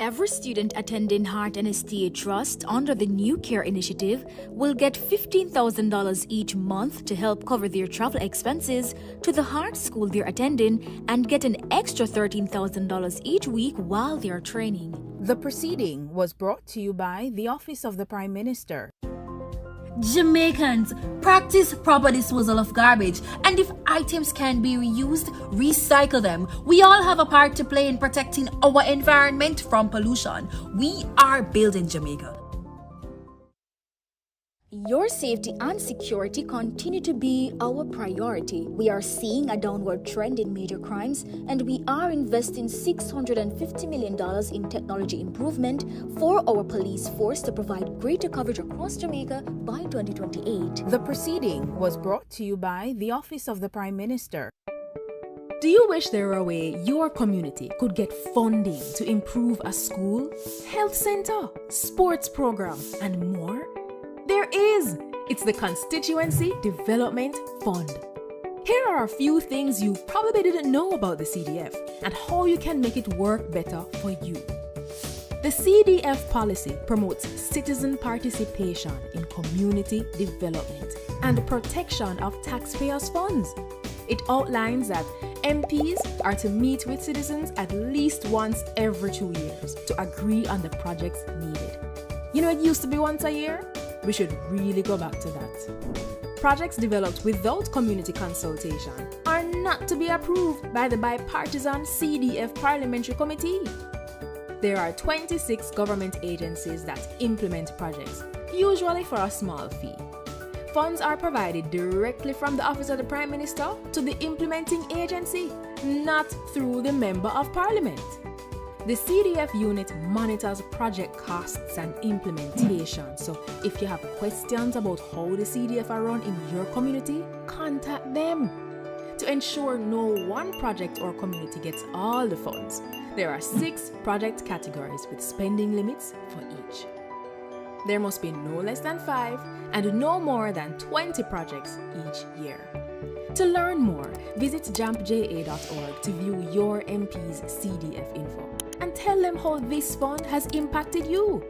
Every student attending Heart and STA Trust under the New Care Initiative will get $15,000 each month to help cover their travel expenses to the Heart School they're attending and get an extra $13,000 each week while they are training. The proceeding was brought to you by the Office of the Prime Minister. Jamaicans, practice proper disposal of garbage, and if items can be reused, recycle them. We all have a part to play in protecting our environment from pollution. We are building Jamaica. Your safety and security continue to be our priority. We are seeing a downward trend in major crimes, and we are investing $650 million in technology improvement for our police force to provide greater coverage across Jamaica by 2028. The proceeding was brought to you by the Office of the Prime Minister. Do you wish there were a way your community could get funding to improve a school, health center, sports program, and more? There is! It's the Constituency Development Fund. Here are a few things you probably didn't know about the CDF and how you can make it work better for you. The CDF policy promotes citizen participation in community development and the protection of taxpayers' funds. It outlines that MPs are to meet with citizens at least once every 2 years to agree on the projects needed. You know, it used to be once a year. We should really go back to that. Projects developed without community consultation are not to be approved by the bipartisan CDF Parliamentary Committee. There are 26 government agencies that implement projects, usually for a small fee. Funds are provided directly from the Office of the Prime Minister to the implementing agency, not through the Member of Parliament. The CDF unit monitors project costs and implementation, so if you have questions about how the CDF are run in your community, contact them. To ensure no one project or community gets all the funds, there are 6 project categories with spending limits for each. There must be no less than 5 and no more than 20 projects each year. To learn more, visit jampja.org to view your MP's CDF info and tell them how this fund has impacted you.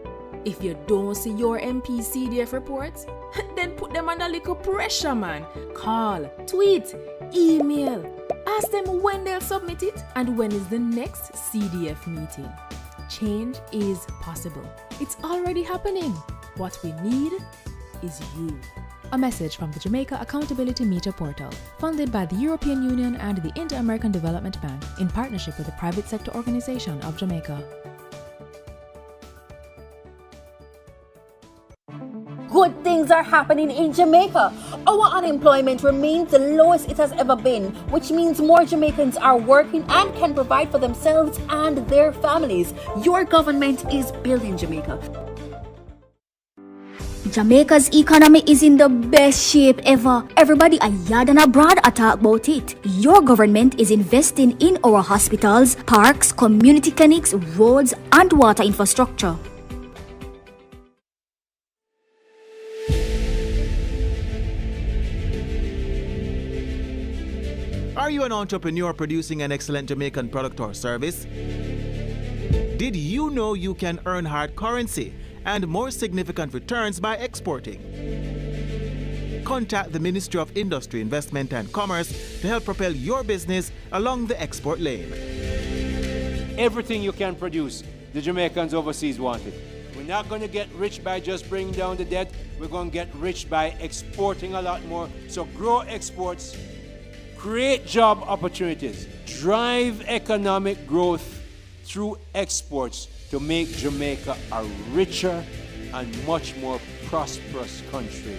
If you don't see your MP's CDF reports, then put them under little pressure, man. Call, tweet, email. Ask them when they'll submit it and when is the next CDF meeting. Change is possible. It's already happening. What we need is you. A message from the Jamaica Accountability Meter Portal, funded by the European Union and the Inter-American Development Bank in partnership with the Private Sector Organization of Jamaica. Good things are happening in Jamaica. Our unemployment remains the lowest it has ever been, which means more Jamaicans are working and can provide for themselves and their families. Your government is building Jamaica. Jamaica's economy is in the best shape ever. Everybody abroad and abroad talk about it. Your government is investing in our hospitals, parks, community clinics, roads, and water infrastructure. Are you an entrepreneur producing an excellent Jamaican product or service? Did you know you can earn hard currency and more significant returns by exporting? Contact the Ministry of Industry, Investment and Commerce to help propel your business along the export lane. Everything you can produce, the Jamaicans overseas want it. We're not going to get rich by just bringing down the debt. We're going to get rich by exporting a lot more. So grow exports, create job opportunities, drive economic growth through exports to make Jamaica a richer and much more prosperous country.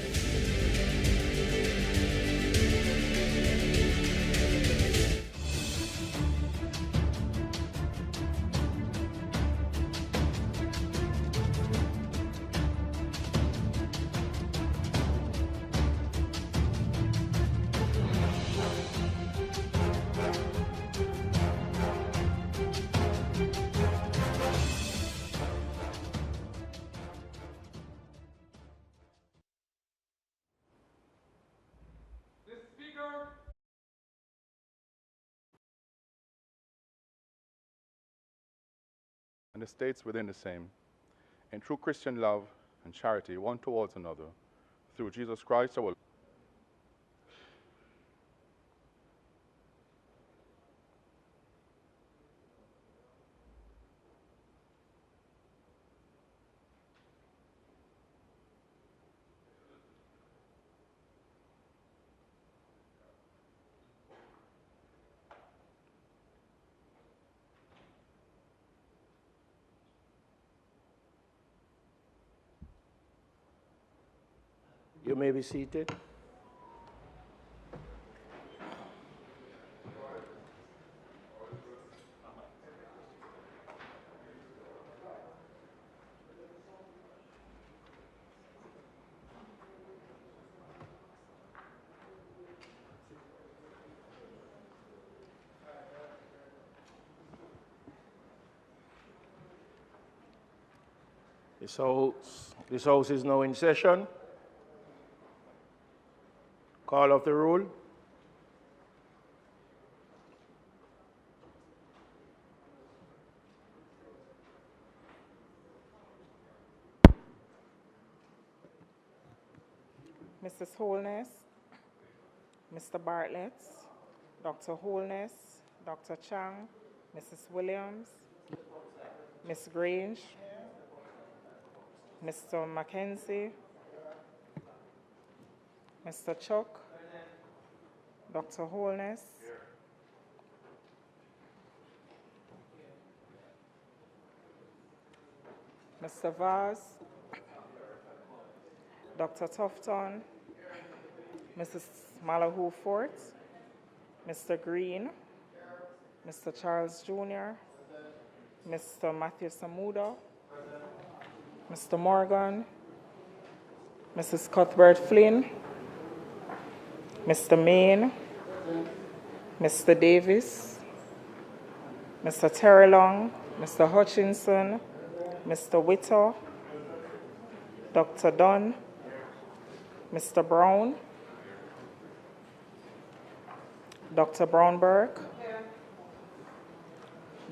and the states within the same, and through Christian love and charity one towards another, through Jesus Christ our Lord. You may be seated. This house is now in session. Call of the roll. Mrs. Holness, Mr. Bartlett, Dr. Holness, Dr. Chang, Mrs. Williams, Ms. Grange, Mr. Mackenzie, Mr. Chuck, Dr. Holness, Mr. Vaz, Dr. Tufton, Mrs. Malahoo Fort, Mr. Green, Mr. Charles Jr., Mr. Matthew Samuda, Mr. Morgan, Mrs. Cuthbert Flynn, Mr. Main, Mr. Davis, Mr. Terry Long, Mr. Hutchinson, Mr. Whitter, Dr. Dunn, Mr. Brown, Dr. Brownberg,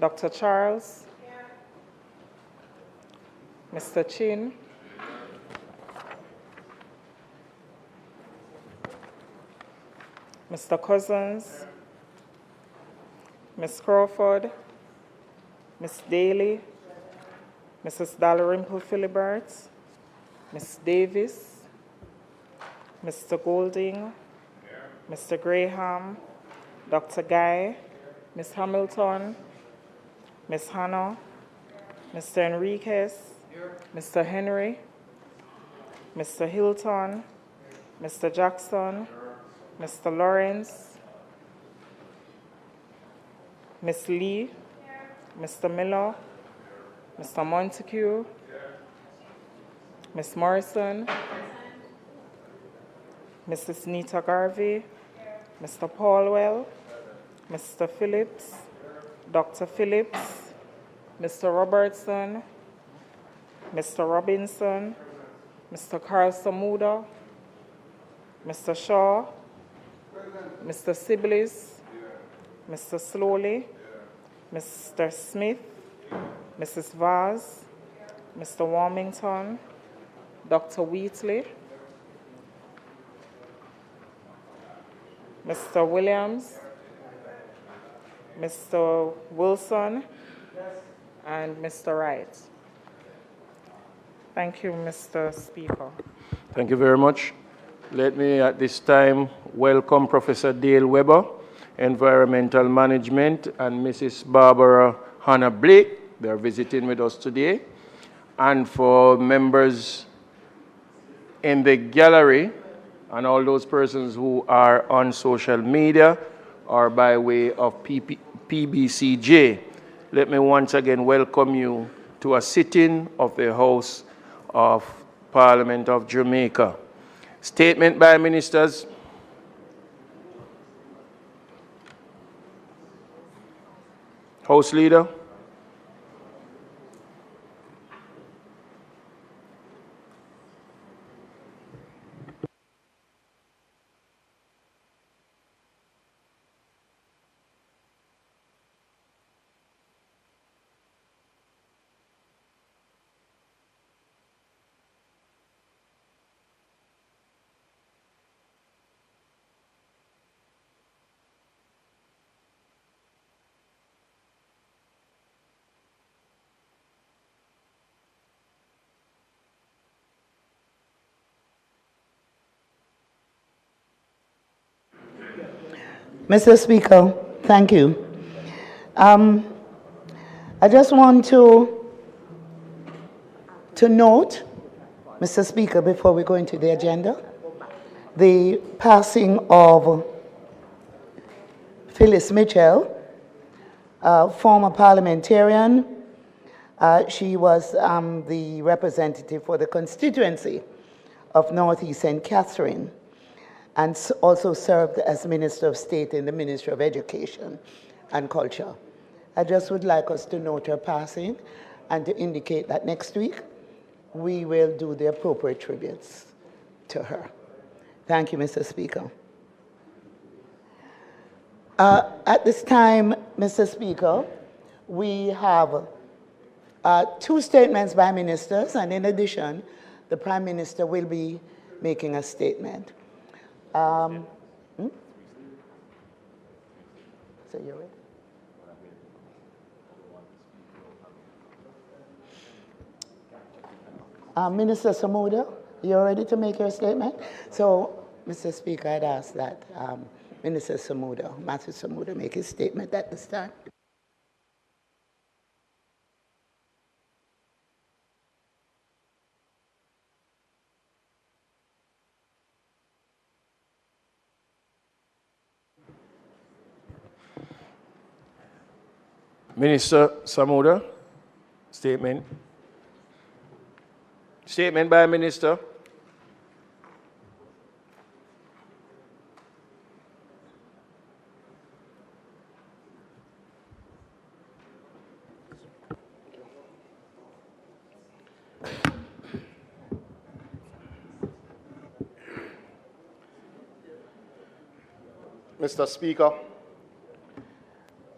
Dr. Charles, Mr. Chin, Mr. Cousins, Ms. Crawford, Ms. Daly, Mrs. Dalrymple Philibert, Ms. Davis, Mr. Golding, Mr. Graham, Dr. Guy, Ms. Hamilton, Ms. Hannah, Mr. Enriquez, Mr. Henry, Mr. Hilton, Mr. Jackson, Mr. Lawrence, Ms. Lee, Mr. Miller, Mr. Montague, Ms. Morrison, Mrs. Nita Garvey, Mr. Paulwell, Mr. Phillips, Dr. Phillips, Mr. Robertson, Mr. Robinson, Mr. Carl Samuda, Mr. Shaw, Mr. Siblis, Mr. Slowly, Mr. Smith, Mrs. Vaz, Mr. Warmington, Dr. Wheatley, Mr. Williams, Mr. Wilson, and Mr. Wright. Thank you, Mr. Speaker. Thank you very much. Let me at this time welcome Professor Dale Weber, Environmental Management, and Mrs. Barbara Hannah Blake. They're visiting with us today. And for members in the gallery and all those persons who are on social media or by way of PBCJ, let me once again welcome you to a sitting of the House of Parliament of Jamaica. Statement by ministers. House Leader. Mr. Speaker, thank you. I just want to note, Mr. Speaker, before we go into the agenda, the passing of Phyllis Mitchell, former parliamentarian. She was the representative for the constituency of Northeast St. Catherine, and also served as Minister of State in the Ministry of Education and Culture. I just would like us to note her passing and to indicate that next week we will do the appropriate tributes to her. Thank you, Mr. Speaker. At this time, Mr. Speaker, we have 2 statements by ministers, and in addition, the Prime Minister will be making a statement. So you're ready? Minister Samuda, you're ready to make your statement? So, Mr. Speaker, I'd ask that Minister Samuda, Matthew Samuda, make his statement at this time. Minister Samuda, statement. Statement by Minister. Mr. Speaker,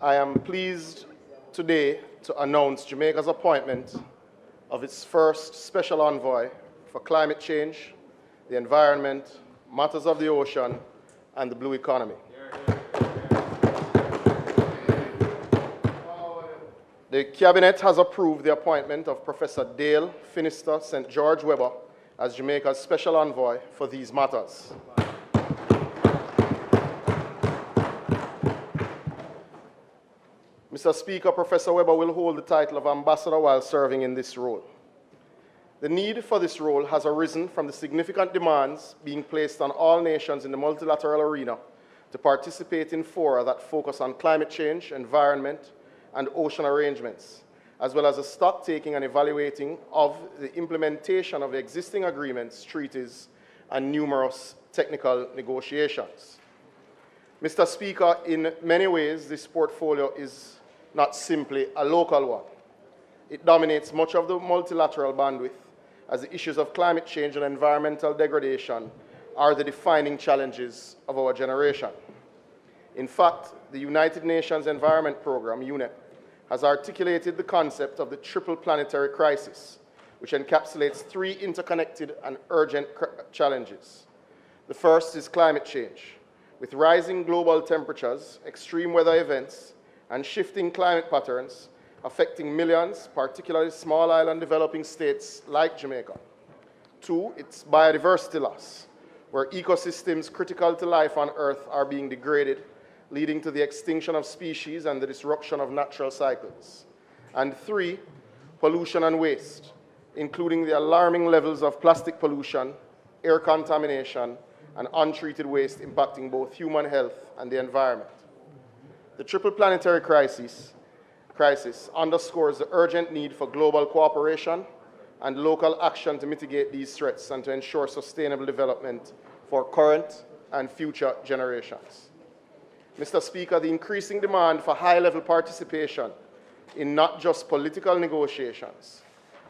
I am pleased today to announce Jamaica's appointment of its first special envoy for climate change, the environment, matters of the ocean, and the blue economy. The Cabinet has approved the appointment of Professor Dale Finister St. George Webber as Jamaica's special envoy for these matters. Mr. Speaker, Professor Webber will hold the title of ambassador while serving in this role. The need for this role has arisen from the significant demands being placed on all nations in the multilateral arena to participate in fora that focus on climate change, environment, and ocean arrangements, as well as the stock-taking and evaluating of the implementation of existing agreements, treaties, and numerous technical negotiations. Mr. Speaker, in many ways, this portfolio is not simply a local one. It dominates much of the multilateral bandwidth, as the issues of climate change and environmental degradation are the defining challenges of our generation. In fact, the United Nations Environment Programme, UNEP, has articulated the concept of the triple planetary crisis, which encapsulates 3 interconnected and urgent challenges. The first is climate change. With rising global temperatures, extreme weather events, and shifting climate patterns affecting millions, particularly small island developing states like Jamaica. 2, it's biodiversity loss, where ecosystems critical to life on Earth are being degraded, leading to the extinction of species and the disruption of natural cycles. And 3, pollution and waste, including the alarming levels of plastic pollution, air contamination, and untreated waste impacting both human health and the environment. The triple planetary crisis underscores the urgent need for global cooperation and local action to mitigate these threats and to ensure sustainable development for current and future generations. Mr. Speaker, the increasing demand for high-level participation in not just political negotiations,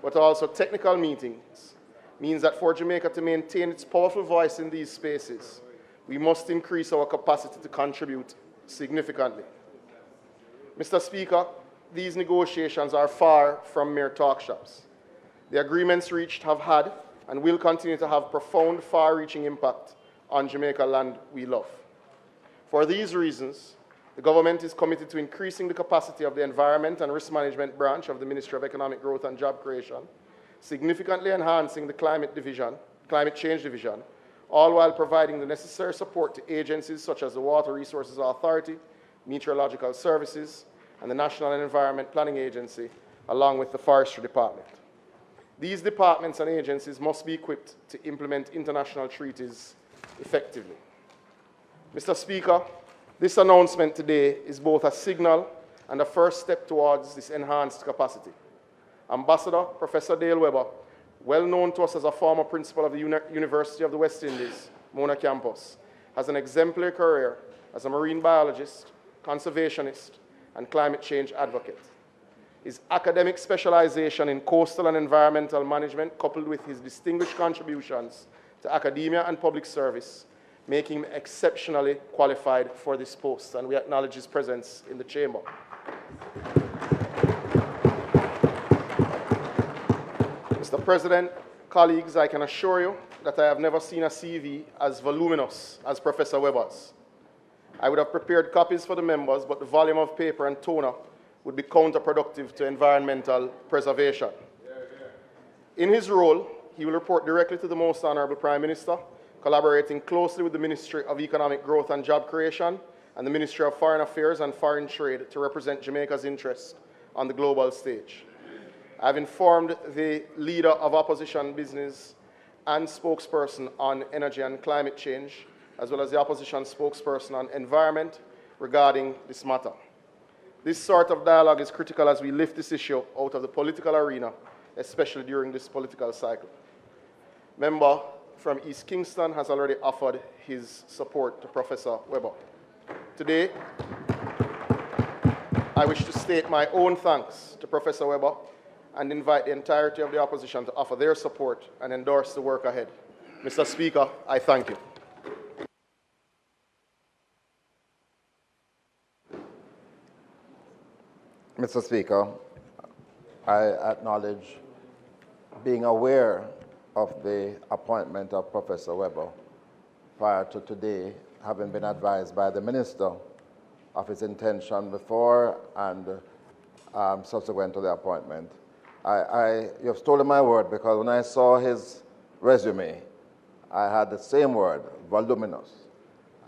but also technical meetings, means that for Jamaica to maintain its powerful voice in these spaces, we must increase our capacity to contribute significantly. Mr. Speaker, these negotiations are far from mere talk shops. The agreements reached have had and will continue to have profound, far-reaching impact on Jamaica land we love. For these reasons, the government is committed to increasing the capacity of the Environment and Risk Management branch of the Ministry of Economic Growth and Job Creation, significantly enhancing the climate change division, all while providing the necessary support to agencies such as the Water Resources Authority, Meteorological Services, and the National Environment Planning Agency, along with the Forestry Department. These departments and agencies must be equipped to implement international treaties effectively. Mr. Speaker, this announcement today is both a signal and a first step towards this enhanced capacity. Ambassador Professor Dale Webber, well known to us as a former principal of the University of the West Indies, Mona campus, has an exemplary career as a marine biologist, conservationist, and climate change advocate. His academic specialization in coastal and environmental management, coupled with his distinguished contributions to academia and public service, make him exceptionally qualified for this post, and we acknowledge his presence in the chamber. Mr. President, colleagues, I can assure you that I have never seen a CV as voluminous as Professor Webber's. I would have prepared copies for the members, but the volume of paper and toner would be counterproductive to environmental preservation. In his role, he will report directly to the Most Honorable Prime Minister, collaborating closely with the Ministry of Economic Growth and Job Creation and the Ministry of Foreign Affairs and Foreign Trade to represent Jamaica's interests on the global stage. I have informed the leader of opposition business and spokesperson on energy and climate change, as well as the opposition spokesperson on environment regarding this matter. This sort of dialogue is critical as we lift this issue out of the political arena, especially during this political cycle. Member from East Kingston has already offered his support to Professor Webber. Today, I wish to state my own thanks to Professor Webber and invite the entirety of the opposition to offer their support and endorse the work ahead. Mr. Speaker, I thank you. Mr. Speaker, I acknowledge being aware of the appointment of Professor Webber prior to today, having been advised by the Minister of his intention before and subsequent to the appointment. You have stolen my word, because when I saw his resume, I had the same word, voluminous.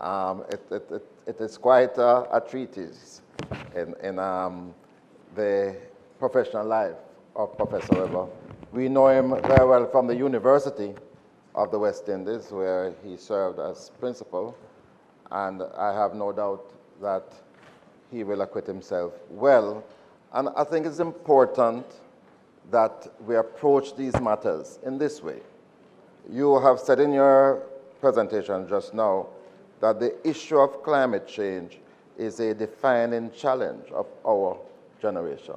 It is quite a treatise in the professional life of Professor Webber. We know him very well from the University of the West Indies, where he served as principal, and I have no doubt that he will acquit himself well. And I think it's important that we approach these matters in this way. You have said in your presentation just now that the issue of climate change is a defining challenge of our generation.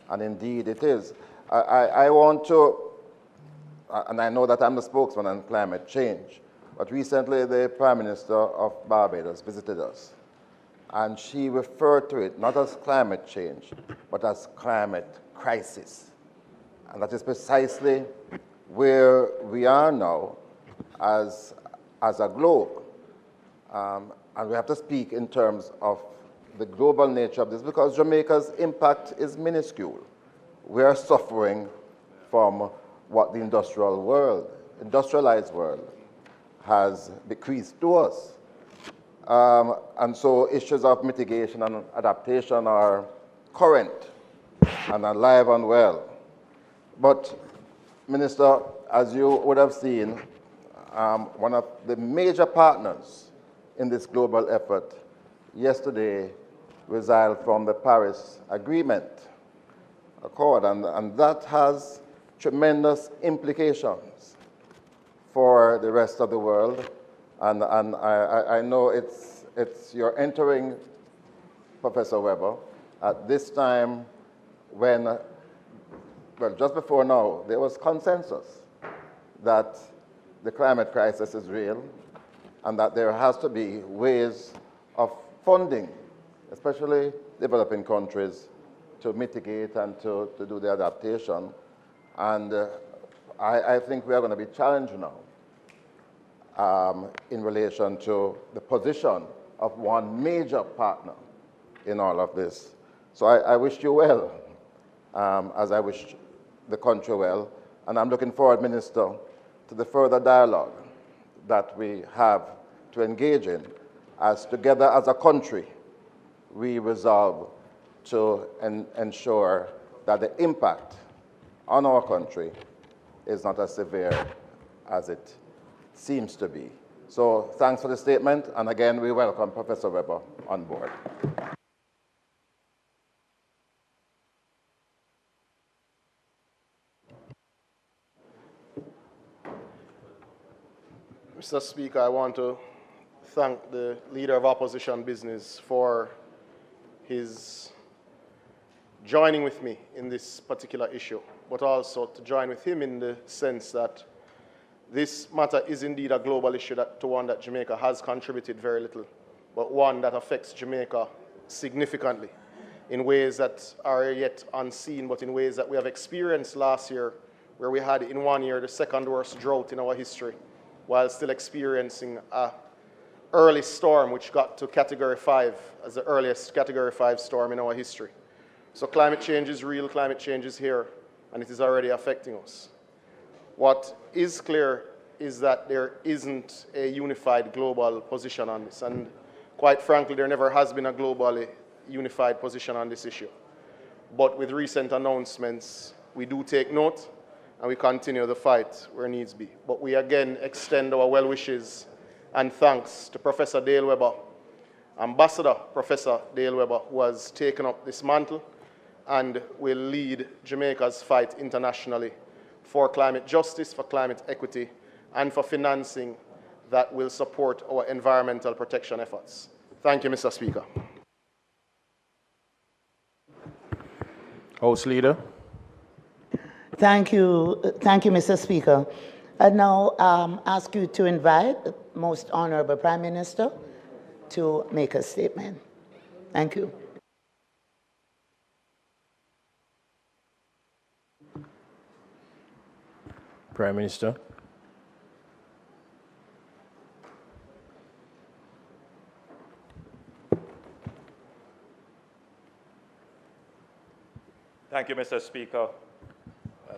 And indeed it is. I want to, and I know that I'm the spokesman on climate change, but recently the Prime Minister of Barbados visited us, and she referred to it not as climate change, but as climate crisis. And that is precisely where we are now as a globe. And we have to speak in terms of the global nature of this, because Jamaica's impact is minuscule. We are suffering from what the industrialized world has bequeathed to us. And so issues of mitigation and adaptation are current and alive and well. But, Minister, as you would have seen, one of the major partners in this global effort yesterday reside from the Paris Agreement Accord, and that has tremendous implications for the rest of the world. And I know you're entering, Professor Webber, at this time when, well, just before now, there was consensus that the climate crisis is real and that there has to be ways of funding, especially developing countries, to mitigate and to do the adaptation. And I think we are going to be challenged now in relation to the position of one major partner in all of this. So I wish you well, as I wish the country well, and I'm looking forward, Minister, to the further dialogue that we have to engage in, as together as a country, we resolve to ensure that the impact on our country is not as severe as it seems to be. So thanks for the statement, and again, we welcome Professor Weber on board. Mr. Speaker, I want to thank the Leader of Opposition Business for his joining with me in this particular issue, but also to join with him in the sense that this matter is indeed a global issue, to one that Jamaica has contributed very little, but one that affects Jamaica significantly in ways that are yet unseen, but in ways that we have experienced last year, where we had in 1 year the second worst drought in our history, while still experiencing an early storm which got to Category 5 as the earliest Category 5 storm in our history. So climate change is real, climate change is here, and it is already affecting us. What is clear is that there isn't a unified global position on this, and quite frankly, there never has been a globally unified position on this issue. But with recent announcements, we do take note, and we continue the fight where needs be. But we again extend our well wishes and thanks to Professor Dale Weber, Ambassador Professor Dale Weber, who has taken up this mantle and will lead Jamaica's fight internationally for climate justice, for climate equity, and for financing that will support our environmental protection efforts. Thank you, Mr. Speaker. House Leader. Thank you, Mr. Speaker. I now ask you to invite the Most Honorable Prime Minister to make a statement. Thank you. Prime Minister. Thank you, Mr. Speaker.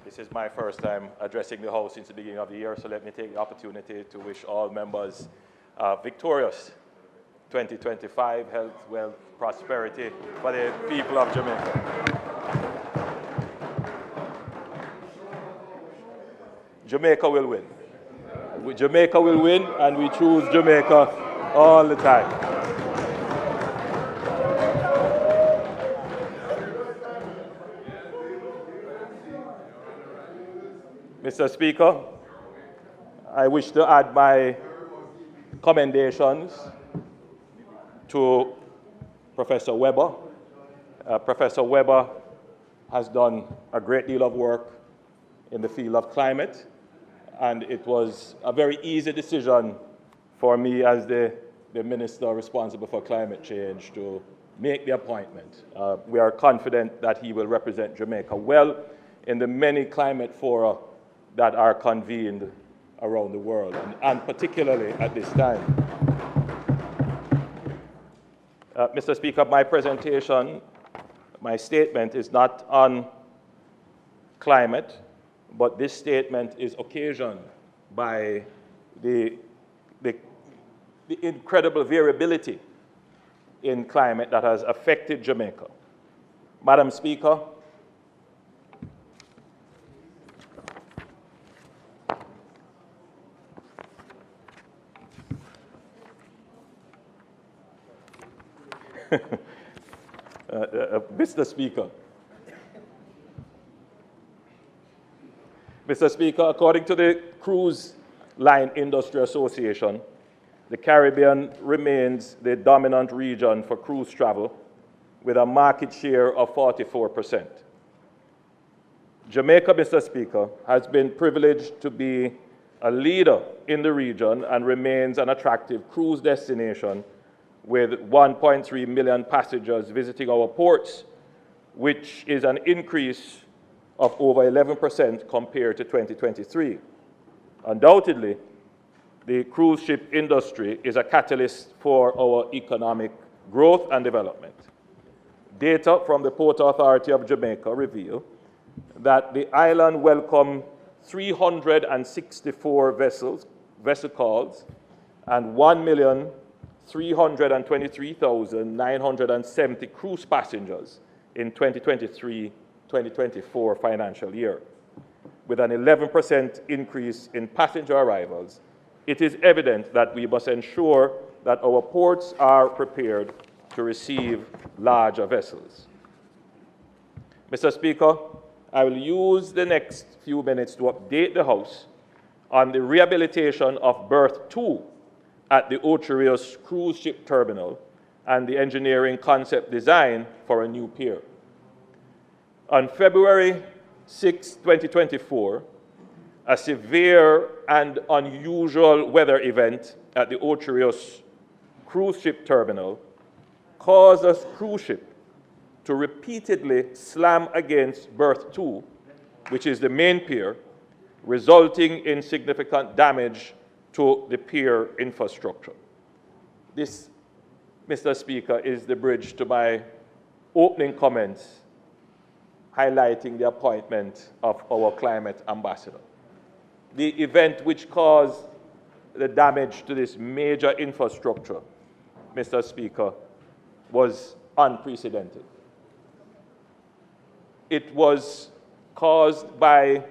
This is my first time addressing the House since the beginning of the year, so let me take the opportunity to wish all members victorious 2025, health, wealth, prosperity for the people of Jamaica. Jamaica will win. Jamaica will win, and we choose Jamaica all the time. Mr. Speaker, I wish to add my commendations to Professor Weber. Professor Weber has done a great deal of work in the field of climate, and it was a very easy decision for me as the minister responsible for climate change to make the appointment. We are confident that he will represent Jamaica well in the many climate fora that are convened around the world, and particularly at this time. Mr. Speaker, my presentation, my statement is not on climate, but this statement is occasioned by the incredible variability in climate that has affected Jamaica. Madam Speaker, Mr. Speaker, according to the Cruise Line Industry Association, the Caribbean remains the dominant region for cruise travel with a market share of 44%. Jamaica, Mr. Speaker, has been privileged to be a leader in the region and remains an attractive cruise destination with 1.3 million passengers visiting our ports, which is an increase of over 11% compared to 2023. Undoubtedly, the cruise ship industry is a catalyst for our economic growth and development. Data from the Port Authority of Jamaica reveal that the island welcomed 364 vessels vessel calls and 1,323,970 cruise passengers in 2023-2024 financial year. With an 11% increase in passenger arrivals, it is evident that we must ensure that our ports are prepared to receive larger vessels. Mr. Speaker, I will use the next few minutes to update the House on the rehabilitation of berth 2 at the Ocherios cruise ship terminal and the engineering concept design for a new pier. On February 6, 2024, a severe and unusual weather event at the Ocherios cruise ship terminal caused a cruise ship to repeatedly slam against berth 2, which is the main pier, resulting in significant damage to the pier infrastructure. This, Mr. Speaker, is the bridge to my opening comments highlighting the appointment of our climate ambassador. The event which caused the damage to this major infrastructure, Mr. Speaker, was unprecedented. It was caused by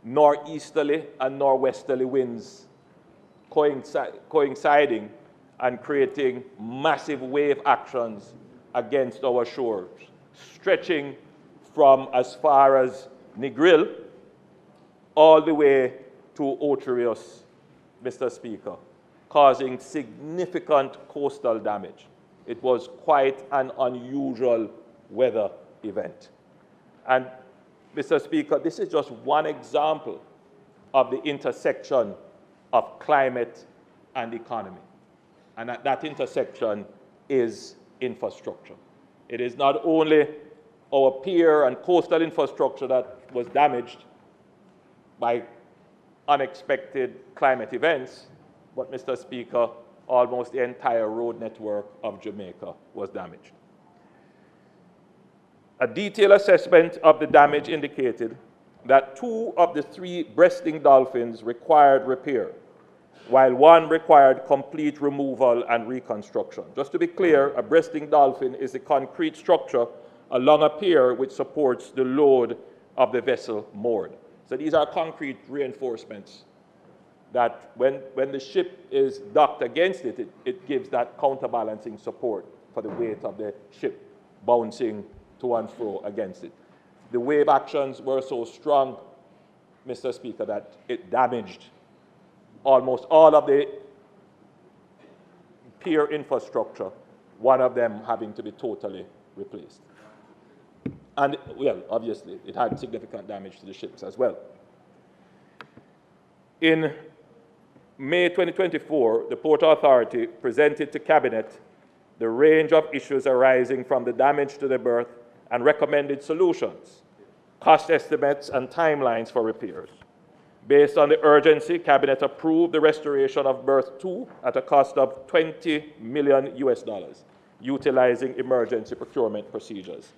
northeasterly and norwesterly winds coinciding and creating massive wave actions against our shores, stretching from as far as Negril all the way to Ocherios, Mr. Speaker, causing significant coastal damage. It was quite an unusual weather event. And Mr. Speaker, this is just one example of the intersection of climate and economy. And at that intersection is infrastructure. It is not only our pier and coastal infrastructure that was damaged by unexpected climate events, but Mr. Speaker, almost the entire road network of Jamaica was damaged. A detailed assessment of the damage indicated that 2 of the 3 breasting dolphins required repair, while 1 required complete removal and reconstruction. Just to be clear, a breasting dolphin is a concrete structure along a pier which supports the load of the vessel moored. So these are concrete reinforcements that when the ship is docked against it, it gives that counterbalancing support for the weight of the ship bouncing to and fro against it. The wave actions were so strong, Mr. Speaker, that it damaged almost all of the pier infrastructure, one of them having to be totally replaced. And, well, obviously, it had significant damage to the ships as well. In May 2024, the Port Authority presented to Cabinet the range of issues arising from the damage to the berth and recommended solutions, cost estimates, and timelines for repairs. Based on the urgency, Cabinet approved the restoration of berth 2 at a cost of $20 million, utilizing emergency procurement procedures.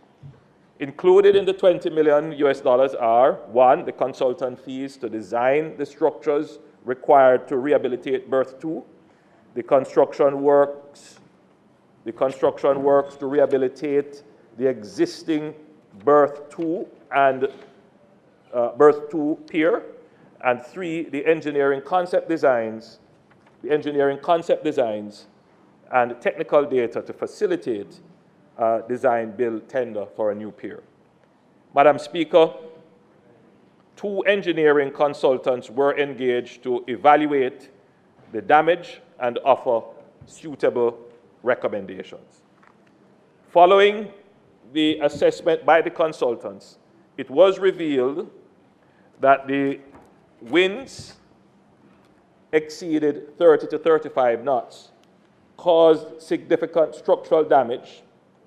Included in the $20 million are, 1, the consultant fees to design the structures required to rehabilitate berth 2, the construction works to rehabilitate the existing berth 2 and berth 2 pier, and 3, the engineering concept designs and technical data to facilitate design build tender for a new pier. Madam Speaker, 2 engineering consultants were engaged to evaluate the damage and offer suitable recommendations. Following the assessment by the consultants, it was revealed that the winds exceeded 30 to 35 knots, caused significant structural damage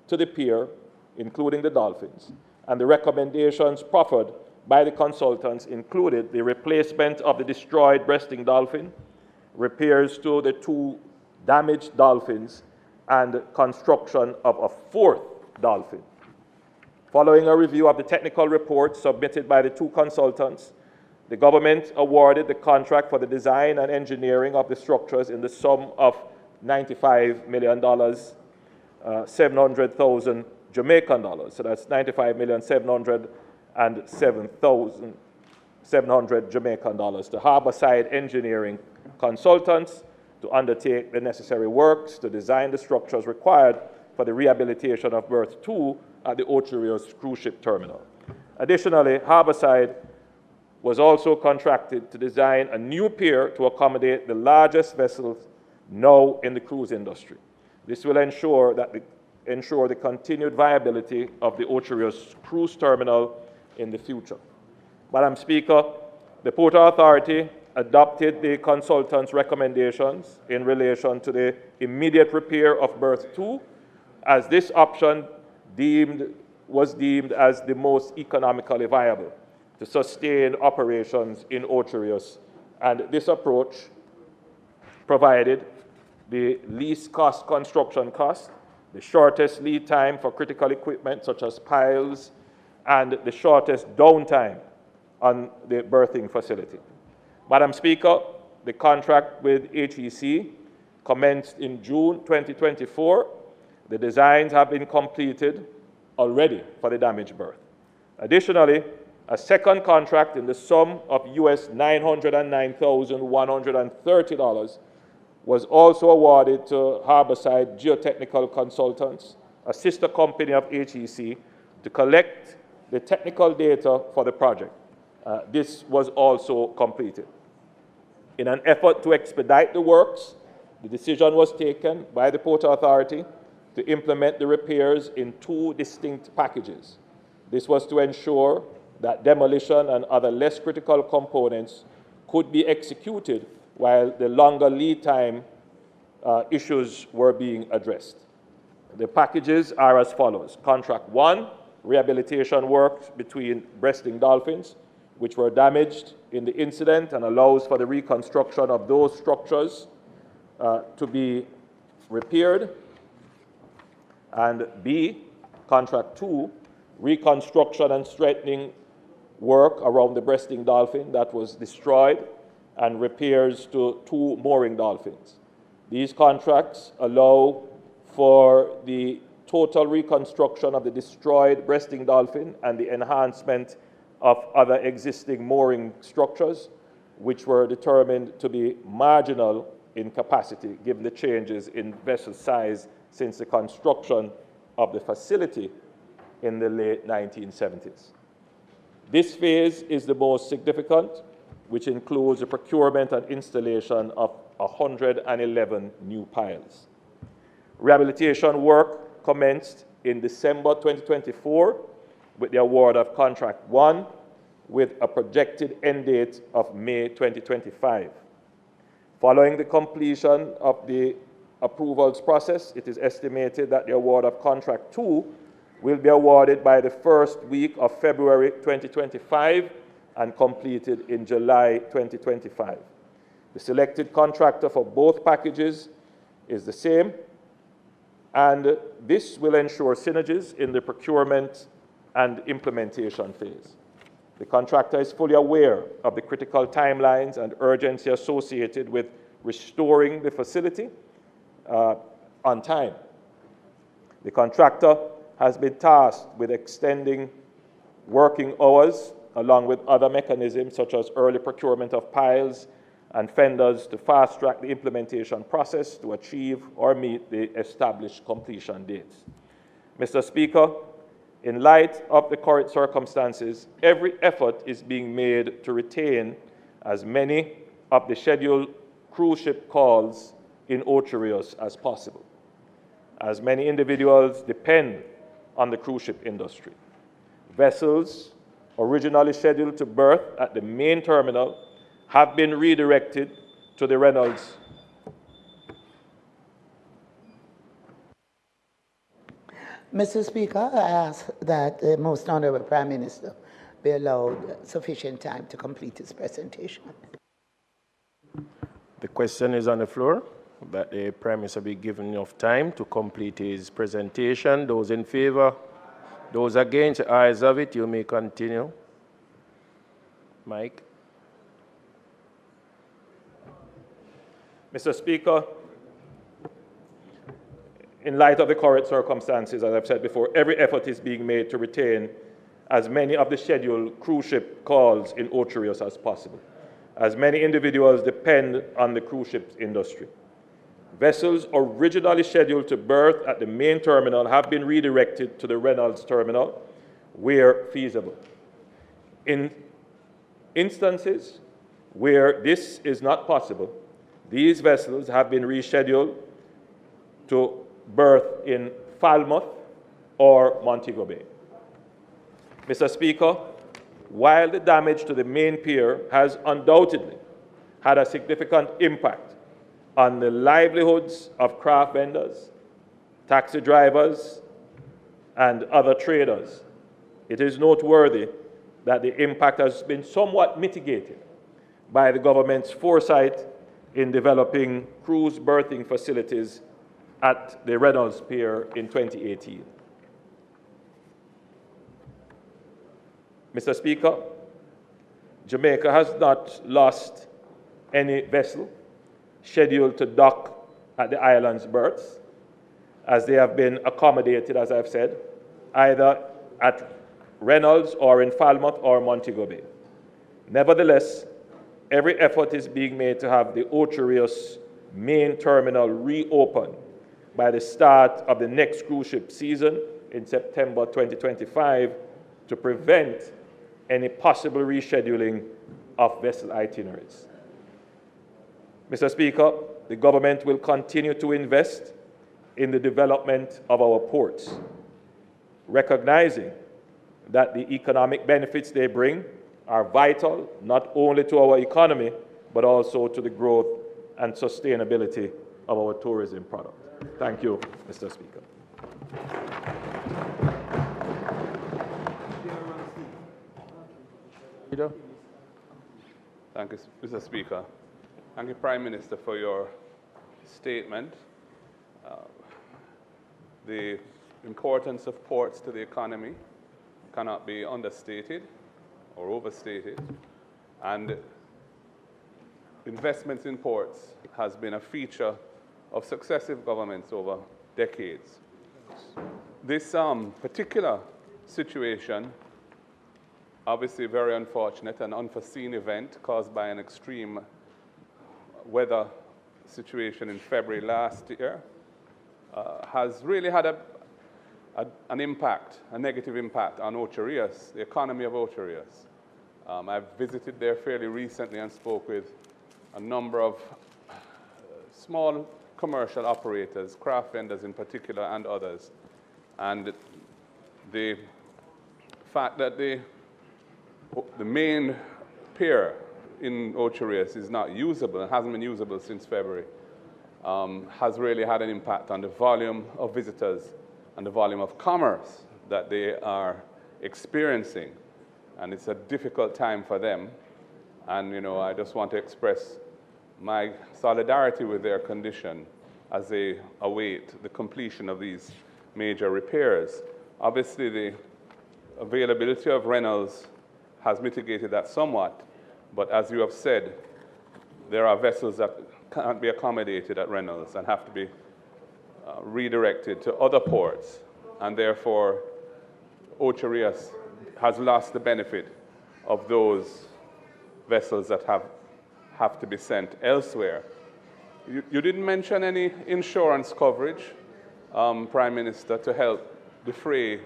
to the pier, including the dolphins, and the recommendations proffered by the consultants included the replacement of the destroyed breasting dolphin, repairs to the 2 damaged dolphins, and construction of a 4th dolphin. Following a review of the technical report submitted by the 2 consultants, the government awarded the contract for the design and engineering of the structures in the sum of $95 million, 700,000 Jamaican dollars. So that's 95,707,700 Jamaican dollars to Harborside Engineering Consultants to undertake the necessary works to design the structures required for the rehabilitation of berth 2 at the Ocho Rios cruise ship terminal. Additionally, Harborside was also contracted to design a new pier to accommodate the largest vessels now in the cruise industry. This will ensure the continued viability of the Ocho Rios cruise terminal in the future. Madam Speaker, the Port Authority adopted the consultant's recommendations in relation to the immediate repair of berth 2, as this option was deemed as the most economically viable to sustain operations in Ocho Rios, and this approach provided the least cost construction cost, the shortest lead time for critical equipment such as piles, and the shortest downtime on the berthing facility. Madam Speaker, the contract with HEC commenced in June 2024. The designs have been completed already for the damaged berth. Additionally, a second contract in the sum of US $909,130 was also awarded to Harborside Geotechnical Consultants, a sister company of HEC, to collect the technical data for the project. This was also completed. In an effort to expedite the works, the decision was taken by the Port Authority to implement the repairs in 2 distinct packages. This was to ensure that demolition and other less critical components could be executed while the longer lead time issues were being addressed. The packages are as follows. Contract 1, rehabilitation works between breasting dolphins, which were damaged in the incident, and allows for the reconstruction of those structures to be repaired. And B, contract 2, reconstruction and strengthening work around the breasting dolphin that was destroyed and repairs to 2 mooring dolphins. These contracts allow for the total reconstruction of the destroyed breasting dolphin and the enhancement of other existing mooring structures, which were determined to be marginal in capacity, given the changes in vessel size since the construction of the facility in the late 1970s. This phase is the most significant, which includes the procurement and installation of 111 new piles. Rehabilitation work commenced in December 2024 with the award of contract 1 with a projected end date of May 2025. Following the completion of the approvals process, it is estimated that the award of contract 2 will be awarded by the first week of February 2025 and completed in July 2025. The selected contractor for both packages is the same, and this will ensure synergies in the procurement and implementation phase. The contractor is fully aware of the critical timelines and urgency associated with restoring the facility on time. The contractor has been tasked with extending working hours along with other mechanisms such as early procurement of piles and fenders to fast-track the implementation process to achieve or meet the established completion dates. Mr. Speaker, in light of the current circumstances, every effort is being made to retain as many of the scheduled cruise ship calls in Ocho Rios as possible, as many individuals depend on the cruise ship industry. Vessels originally scheduled to berth at the main terminal have been redirected to the Reynolds. Mr. Speaker, I ask that the Most Honorable Prime Minister be allowed sufficient time to complete his presentation. The question is on the floor, that the Prime Minister be given enough time to complete his presentation. Those in favor, those against, the ayes have it. You may continue. Mike. Mr. Speaker, in light of the current circumstances, as I've said before, every effort is being made to retain as many of the scheduled cruise ship calls in Ocherius as possible, as many individuals depend on the cruise ship industry. Vessels originally scheduled to berth at the main terminal have been redirected to the Reynolds terminal where feasible. In instances where this is not possible, these vessels have been rescheduled to berth in Falmouth or Montego Bay. Mr. Speaker, while the damage to the main pier has undoubtedly had a significant impact on the livelihoods of craft vendors, taxi drivers, and other traders, it is noteworthy that the impact has been somewhat mitigated by the government's foresight in developing cruise berthing facilities at the Reynolds Pier in 2018. Mr. Speaker, Jamaica has not lost any vessel scheduled to dock at the island's berths, as they have been accommodated, as I've said, either at Reynolds or in Falmouth or Montego Bay. Nevertheless, every effort is being made to have the Ocherius main terminal reopened by the start of the next cruise ship season in September 2025 to prevent any possible rescheduling of vessel itineraries. Mr. Speaker, the government will continue to invest in the development of our ports, recognizing that the economic benefits they bring are vital not only to our economy, but also to the growth and sustainability of our tourism product. Thank you, Mr. Speaker. Thank you, Mr. Speaker. Thank you, Prime Minister, for your statement. The importance of ports to the economy cannot be understated or overstated, and investments in ports has been a feature of successive governments over decades. This particular situation, obviously very unfortunate, an unforeseen event caused by an extreme weather situation in February last year, has really had an impact, a negative impact on Ocherius, the economy of Ocherius. I've visited there fairly recently and spoke with a number of small commercial operators, craft vendors in particular, and others. And the fact that the main pier in Ocherius is not usable and hasn't been usable since February has really had an impact on the volume of visitors and the volume of commerce that they are experiencing. And it's a difficult time for them. And, you know, I just want to express my solidarity with their condition as they await the completion of these major repairs. Obviously, the availability of Reynolds has mitigated that somewhat, but as you have said, there are vessels that can't be accommodated at Reynolds and have to be redirected to other ports, and therefore Ocherius has lost the benefit of those vessels that have to be sent elsewhere. You didn't mention any insurance coverage, Prime Minister, to help defray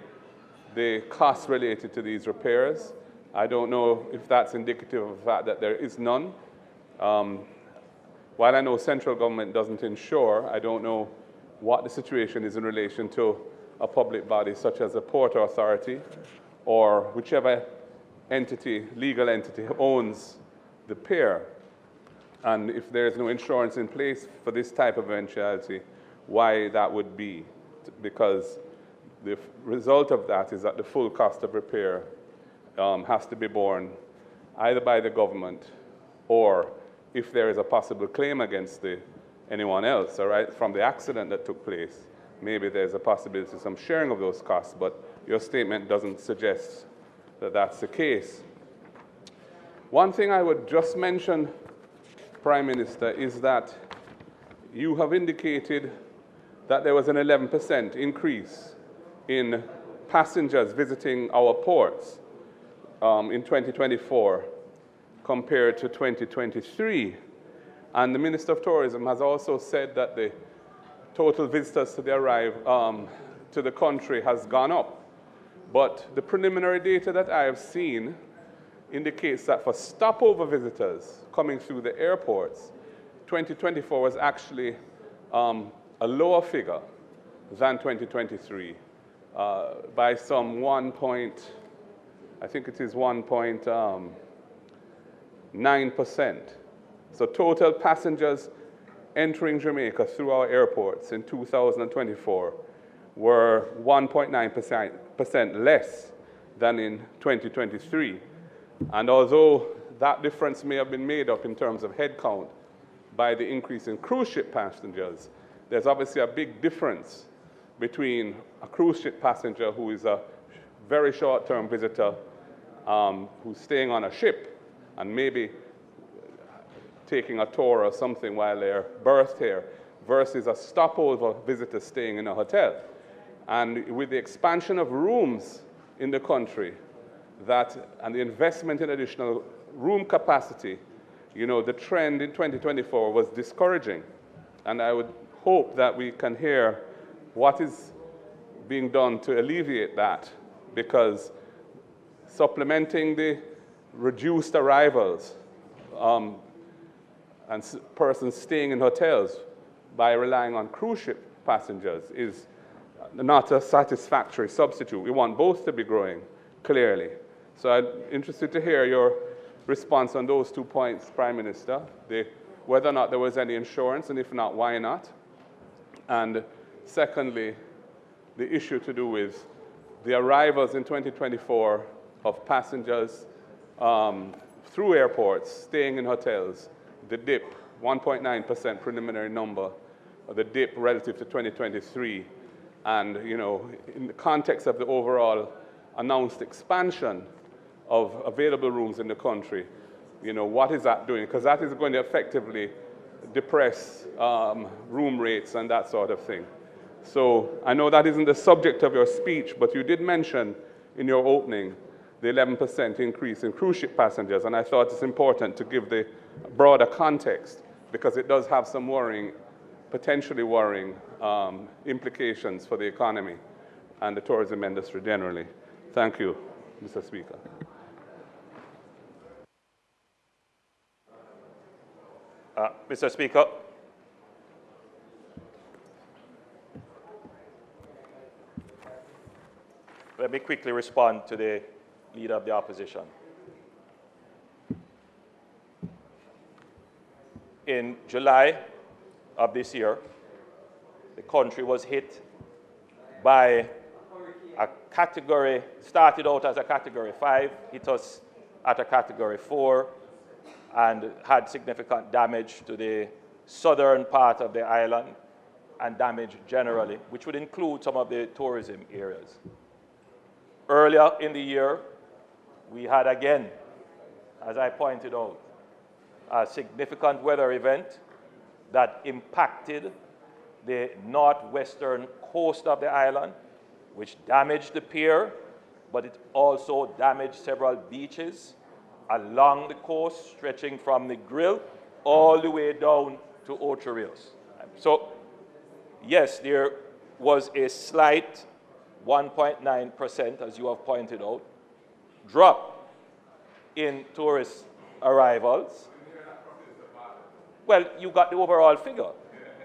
the costs related to these repairs. I don't know if that's indicative of the fact that there is none. While I know central government doesn't insure, I don't know what the situation is in relation to a public body such as a port authority or whichever entity, legal entity, owns the pier. And if there is no insurance in place for this type of eventuality, why that would be. Because the result of that is that the full cost of repair has to be borne either by the government or, if there is a possible claim against anyone else, all right, from the accident that took place, maybe there's a possibility of some sharing of those costs, but your statement doesn't suggest that that's the case. One thing I would just mention, Prime Minister, is that you have indicated that there was an 11% increase in passengers visiting our ports in 2024 compared to 2023. And the Minister of Tourism has also said that the total visitors to the country has gone up. But the preliminary data that I have seen indicates that for stopover visitors coming through the airports, 2024 was actually a lower figure than 2023 by some 1.9%. So total passengers entering Jamaica through our airports in 2024 were 1.9% less than in 2023. And although that difference may have been made up in terms of headcount by the increase in cruise ship passengers, there's obviously a big difference between a cruise ship passenger who is a very short-term visitor who's staying on a ship and maybe taking a tour or something while they're berthed here versus a stopover visitor staying in a hotel. And with the expansion of rooms in the country and the investment in additional room capacity, the trend in 2024 was discouraging. And I would hope that we can hear what is being done to alleviate that, because supplementing the reduced arrivals and persons staying in hotels by relying on cruise ship passengers is not a satisfactory substitute. We want both to be growing, clearly. So I'm interested to hear your response on those 2 points, Prime Minister, whether or not there was any insurance, and if not, why not? And secondly, the issue to do with the arrivals in 2024 of passengers through airports, staying in hotels, the dip, 1.9% preliminary number, the dip relative to 2023. And, in the context of the overall announced expansion of available rooms in the country, what is that doing? Because that is going to effectively depress room rates and that sort of thing. So I know that isn't the subject of your speech, but you did mention in your opening the 11% increase in cruise ship passengers, and I thought it's important to give the broader context because it does have some potentially worrying implications for the economy and the tourism industry generally. Thank you, Mr. Speaker. Mr. Speaker, let me quickly respond to the Leader of the Opposition. In July of this year, the country was hit by a category, started out as a category 5, hit us at a category 4, and had significant damage to the southern part of the island and damage generally, which would include some of the tourism areas. Earlier in the year, we had again, as I pointed out, a significant weather event that impacted the northwestern coast of the island, which damaged the pier, but it also damaged several beaches along the coast, stretching from the Grill all the way down to Ocho Rios. So, yes, there was a slight 1.9%, as you have pointed out, drop in tourist arrivals. Well, you got the overall figure.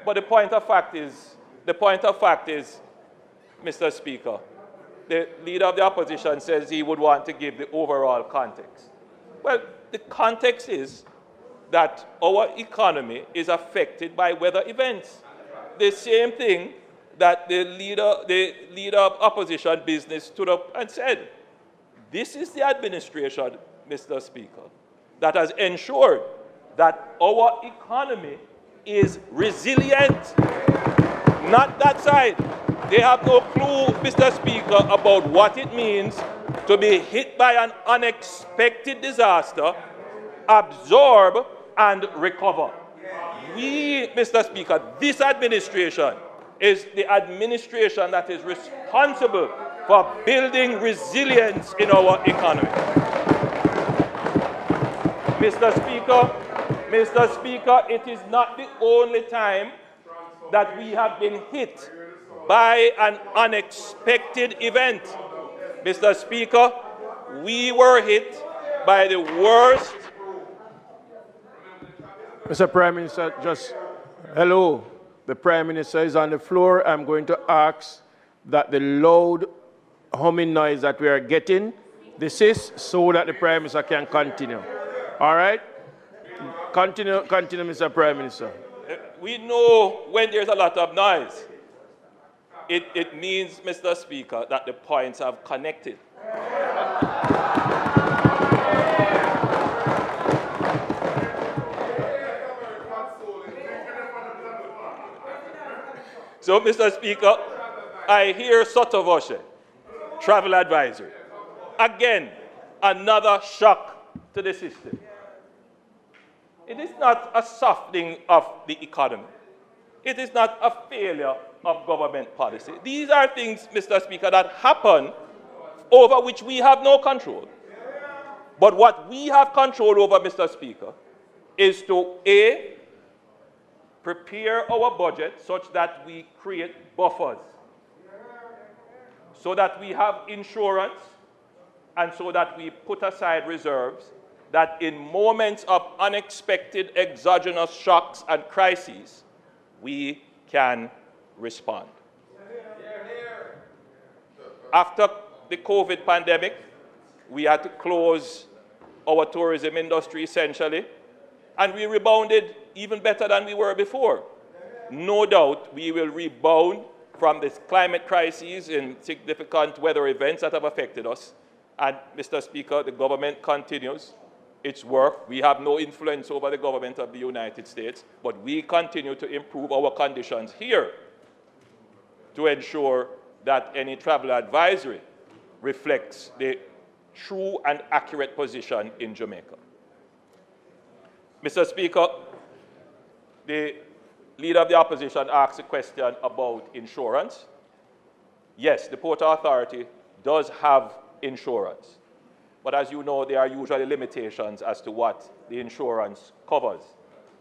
But the point of fact is, Mr. Speaker, the Leader of the Opposition says he would want to give the overall context. Well, the context is that our economy is affected by weather events. The same thing that the leader of opposition business stood up and said. This is the administration, Mr. Speaker, that has ensured that our economy is resilient. Not that side. They have no clue, Mr. Speaker, about what it means to be hit by an unexpected disaster, absorb and recover. we, Mr. Speaker, this administration is the administration that is responsible for building resilience in our economy. Mr. Speaker, it is not the only time that we have been hit by an unexpected event. Mr. Speaker, we were hit by the worst. Mr. Prime Minister, hello. The Prime Minister is on the floor. I'm going to ask that the loud humming noise that we are getting desist so that the Prime Minister can continue. All right? Continue, Mr. Prime Minister. We know when there's a lot of noise, it means, Mr. Speaker, that the points have connected. So, Mr. Speaker, I hear Sotovoshe, travel advisory. Again, another shock to the system. It is not a softening of the economy. It is not a failure of government policy. These are things, Mr. Speaker, that happen over which we have no control. But what we have control over, Mr. Speaker, is to A, prepare our budget such that we create buffers, so that we have insurance, and so that we put aside reserves that in moments of unexpected exogenous shocks and crises, we can respond. After the COVID pandemic, we had to close our tourism industry essentially, and we rebounded even better than we were before. No doubt we will rebound from this climate crisis and significant weather events that have affected us. And, Mr. Speaker, the government continues its work. We have no influence over the government of the United States, but we continue to improve our conditions here to ensure that any travel advisory reflects the true and accurate position in Jamaica. Mr. Speaker, the Leader of the Opposition asked a question about insurance. Yes, the Port Authority does have insurance. But as you know, there are usually limitations as to what the insurance covers.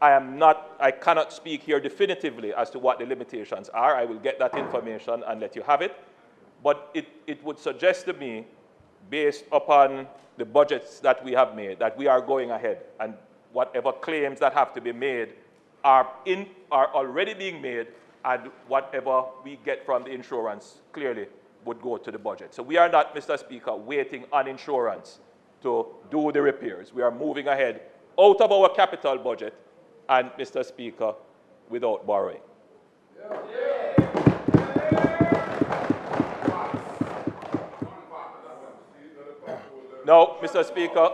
I cannot speak here definitively as to what the limitations are. I will get that information and let you have it. But it would suggest to me, based upon the budgets that we have made, that we are going ahead, and whatever claims that have to be made are already being made, and whatever we get from the insurance clearly would go to the budget. So we are not, Mr. Speaker, waiting on insurance to do the repairs. We are moving ahead out of our capital budget and, Mr. Speaker, without borrowing. Now, Mr. Speaker,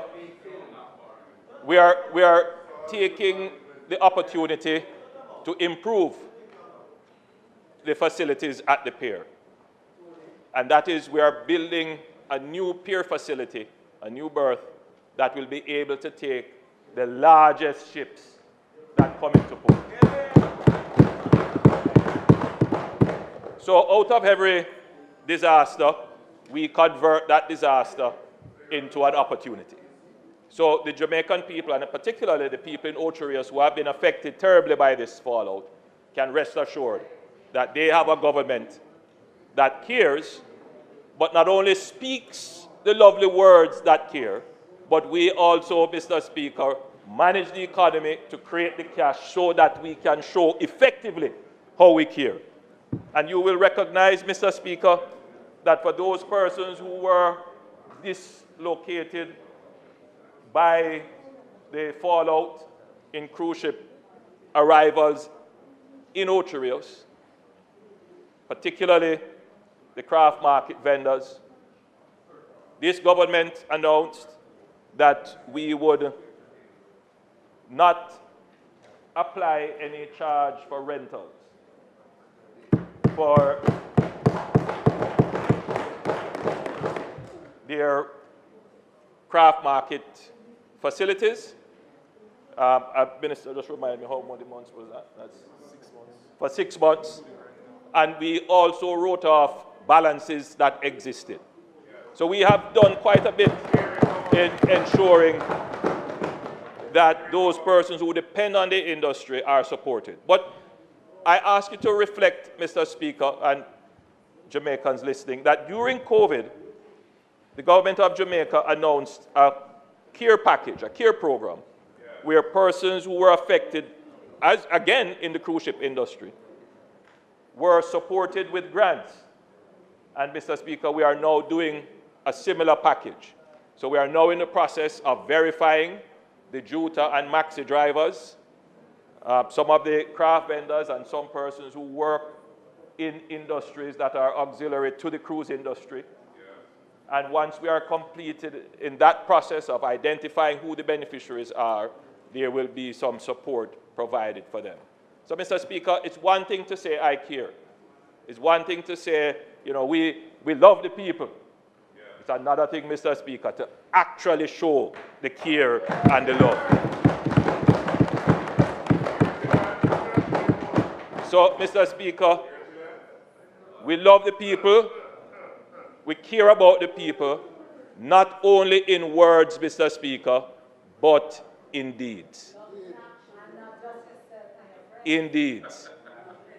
we are taking the opportunity to improve the facilities at the pier. And that is, we are building a new pier facility, a new berth, that will be able to take the largest ships that come into port. So out of every disaster, we convert that disaster into an opportunity. So the Jamaican people, and particularly the people in Ocho Rios who have been affected terribly by this fallout, can rest assured that they have a government that cares, but not only speaks the lovely words that care, but we also, Mr. Speaker, manage the economy to create the cash so that we can show effectively how we care. And you will recognize, Mr. Speaker, that for those persons who were dislocated by the fallout in cruise ship arrivals in Ocho Rios, particularly the craft market vendors, this government announced that we would not apply any charge for rentals for their craft market facilities, Minister, just remind me how many months was that? That's 6 months. For 6 months. And we also wrote off balances that existed. So we have done quite a bit in ensuring that those persons who depend on the industry are supported. But I ask you to reflect, Mr. Speaker, and Jamaicans listening, that during COVID, the government of Jamaica announced a care package, a care program, where persons who were affected, as again in the cruise ship industry, were supported with grants. And Mr. Speaker, we are now doing a similar package. So we are now in the process of verifying the Juta and Maxi drivers, some of the craft vendors and some persons who work in industries that are auxiliary to the cruise industry. And once we are completed in that process of identifying who the beneficiaries are, there will be some support provided for them. So, Mr. Speaker, it's one thing to say, I care. It's one thing to say, you know, we love the people. It's another thing, Mr. Speaker, to actually show the care and the love. So, Mr. Speaker, we love the people. We care about the people, not only in words, Mr. Speaker, but in deeds. In deeds.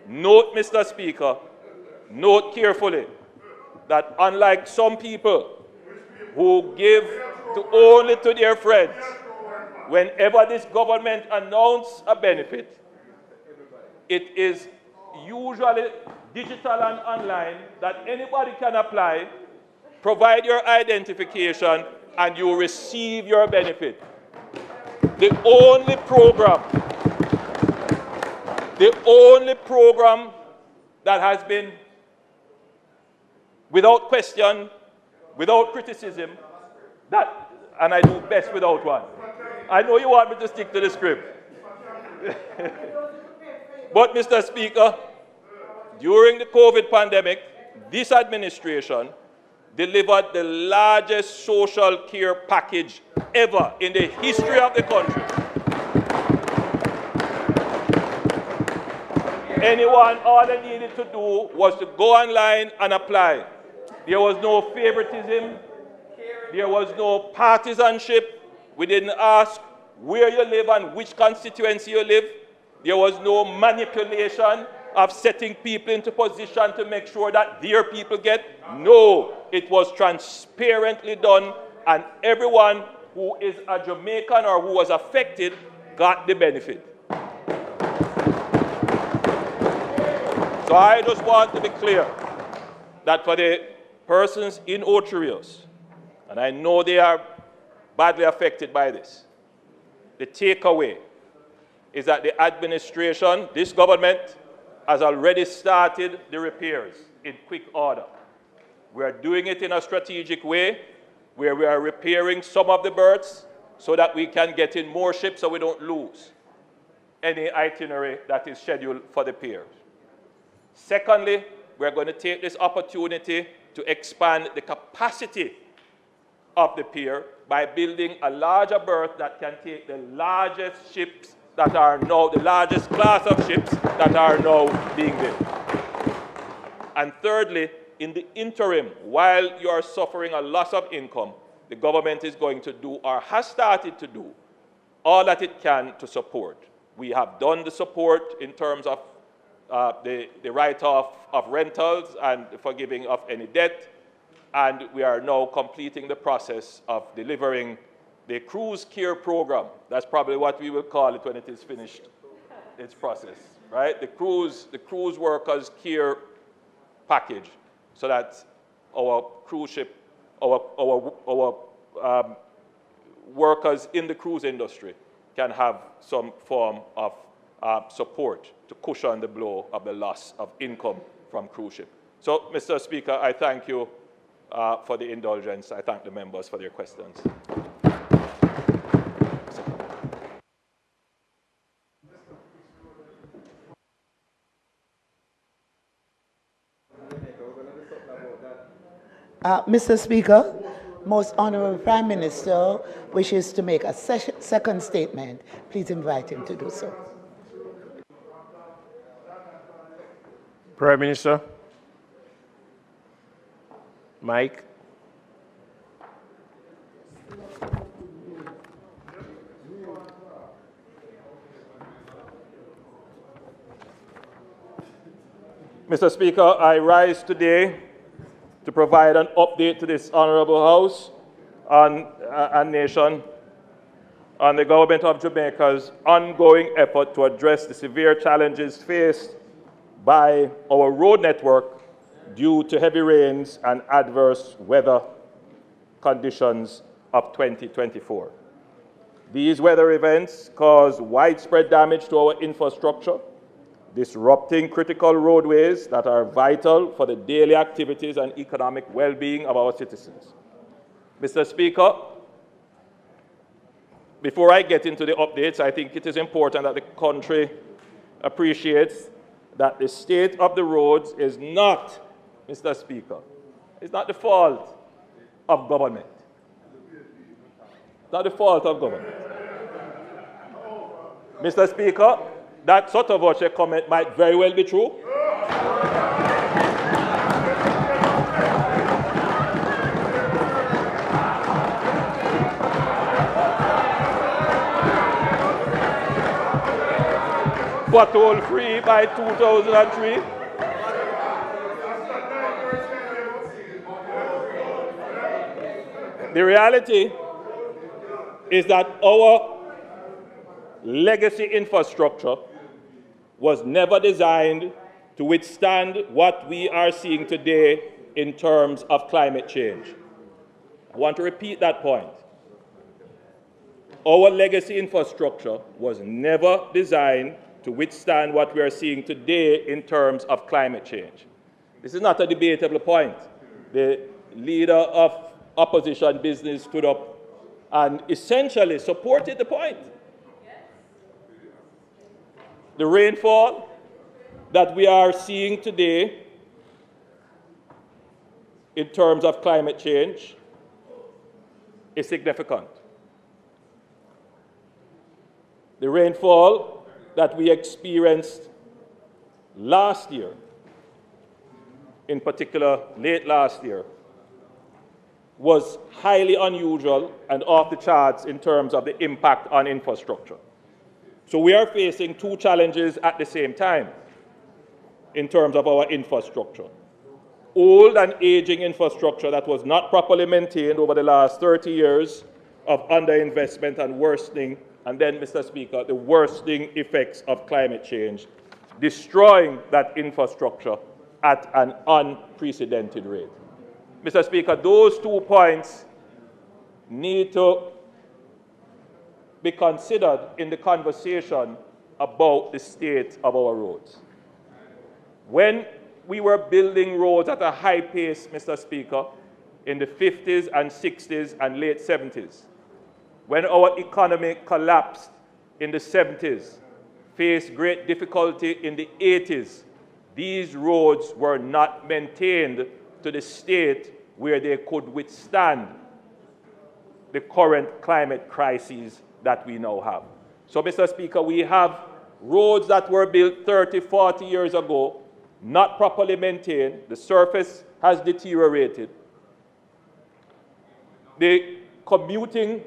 Note, Mr. Speaker, note carefully that unlike some people who give only to their friends, whenever this government announces a benefit, it is usually digital and online that anybody can apply, provide your identification, and you receive your benefit. The only program that has been, without question, without criticism, that, and I do best without one. I know you want me to stick to the script. But, Mr. Speaker, during the COVID pandemic, this administration delivered the largest social care package ever in the history of the country. All they needed to do was to go online and apply. There was no favoritism. There was no partisanship. We didn't ask where you live and which constituency you live. There was no manipulation of setting people into position to make sure that their people get. No, it was transparently done, and everyone who is a Jamaican or who was affected got the benefit. So I just want to be clear that for the persons in Ocho Rios, and I know they are badly affected by this, the takeaway is that the administration, this government, has already started the repairs in quick order. We are doing it in a strategic way where we are repairing some of the berths so that we can get in more ships so we don't lose any itinerary that is scheduled for the piers. Secondly, we're going to take this opportunity to expand the capacity of the pier by building a larger berth that can take the largest ships that are now, the largest class of ships that are now being built. And thirdly, in the interim, while you are suffering a loss of income, the government is going to do, or has started to do, all that it can to support. We have done the support in terms of the write-off of rentals and the forgiving of any debt, and we are now completing the process of delivering the cruise care program. That's probably what we will call it when it is finished, its process, right? The cruise workers care package, so that our cruise ship, our workers in the cruise industry can have some form of support to cushion the blow of the loss of income from cruise ship. So, Mr. Speaker, I thank you for the indulgence. I thank the members for their questions. Mr. Speaker, Most Honorable Prime Minister wishes to make a second statement. Please invite him to do so. Prime Minister. Mike. Mr. Speaker, I rise today to provide an update to this Honourable House and nation on the Government of Jamaica's ongoing effort to address the severe challenges faced by our road network due to heavy rains and adverse weather conditions of 2024. These weather events caused widespread damage to our infrastructure, disrupting critical roadways that are vital for the daily activities and economic well-being of our citizens. Mr. Speaker, before I get into the updates, I think it is important that the country appreciates that the state of the roads is not, Mr. Speaker, it's not the fault of government. It's not the fault of government. Mr. Speaker, that sort of a comment might very well be true. Pothole free by 2003. The reality is that our legacy infrastructure was never designed to withstand what we are seeing today in terms of climate change. I want to repeat that point. Our legacy infrastructure was never designed to withstand what we are seeing today in terms of climate change. This is not a debatable point. The leader of opposition business stood up and essentially supported the point. The rainfall that we are seeing today in terms of climate change is significant. The rainfall that we experienced last year, in particular late last year, was highly unusual and off the charts in terms of the impact on infrastructure. So we are facing two challenges at the same time in terms of our infrastructure. Old and aging infrastructure that was not properly maintained over the last 30 years of underinvestment and worsening, and then, Mr. Speaker, the worsening effects of climate change, destroying that infrastructure at an unprecedented rate. Mr. Speaker, those 2 points need to be considered in the conversation about the state of our roads. When we were building roads at a high pace, Mr. Speaker, in the 50s and 60s and late 70s, when our economy collapsed in the 70s, faced great difficulty in the 80s, these roads were not maintained to the state where they could withstand the current climate crises that we now have. So, Mr. Speaker, we have roads that were built 30, 40 years ago, not properly maintained. The surface has deteriorated. The commuting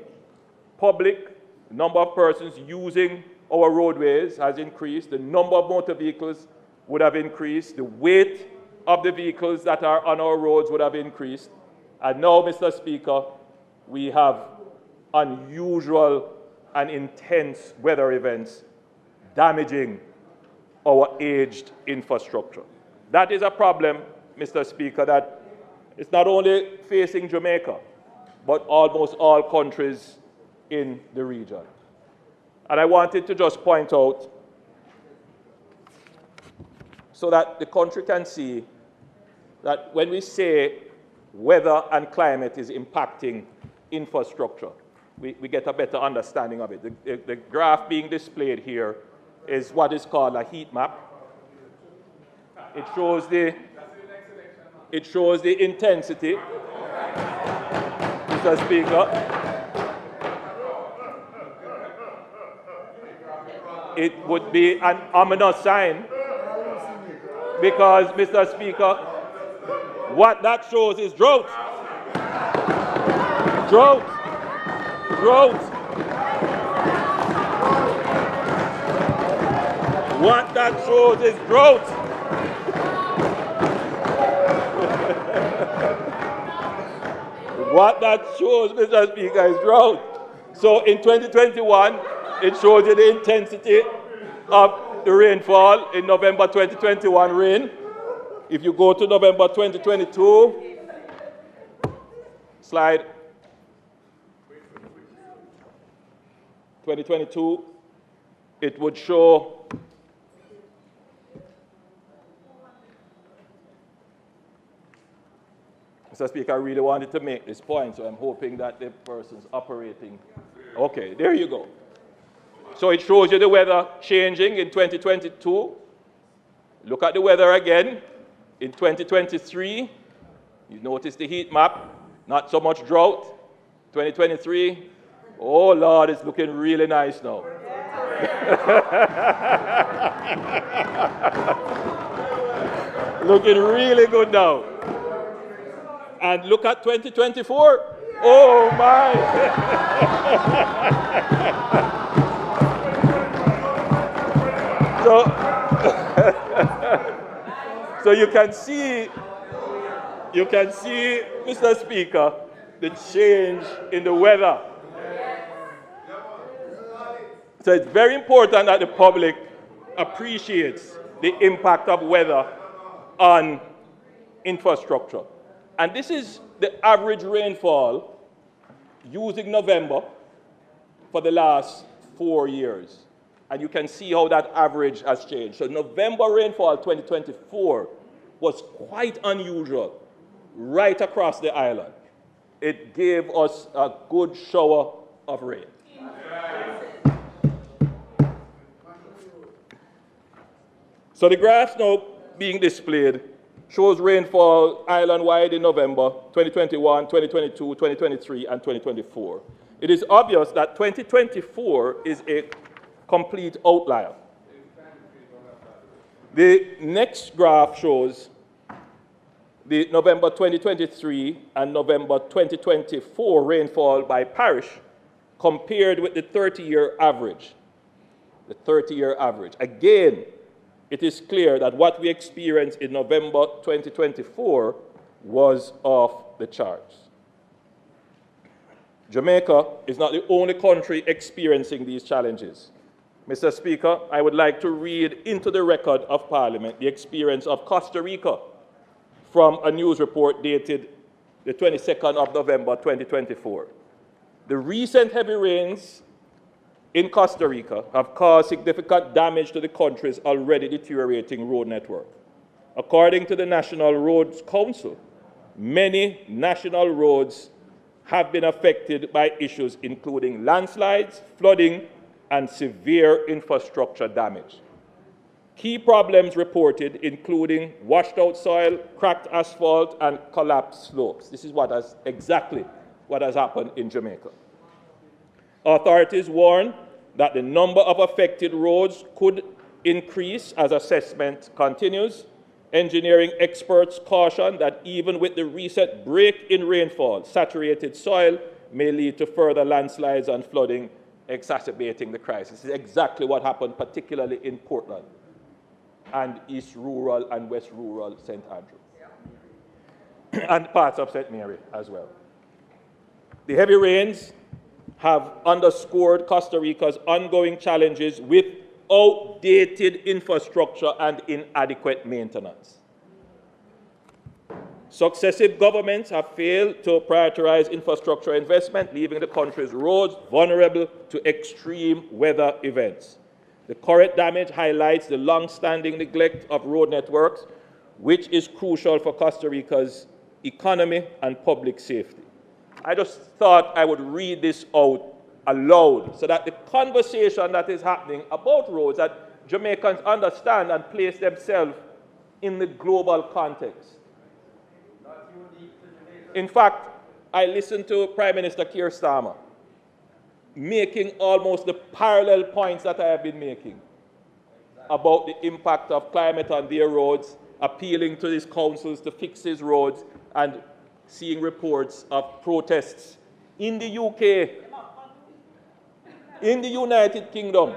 public, number of persons using our roadways has increased. The number of motor vehicles would have increased. The weight of the vehicles that are on our roads would have increased. And now, Mr. Speaker, we have unusual and intense weather events damaging our aged infrastructure. That is a problem, Mr. Speaker, that is not only facing Jamaica, but almost all countries in the region. And I wanted to just point out, so that the country can see that when we say weather and climate is impacting infrastructure, we get a better understanding of it. The graph being displayed here is what is called a heat map. It shows the intensity. Mr. Speaker, it would be an ominous sign because, Mr. Speaker, what that shows is drought. Drought. Drought. What that shows is drought. What that shows, Mr. Speaker, is drought. So in 2021, it shows you the intensity of the rainfall in November 2021 rain. If you go to November 2022, slide 2022, it would show Mr. Speaker, I really wanted to make this point, so I'm hoping that the person's operating. Okay, there you go. So it shows you the weather changing in 2022. Look at the weather again in 2023. You notice the heat map, not so much drought. 2023, oh Lord, it's looking really nice now. Looking really good now. And look at 2024. Oh my. So you can see, Mr. Speaker, the change in the weather. So it's very important that the public appreciates the impact of weather on infrastructure. And this is the average rainfall using November for the last 4 years. And you can see how that average has changed. So November rainfall 2024 was quite unusual right across the island. It gave us a good shower of rain. So the graph now being displayed shows rainfall island-wide in November 2021, 2022, 2023, and 2024. It is obvious that 2024 is a complete outlier. The next graph shows the November 2023 and November 2024 rainfall by parish compared with the 30-year average. The 30-year average. Again, it is clear that what we experienced in November 2024 was off the charts. Jamaica is not the only country experiencing these challenges. Mr. Speaker, I would like to read into the record of Parliament the experience of Costa Rica from a news report dated the 22nd of November 2024. The recent heavy rains in Costa Rica have caused significant damage to the country's already deteriorating road network. According to the National Roads Council, many national roads have been affected by issues including landslides, flooding, and severe infrastructure damage. Key problems reported including washed out soil, cracked asphalt, and collapsed slopes. This is exactly what has happened in Jamaica. Authorities warn that the number of affected roads could increase as assessment continues. Engineering experts caution that even with the recent break in rainfall, saturated soil may lead to further landslides and flooding, exacerbating the crisis. This is exactly what happened, particularly in Portland and East Rural and West Rural St. Andrew, and parts of St. Mary as well. The heavy rains have underscored Costa Rica's ongoing challenges with outdated infrastructure and inadequate maintenance. Successive governments have failed to prioritize infrastructure investment, leaving the country's roads vulnerable to extreme weather events. The current damage highlights the long-standing neglect of road networks, which is crucial for Costa Rica's economy and public safety. I just thought I would read this out aloud so that the conversation that is happening about roads, that Jamaicans understand and place themselves in the global context. In fact, I listened to Prime Minister Keir Starmer making almost the parallel points that I have been making about the impact of climate on their roads, appealing to these councils to fix these roads, and seeing reports of protests in the UK, in the United Kingdom.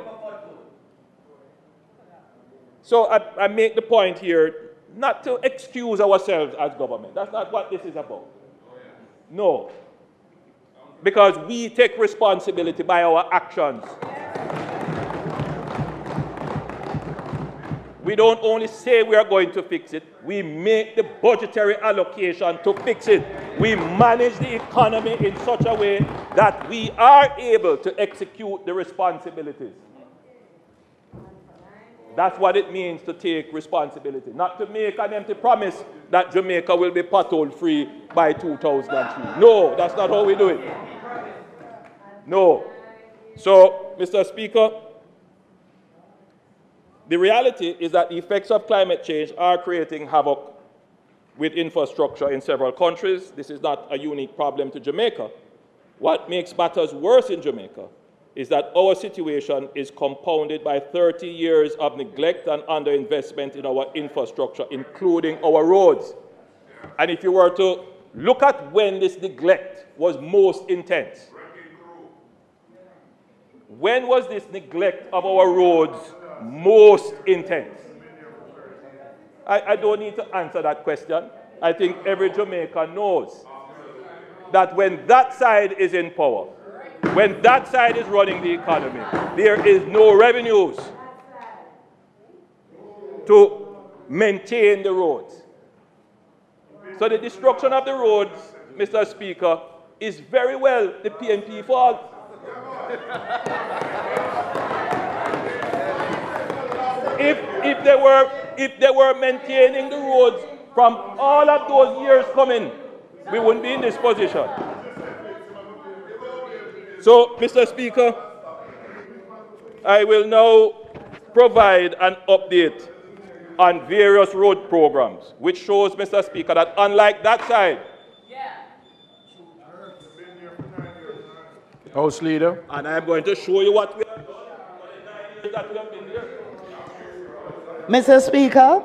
So I make the point here not to excuse ourselves as government. That's not what this is about. No. Because we take responsibility by our actions. We don't only say we are going to fix it, we make the budgetary allocation to fix it. We manage the economy in such a way that we are able to execute the responsibilities. That's what it means to take responsibility, not to make an empty promise that Jamaica will be pothole free by 2003. No, that's not how we do it. No. So, Mr. Speaker, the reality is that the effects of climate change are creating havoc with infrastructure in several countries. This is not a unique problem to Jamaica. What makes matters worse in Jamaica is that our situation is compounded by 30 years of neglect and underinvestment in our infrastructure, including our roads. And if you were to look at when this neglect was most intense, when was this neglect of our roads most intense? I don't need to answer that question. I think every Jamaican knows that when that side is in power, when that side is running the economy, there is no revenues to maintain the roads. So the destruction of the roads, Mr. Speaker, is very well the PNP fault. If they were maintaining the roads from all of those years coming, we wouldn't be in this position. So, Mr. Speaker, I will now provide an update on various road programs, which shows, Mr. Speaker, that unlike that side, House Leader. And I'm going to show you what we have done for the 9 years that we have been here. Mr. Speaker,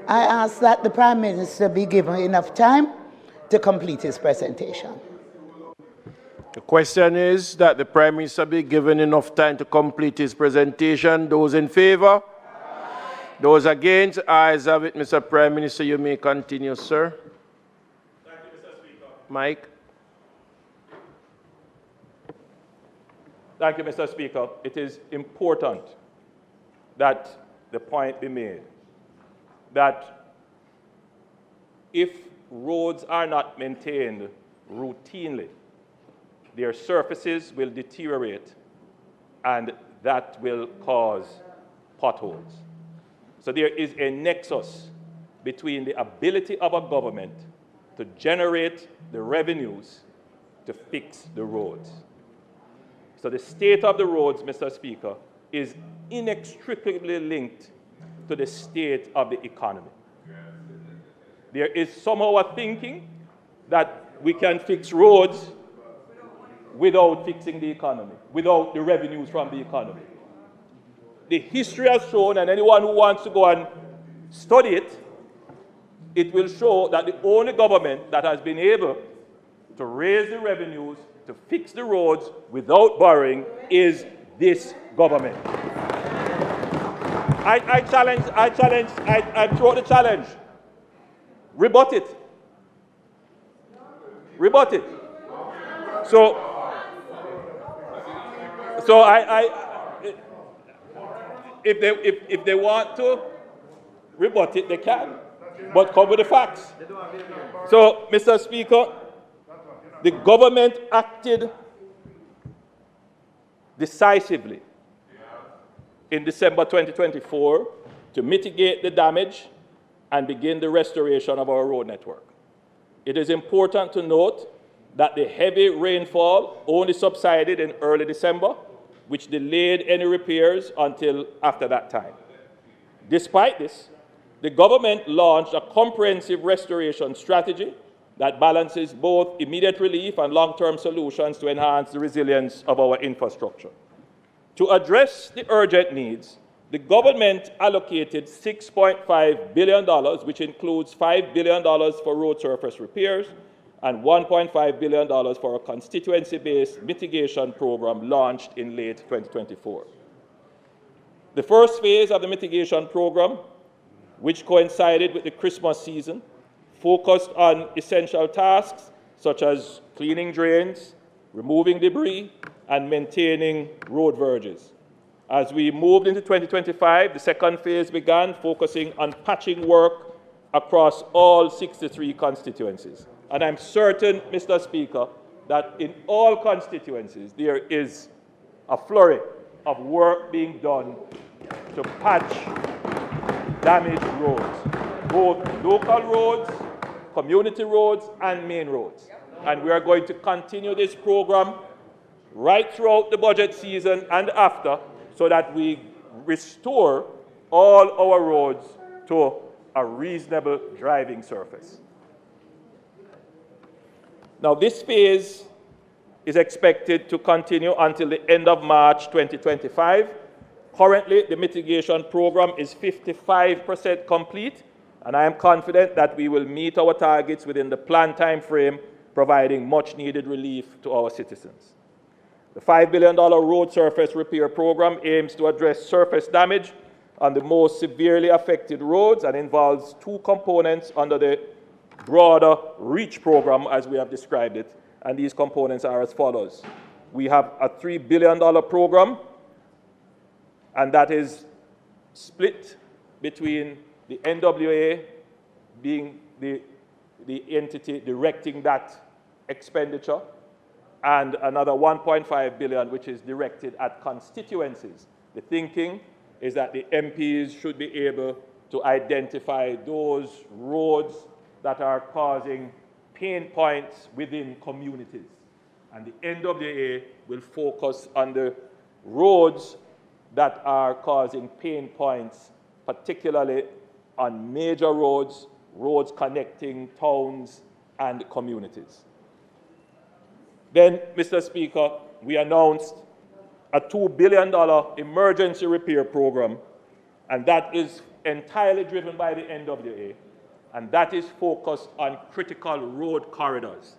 I ask that the Prime Minister be given enough time to complete his presentation. The question is that the Prime Minister be given enough time to complete his presentation. Those in favor? Those against? Ayes have it. Mr. Prime Minister, you may continue, sir. Thank you, Mr. Speaker. Mike. Thank you, Mr. Speaker. It is important that the point be made that if roads are not maintained routinely, their surfaces will deteriorate, and that will cause potholes. So there is a nexus between the ability of a government to generate the revenues to fix the roads. So the state of the roads, Mr. Speaker, is inextricably linked to the state of the economy. There is somehow a thinking that we can fix roads without fixing the economy, without the revenues from the economy. The history has shown, and anyone who wants to go and study it, it will show that the only government that has been able to raise the revenues to fix the roads without borrowing is this government. I throw the challenge. Rebut it. Rebut it. So if they want to rebut it, they can, but come with the facts. So, Mr. Speaker, the government acted decisively in December 2024 to mitigate the damage and begin the restoration of our road network. It is important to note that the heavy rainfall only subsided in early December, which delayed any repairs until after that time. Despite this, the government launched a comprehensive restoration strategy that balances both immediate relief and long-term solutions to enhance the resilience of our infrastructure. To address the urgent needs, the government allocated $6.5 billion, which includes $5 billion for road surface repairs and $1.5 billion for a constituency-based mitigation program launched in late 2024. The first phase of the mitigation program, which coincided with the Christmas season, focused on essential tasks such as cleaning drains, removing debris, and maintaining road verges. As we moved into 2025, the second phase began focusing on patching work across all 63 constituencies. And I'm certain, Mr. Speaker, that in all constituencies there is a flurry of work being done to patch damaged roads, both local roads, community roads, and main roads. And we are going to continue this program right throughout the budget season and after, so that we restore all our roads to a reasonable driving surface. Now, this phase is expected to continue until the end of March 2025. Currently, the mitigation program is 55% complete, and I am confident that we will meet our targets within the planned time frame, providing much-needed relief to our citizens. The $5 billion road surface repair program aims to address surface damage on the most severely affected roads and involves two components under the broader REACH program, as we have described it, and these components are as follows. We have a $3 billion program, and that is split between the NWA being the entity directing that expenditure, and another $1.5 billion, which is directed at constituencies. The thinking is that the MPs should be able to identify those roads that are causing pain points within communities. And the NWA will focus on the roads that are causing pain points, particularly on major roads, roads connecting towns and communities. Then, Mr. Speaker, we announced a $2 billion emergency repair program, and that is entirely driven by the NWA, and that is focused on critical road corridors.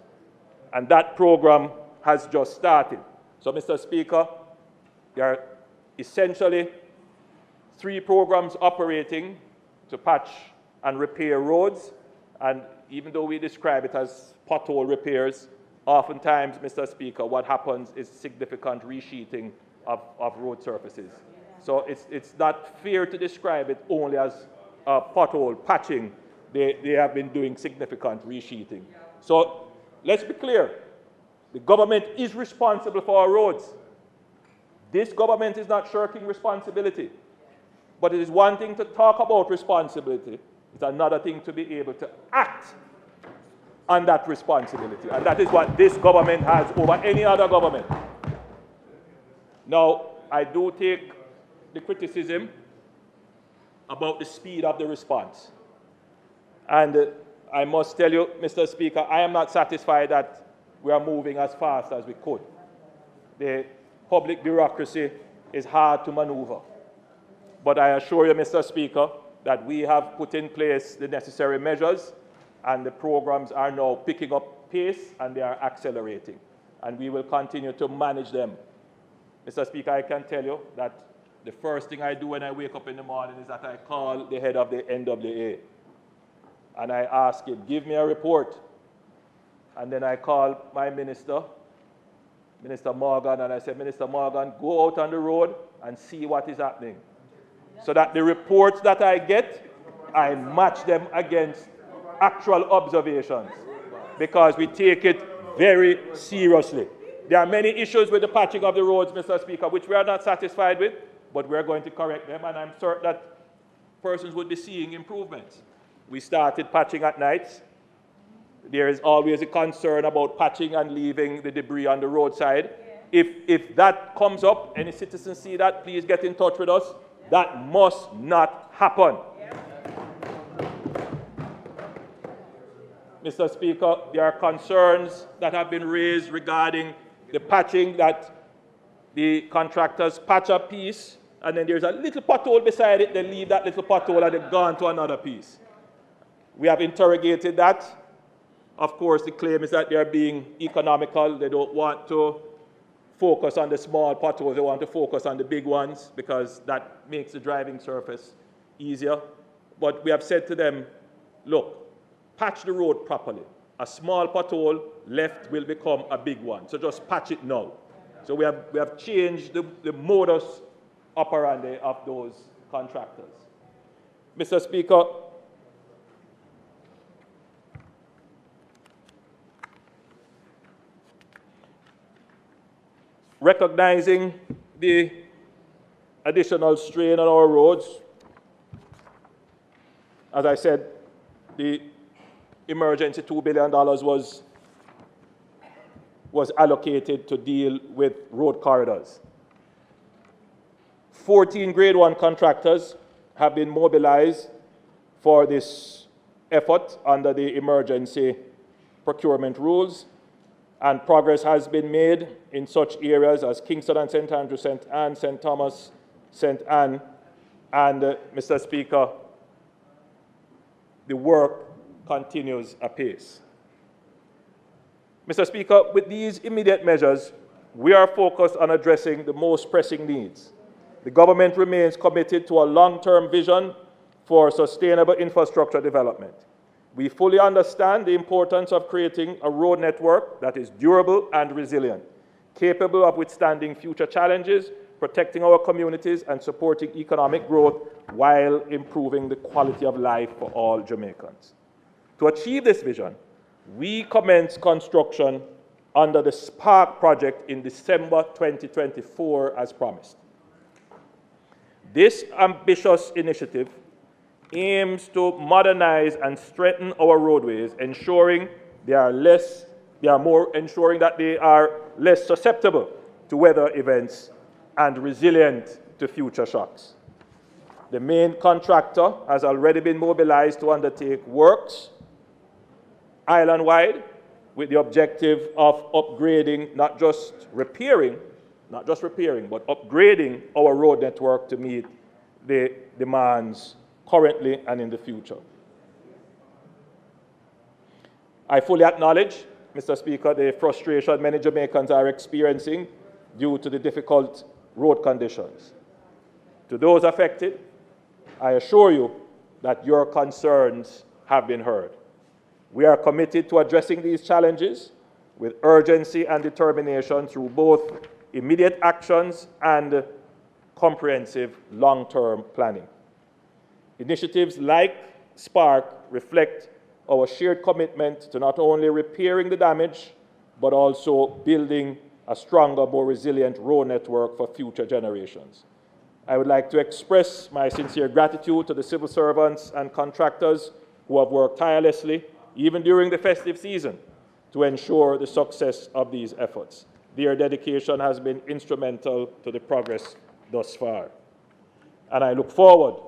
And that program has just started. So, Mr. Speaker, there are essentially 3 programs operating to patch and repair roads, and even though we describe it as pothole repairs, oftentimes, Mr. Speaker, what happens is significant resheeting of road surfaces. So it's not fair to describe it only as pothole patching. They have been doing significant resheeting. So let's be clear. The government is responsible for our roads. This government is not shirking responsibility. But it is one thing to talk about responsibility. It's another thing to be able to act on that responsibility. And that is what this government has over any other government. Now, I do take the criticism about the speed of the response. And I must tell you, Mr. Speaker, I am not satisfied that we are moving as fast as we could. The public bureaucracy is hard to maneuver. But I assure you, Mr. Speaker, that we have put in place the necessary measures, and the programs are now picking up pace and they are accelerating. And we will continue to manage them. Mr. Speaker, I can tell you that the first thing I do when I wake up in the morning is that I call the head of the NWA. And I ask him, give me a report. And then I call my minister, Minister Morgan, and I say, Minister Morgan, go out on the road and see what is happening. So that the reports that I get, I match them against actual observations, because we take it very seriously. There are many issues with the patching of the roads, Mr. Speaker, which we are not satisfied with, but we're going to correct them, and I'm certain that persons would be seeing improvements. We started patching at nights. There is always a concern about patching and leaving the debris on the roadside. If that comes up, any citizens see that, please get in touch with us. That must not happen. Mr. Speaker, there are concerns that have been raised regarding the patching, that the contractors patch a piece and then there's a little pothole beside it, they leave that little pothole and they've gone to another piece. We have interrogated that. Of course, the claim is that they're being economical. They don't want to focus on the small potholes. They want to focus on the big ones because that makes the driving surface easier. But we have said to them, look, patch the road properly. A small pothole left will become a big one. So just patch it now. So we have changed the modus operandi of those contractors. Mr. Speaker, recognizing the additional strain on our roads, as I said, the emergency $2 billion was allocated to deal with road corridors. 14 grade 1 contractors have been mobilized for this effort under the emergency procurement rules, and progress has been made in such areas as Kingston and St. Andrew, St. Anne, St. Thomas, St. Anne, and Mr. Speaker, the work continues apace. Mr. Speaker, with these immediate measures, we are focused on addressing the most pressing needs. The government remains committed to a long-term vision for sustainable infrastructure development. We fully understand the importance of creating a road network that is durable and resilient, capable of withstanding future challenges, protecting our communities, and supporting economic growth while improving the quality of life for all Jamaicans. To achieve this vision, we commenced construction under the Spark project in December 2024 as promised. This ambitious initiative aims to modernize and strengthen our roadways, ensuring that they are less susceptible to weather events and resilient to future shocks. The main contractor has already been mobilized to undertake works island-wide with the objective of upgrading, not just repairing, but upgrading our road network to meet the demands currently and in the future. I fully acknowledge, Mr. Speaker, the frustration many Jamaicans are experiencing due to the difficult road conditions. To those affected, I assure you that your concerns have been heard. We are committed to addressing these challenges with urgency and determination through both immediate actions and comprehensive long-term planning. Initiatives like Spark reflect our shared commitment to not only repairing the damage, but also building a stronger, more resilient road network for future generations. I would like to express my sincere gratitude to the civil servants and contractors who have worked tirelessly, even during the festive season, to ensure the success of these efforts. Their dedication has been instrumental to the progress thus far. And I look forward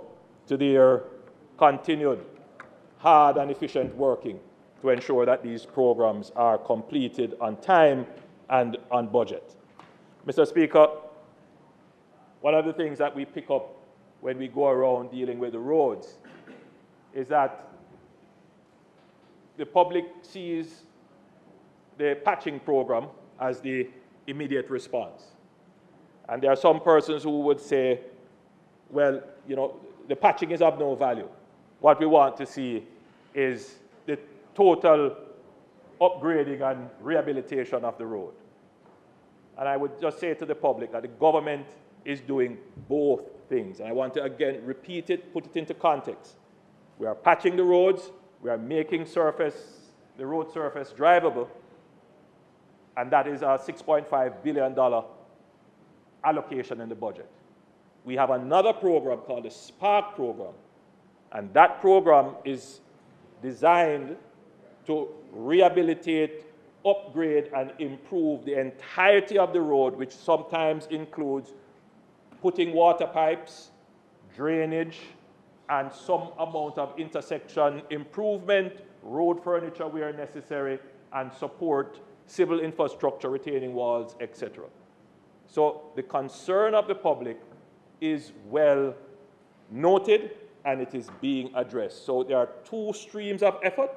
to their continued hard and efficient working to ensure that these programs are completed on time and on budget. Mr. Speaker, one of the things that we pick up when we go around dealing with the roads is that the public sees the patching program as the immediate response. And there are some persons who would say, well, you know, the patching is of no value. What we want to see is the total upgrading and rehabilitation of the road. And I would just say to the public that the government is doing both things. And I want to again repeat it, put it into context. We are patching the roads, we are making the road surface drivable, and that is our $6.5 billion allocation in the budget. We have another program called the Spark program, and that program is designed to rehabilitate, upgrade, and improve the entirety of the road, which sometimes includes putting water pipes, drainage, and some amount of intersection improvement, road furniture where necessary, and support civil infrastructure, retaining walls, etc. So the concern of the public is well noted, and it is being addressed. So there are two streams of effort.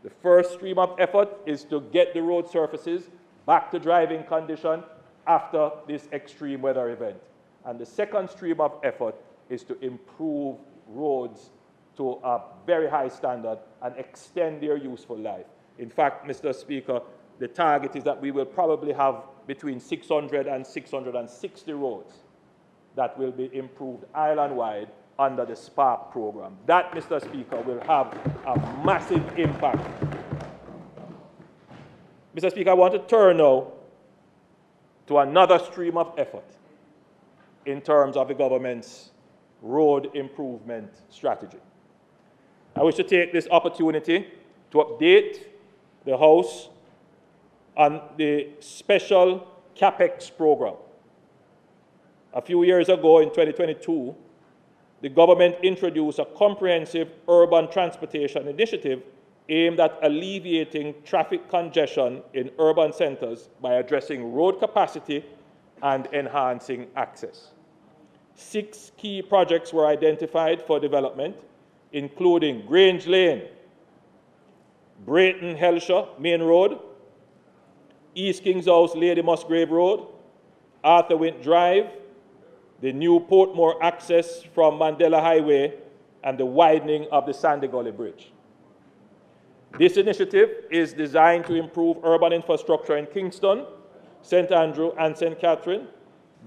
The first stream of effort is to get the road surfaces back to driving condition after this extreme weather event. And the second stream of effort is to improve roads to a very high standard and extend their useful life. In fact, Mr. Speaker, the target is that we will probably have between 600 and 660 roads that will be improved island-wide under the SPARK program. That, Mr. Speaker, will have a massive impact. Mr. Speaker, I want to turn now to another stream of effort in terms of the government's road improvement strategy. I wish to take this opportunity to update the House on the special CAPEX program. A few years ago, in 2022, the government introduced a comprehensive urban transportation initiative aimed at alleviating traffic congestion in urban centers by addressing road capacity and enhancing access. 6 key projects were identified for development, including Grange Lane, Brayton Helshaw Main Road, East King's House Lady Musgrave Road, Arthur Wint Drive, the new Portmore access from Mandela Highway, and the widening of the Sandy Gully Bridge. This initiative is designed to improve urban infrastructure in Kingston, St. Andrew, and St. Catherine,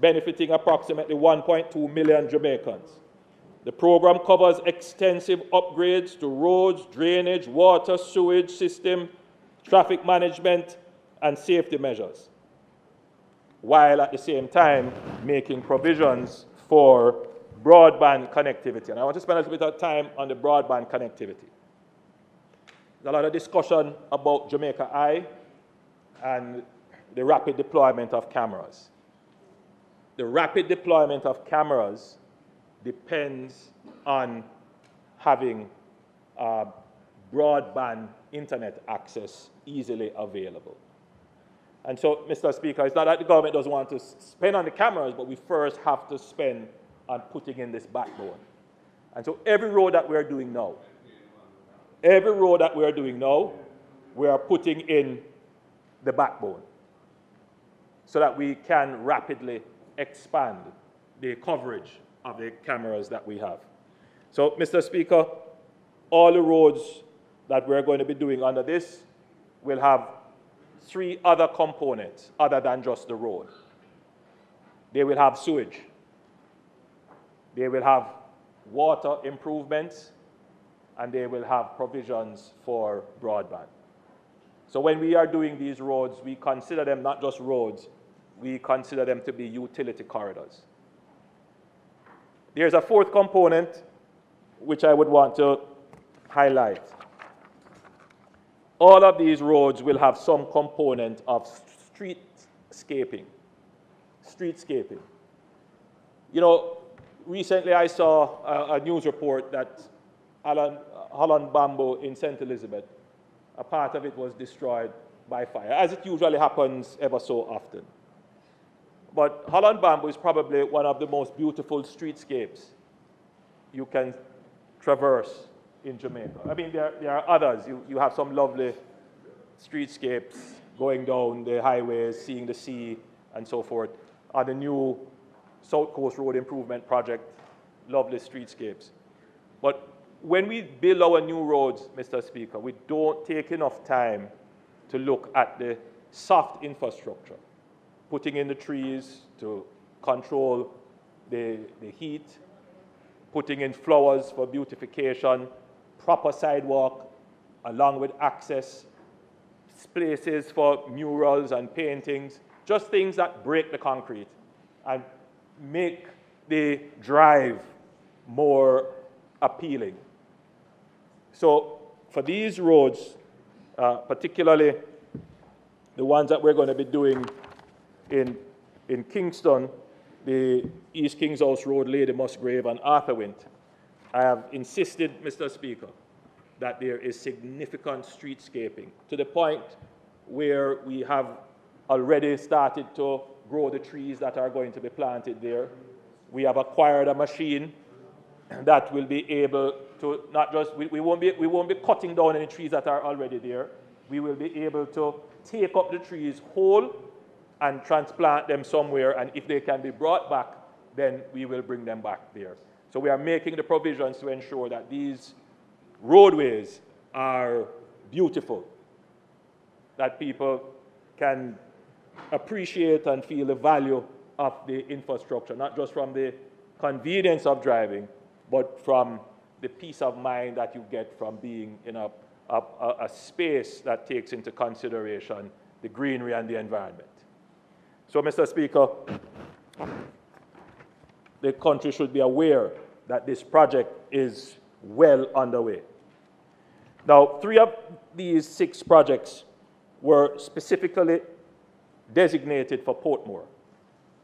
benefiting approximately 1.2 million Jamaicans. The program covers extensive upgrades to roads, drainage, water, sewage system, traffic management, and safety measures, while at the same time making provisions for broadband connectivity. And I want to spend a little bit of time on the broadband connectivity. There's a lot of discussion about Jamaica Eye and the rapid deployment of cameras. The rapid deployment of cameras depends on having broadband internet access easily available. And so, Mr. Speaker, it's not that the government doesn't want to spend on the cameras, but we first have to spend on putting in this backbone. And so every road that we're doing now, we are putting in the backbone so that we can rapidly expand the coverage of the cameras that we have. So, Mr. Speaker, all the roads that we're going to be doing under this will have 3 other components other than just the road. They will have sewage. They will have water improvements, and they will have provisions for broadband. So when we are doing these roads, we consider them not just roads, we consider them to be utility corridors. There's a 4th component which I would want to highlight. All of these roads will have some component of streetscaping. You know, recently I saw a news report that Holland Bamboo in St. Elizabeth, a part of it was destroyed by fire, as it usually happens ever so often. But Holland Bamboo is probably one of the most beautiful streetscapes you can traverse in Jamaica. I mean, there are others. You have some lovely streetscapes going down the highways, seeing the sea, and so forth. On the new South Coast Road Improvement Project, lovely streetscapes. But when we build our new roads, Mr. Speaker, we don't take enough time to look at the soft infrastructure, putting in the trees to control the heat, putting in flowers for beautification, proper sidewalk, along with access, places for murals and paintings, just things that break the concrete and make the drive more appealing. So for these roads, particularly the ones that we're going to be doing in Kingston, the East King's House Road, Lady Musgrave, and Arthur Wint, I have insisted, Mr. Speaker, that there is significant streetscaping, to the point where we have already started to grow the trees that are going to be planted there. We have acquired a machine that will be able to not just, we won't be cutting down any trees that are already there. We will be able to take up the trees whole and transplant them somewhere, and if they can be brought back, then we will bring them back there. So we are making the provisions to ensure that these roadways are beautiful, that people can appreciate and feel the value of the infrastructure, not just from the convenience of driving, but from the peace of mind that you get from being in a space that takes into consideration the greenery and the environment. So, Mr. Speaker, the country should be aware that this project is well underway. Now, 3 of these 6 projects were specifically designated for Portmore,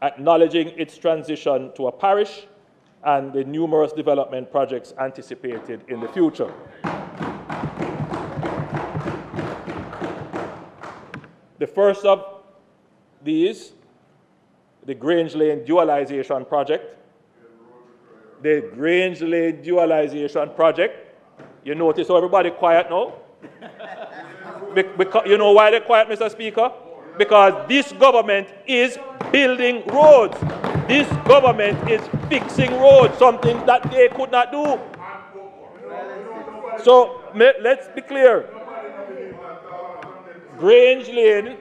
acknowledging its transition to a parish and the numerous development projects anticipated in the future. The first of these, the Grange Lane Dualization Project. The Grange Lane Dualization Project. You notice how everybody quiet now? Because, you know why they're quiet, Mr. Speaker? Because this government is building roads. This government is fixing roads, something that they could not do. So let's be clear. Grange Lane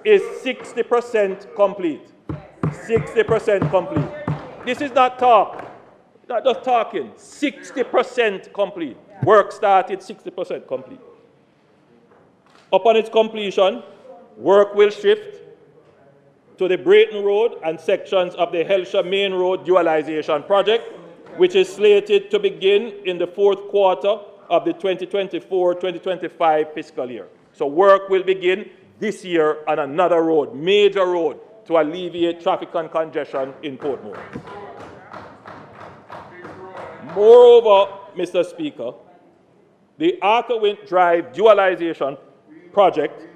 is 60% complete. 60% complete. This is not talk. Not just talking. 60% complete. Work started, 60% complete. Upon its completion, work will shift to the Brayton Road and sections of the Helsha Main Road Dualization Project, which is slated to begin in the 4th quarter of the 2024-2025 fiscal year. So work will begin this year on another road, major road, to alleviate traffic and congestion in Portmore. Moreover, Mr. Speaker, the Arthur Wint Drive Dualization Project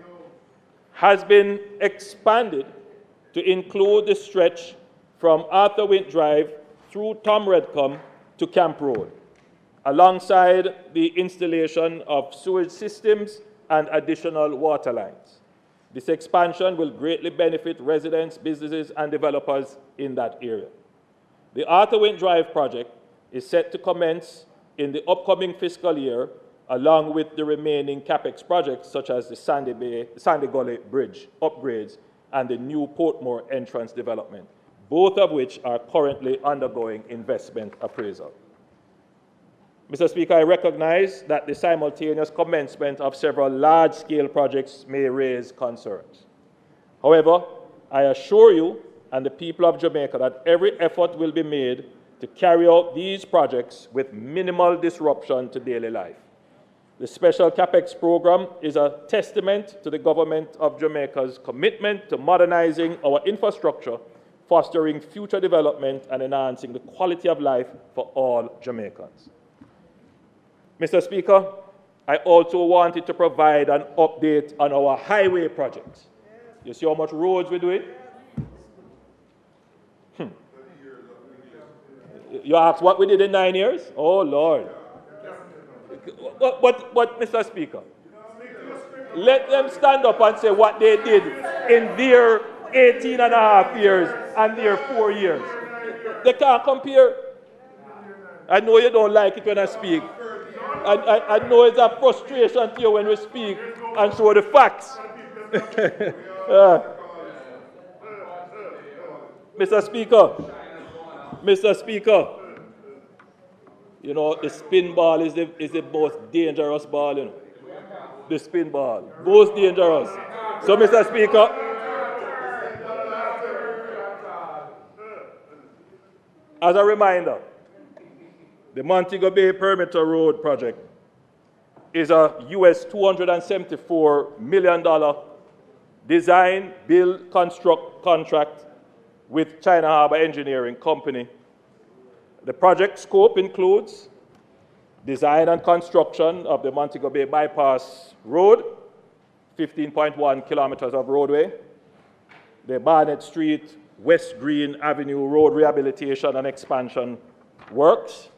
has been expanded to include the stretch from Arthur Wint Drive through Tom Redcombe to Camp Road, alongside the installation of sewage systems and additional water lines. This expansion will greatly benefit residents, businesses, and developers in that area. The Arthur Wint Drive project is set to commence in the upcoming fiscal year, along with the remaining CapEx projects such as the Sandy Gully Bridge upgrades and the new Portmore entrance development, both of which are currently undergoing investment appraisal. Mr. Speaker, I recognize that the simultaneous commencement of several large-scale projects may raise concerns. However, I assure you and the people of Jamaica that every effort will be made to carry out these projects with minimal disruption to daily life. The Special CapEx program is a testament to the government of Jamaica's commitment to modernizing our infrastructure, fostering future development, and enhancing the quality of life for all Jamaicans. Mr. Speaker, I also wanted to provide an update on our highway projects. You see how much roads we're doing? You asked what we did in 9 years? Oh, Lord. But, Mr. Speaker, let them stand up and say what they did in their 18 and a half years and their 4 years. They can't compare. I know you don't like it when I speak. I know it's a frustration to you when we speak and show the facts. Mr. Speaker, you know, the spin ball is the most dangerous ball, you know. The spin ball, most dangerous. So, Mr. Speaker, as a reminder, the Montego Bay Perimeter Road project is a US $274 million design, build, construct contract with China Harbour Engineering Company. The project scope includes design and construction of the Montego Bay Bypass Road, 15.1 kilometers of roadway, the Barnett Street, West Green Avenue Road rehabilitation and expansion works,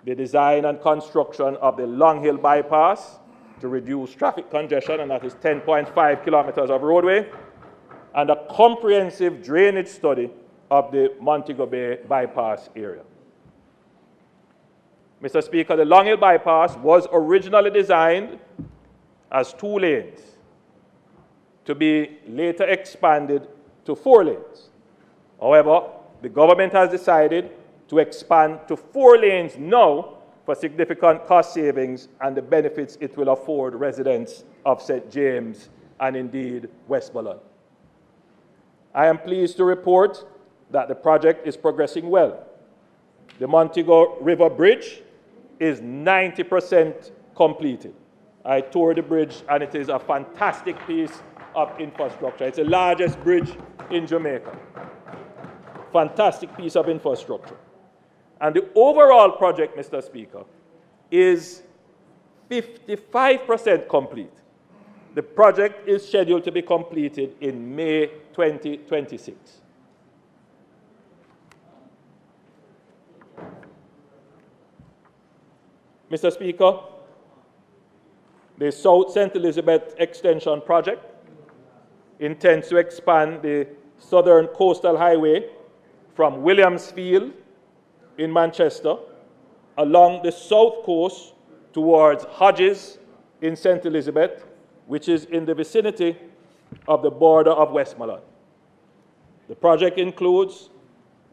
the design and construction of the Long Hill Bypass to reduce traffic congestion, and that is 10.5 kilometers of roadway, and a comprehensive drainage study of the Montego Bay Bypass area. Mr. Speaker, the Long Hill Bypass was originally designed as 2 lanes to be later expanded to 4 lanes. However, the government has decided to expand to 4 lanes now for significant cost savings and the benefits it will afford residents of St. James and indeed Westmoreland. I am pleased to report that the project is progressing well. The Montego River Bridge is 90% completed. I toured the bridge and it is a fantastic piece of infrastructure. It's the largest bridge in Jamaica. Fantastic piece of infrastructure. And the overall project, Mr. Speaker, is 55% complete. The project is scheduled to be completed in May 2026. Mr. Speaker, the South St. Elizabeth Extension Project intends to expand the Southern Coastal Highway from Williamsfield in Manchester along the south coast towards Hodges in St. Elizabeth, which is in the vicinity of the border of Westmoreland. The project includes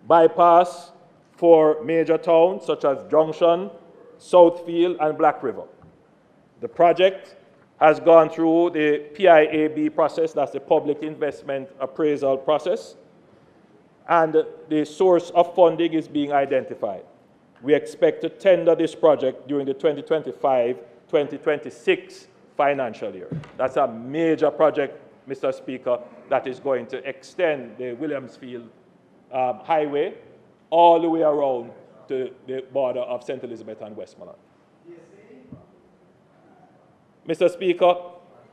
bypass for major towns such as Junction, Southfield, and Black River. The project has gone through the PIAB process, that's the Public Investment Appraisal process, and the source of funding is being identified. We expect to tender this project during the 2025-2026 financial year. That's a major project, Mr. Speaker, that is going to extend the Williamsfield Highway all the way around to the border of St. Elizabeth and Westmoreland. Mr. Speaker,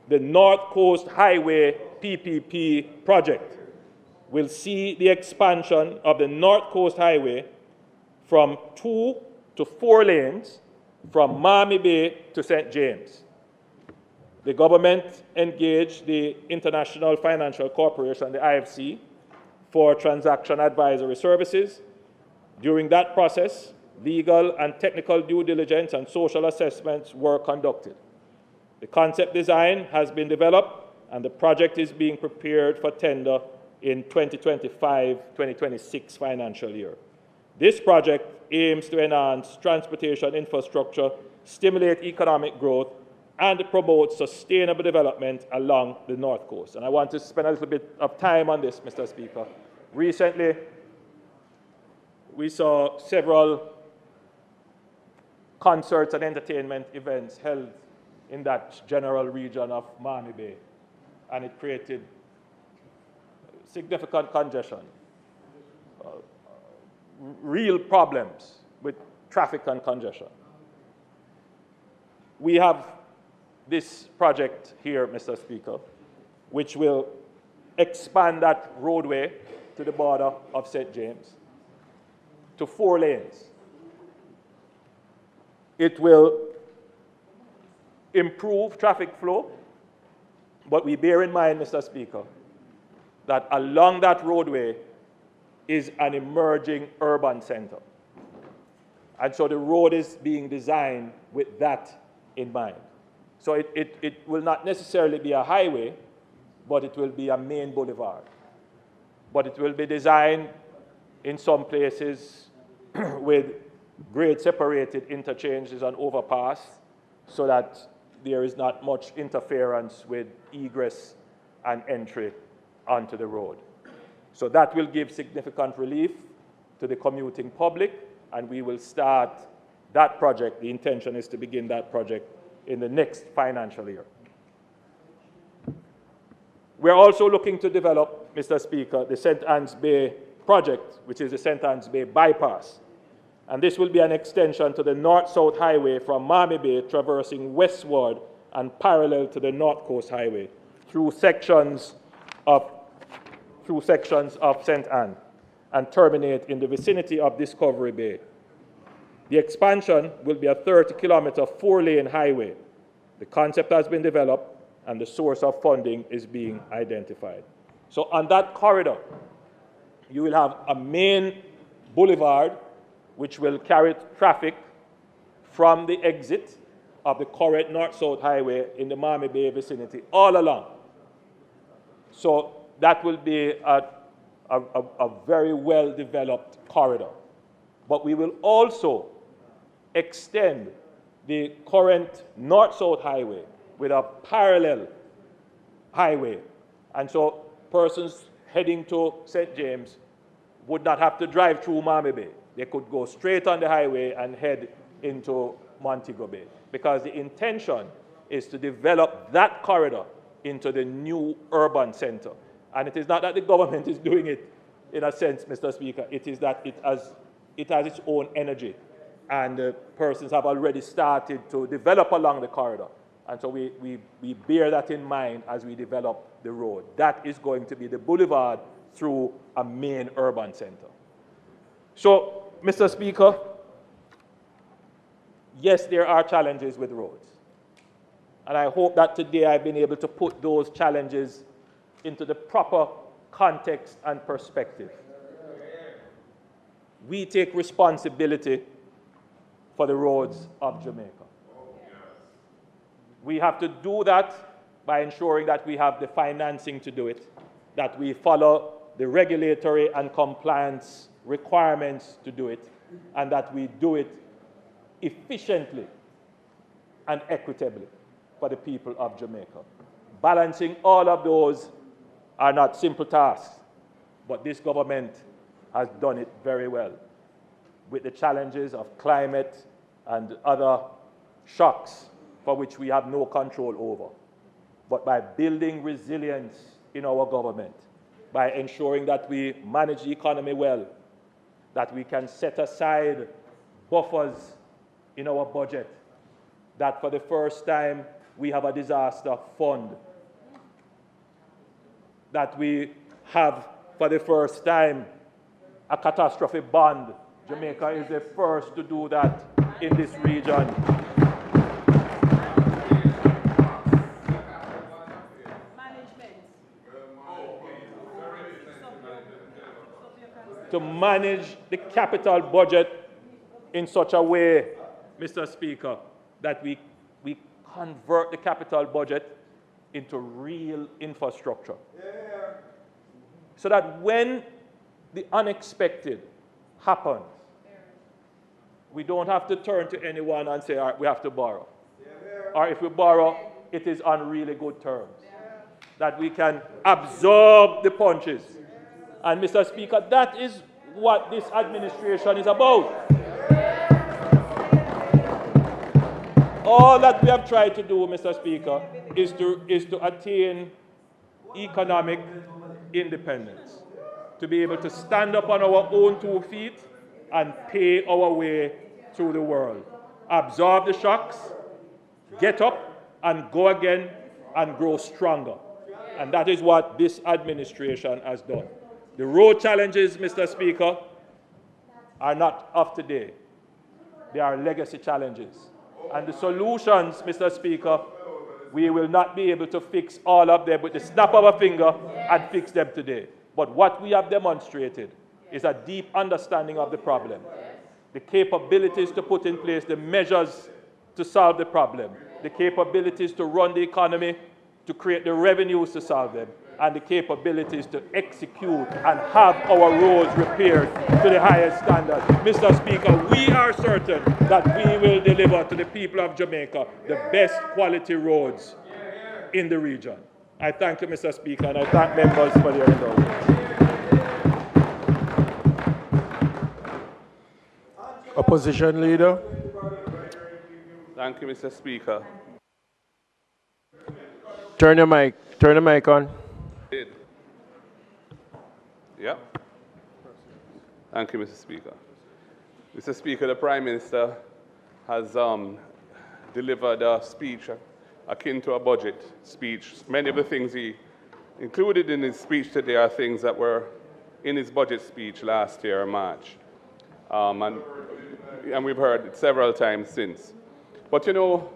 the North Coast Highway PPP project will see the expansion of the North Coast Highway from 2 to 4 lanes from Miami Bay to St. James. The government engaged the International Financial Corporation, the IFC, for transaction advisory services. During that process, legal and technical due diligence and social assessments were conducted. The concept design has been developed and the project is being prepared for tender in 2025-2026 financial year. This project aims to enhance transportation infrastructure, stimulate economic growth, and promote sustainable development along the North Coast. And I want to spend a little bit of time on this, Mr. Speaker. Recently, we saw several concerts and entertainment events held in that general region of Miami Bay, and it created significant congestion, real problems with traffic and congestion. We have this project here, Mr. Speaker, which will expand that roadway to the border of St. James to 4 lanes. It will improve traffic flow, but we bear in mind, Mr. Speaker, that along that roadway is an emerging urban center. And so the road is being designed with that in mind. So it will not necessarily be a highway, but it will be a main boulevard. But it will be designed in some places with grade separated interchanges and overpass so that there is not much interference with egress and entry onto the road. So that will give significant relief to the commuting public, and we will start that project. The intention is to begin that project in the next financial year. We're also looking to develop, Mr. Speaker, the St. Anne's Bay project, which is the St. Anne's Bay bypass. And this will be an extension to the North-South Highway from Miami Bay, traversing westward and parallel to the North Coast Highway through sections of St. Anne and terminate in the vicinity of Discovery Bay. The expansion will be a 30-kilometer four-lane highway. The concept has been developed and the source of funding is being identified. So on that corridor, you will have a main boulevard which will carry traffic from the exit of the current North-South Highway in the Miami Bay vicinity all along. So that will be a very well-developed corridor. But we will also extend the current North-South Highway with a parallel highway. And so persons heading to St. James would not have to drive through Miami Bay. They could go straight on the highway and head into Montego Bay, because the intention is to develop that corridor into the new urban center. And it is not that the government is doing it in a sense, Mr. Speaker. It is that it has its own energy, and persons have already started to develop along the corridor. And so we bear that in mind as we develop the road. That is going to be the boulevard through a main urban center. So, Mr. Speaker, yes, there are challenges with roads. And I hope that today I've been able to put those challenges into the proper context and perspective. We take responsibility for the roads of Jamaica. We have to do that by ensuring that we have the financing to do it, that we follow the regulatory and compliance requirements to do it, and that we do it efficiently and equitably for the people of Jamaica. Balancing all of those are not simple tasks, but this government has done it very well with the challenges of climate and other shocks for which we have no control over. But by building resilience in our government, by ensuring that we manage the economy well, that we can set aside buffers in our budget, that for the first time we have a disaster fund, that we have for the first time a catastrophe bond. Jamaica is the first to do that in this region. To manage the capital budget in such a way, Mr. Speaker, that we convert the capital budget into real infrastructure. So that when the unexpected happens, we don't have to turn to anyone and say, all right, we have to borrow. Or if we borrow, it is on really good terms. That we can absorb the punches. And Mr. Speaker, that is what this administration is about. All that we have tried to do, Mr. Speaker, is to attain economic independence, to be able to stand up on our own 2 feet and pay our way through the world. Absorb the shocks, get up and go again and grow stronger. And that is what this administration has done. The road challenges, Mr. Speaker, are not of today. They are legacy challenges. And the solutions, Mr. Speaker, we will not be able to fix all of them with the snap of a finger and fix them today. But what we have demonstrated is a deep understanding of the problem, the capabilities to put in place the measures to solve the problem, the capabilities to run the economy, to create the revenues to solve them, and the capabilities to execute and have our roads repaired to the highest standard. Mr. Speaker, we are certain that we will deliver to the people of Jamaica the best quality roads in the region. I thank you, Mr. Speaker, and I thank members for their indulgence. Opposition Leader. Thank you, Mr. Speaker. Turn the mic on. Yeah. Thank you, Mr. Speaker. Mr. Speaker, the Prime Minister has delivered a speech akin to a budget speech. Many of the things he included in his speech today are things that were in his budget speech last year in March. And we've heard it several times since. But you know,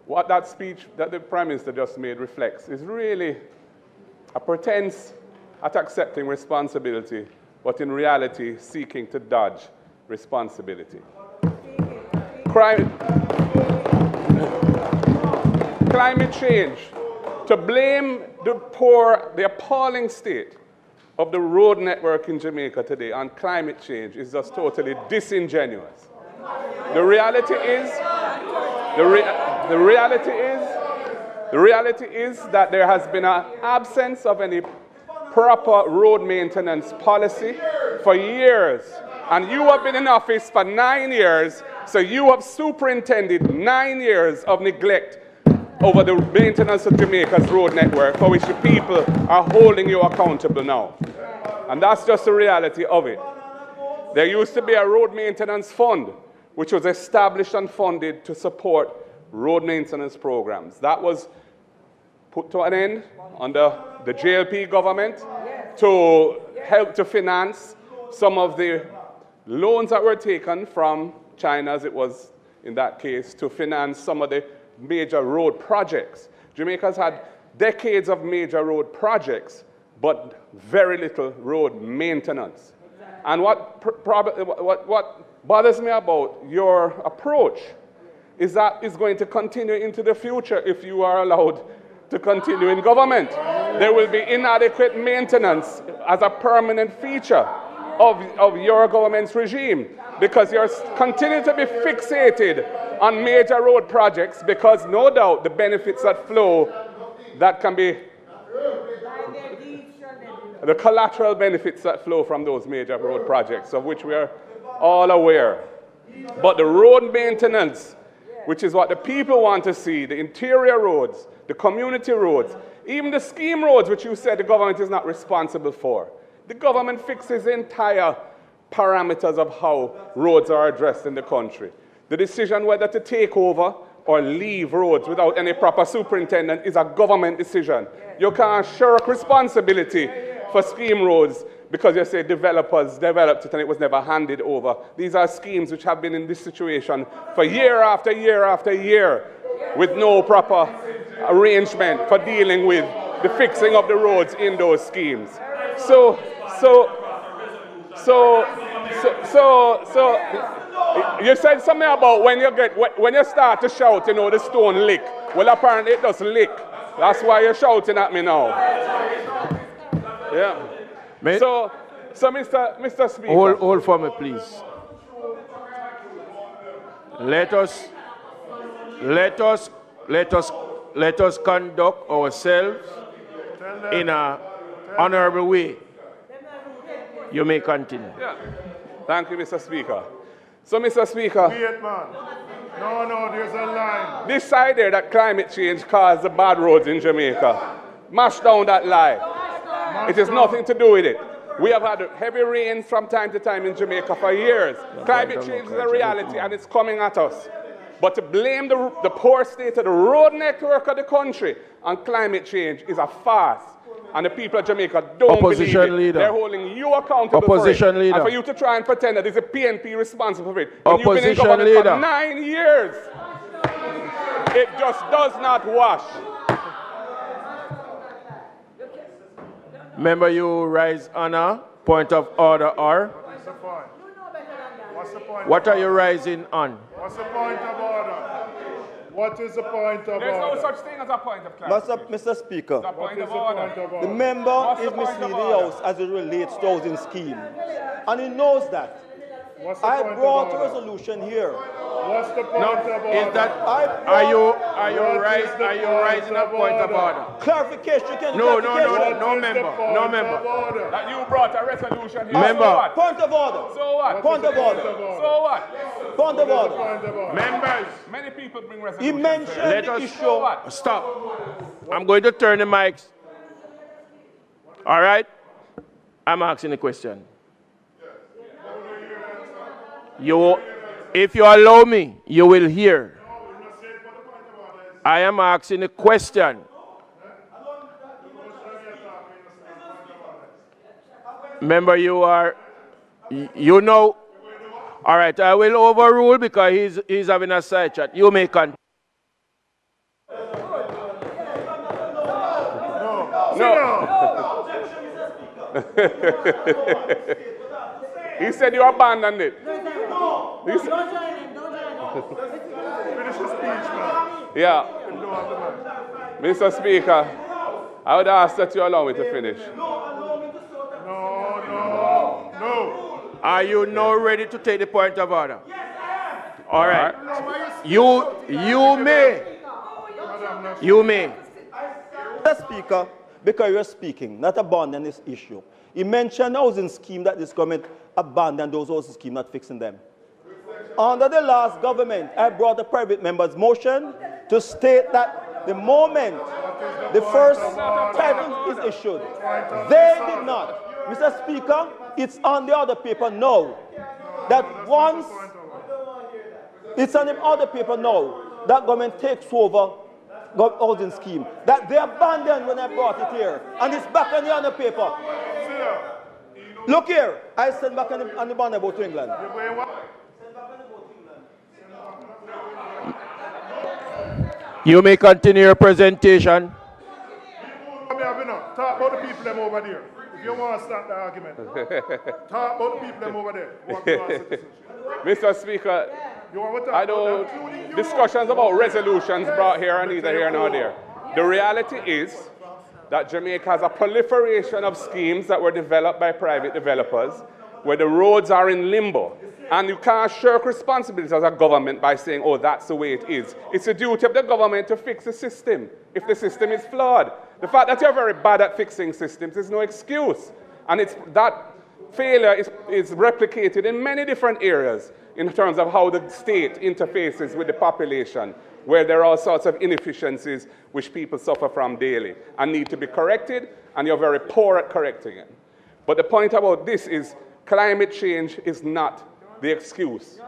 what that speech that the Prime Minister just made reflects is really a pretense at accepting responsibility, but in reality seeking to dodge responsibility. Climate change. To blame the poor, the appalling state of the road network in Jamaica today on climate change is just totally disingenuous. The reality is that there has been an absence of any proper road maintenance policy for years. And you have been in office for 9 years, so you have superintended 9 years of neglect over the maintenance of Jamaica's road network, for which the people are holding you accountable now. And that's just the reality of it. There used to be a road maintenance fund, which was established and funded to support road maintenance programs. That was put to an end under the JLP government to help to finance some of the loans that were taken from China, as it was in that case, to finance some of the major road projects. Jamaica's had decades of major road projects, but very little road maintenance. And what bothers me about your approach is that it's going to continue into the future if you are allowed to continue in government. There will be inadequate maintenance as a permanent feature of your government's regime, because you're continuing to be fixated on major road projects, because no doubt the benefits that flow, that can be the collateral benefits that flow from those major road projects, of which we are all aware. But the road maintenance, which is what the people want to see, the interior roads, the community roads, even the scheme roads, which you said the government is not responsible for. The government fixes the entire parameters of how roads are addressed in the country. The decision whether to take over or leave roads without any proper superintendent is a government decision. You can't shirk responsibility for scheme roads because you say developers developed it and it was never handed over. These are schemes which have been in this situation for year after year after year with no proper arrangement for dealing with the fixing of the roads in those schemes. So you said something about when you start to shout, you know, the stone lick. Well, apparently it doesn't lick. That's why you're shouting at me now. Yeah. So Mr. Speaker. Hold for me, please. Let us conduct ourselves in an honorable way. You may continue. Yeah. Thank you, Mr. Speaker. So, Mr. Speaker. Wait, man. No, there's a line. This side there that climate change caused the bad roads in Jamaica. Mash down that lie. It has nothing to do with it. We have had heavy rain from time to time in Jamaica for years. Climate change is a reality and it's coming at us. But to blame the poor state of the road network of the country on climate change is a farce. And the people of Jamaica don't believe it. Leader. They're holding you accountable Opposition for it. Leader. And for you to try and pretend that it's a PNP responsible for it. When you've been in Opposition government Leader. for 9 years. It just does not wash. Member, you rise on a point of order or? What's the point? What's the point? What are you rising on? What's the point of order? What is the point of There's order? no such thing as a point of clarity. Mr. Speaker, What is the point of order? the member is misleading the House as it relates to housing scheme. And he knows that. What's the I point brought of a order? resolution here. What's the point of order? Is that are you rising a point of order? Clarification. You can No, clarification. member. That you brought a resolution here. Member. So what? Point of order. So what? Point of order. So what? Point of order. Members, Many people bring He resolutions. mentioned let the us issue. stop. I'm going to turn the mics. All right? I'm asking a question. If you allow me, you will hear. I am asking a question. Remember, you know. All right, I will overrule because he's having a side chat. You may continue. No. He said you abandoned it. No. Don't join him. Finish the speech, man. Yeah. Mr. Speaker, I would ask that you allow me to finish. No. Are you now ready to take the point of order? Yes, I am. All right. You may. Mr. Speaker, because you're speaking, not abandon this issue. He mentioned housing scheme that this government abandoned those housing schemes, not fixing them. Under the last government, I brought a private member's motion to state that the moment the first title is issued, they did not. Mr. Speaker, it's on the other paper now that once it's on the other paper now that government takes over housing scheme that they abandoned when I brought it here, and it's back on the other paper. Look here, I sent back on the banner boat to England. You may continue your presentation. Talk about the people them over there. If you want to start the argument, talk about the people them over there. Mr. Speaker, I don't. Discussions about resolutions brought here are neither here nor there. The reality is that Jamaica has a proliferation of schemes that were developed by private developers where the roads are in limbo. And you can't shirk responsibility as a government by saying, oh, that's the way it is. It's the duty of the government to fix the system if the system is flawed. The fact that you're very bad at fixing systems is no excuse. And that failure is replicated in many different areas in terms of how the state interfaces with the population, where there are all sorts of inefficiencies which people suffer from daily and need to be corrected, and you're very poor at correcting it. But the point about this is climate change is not the excuse.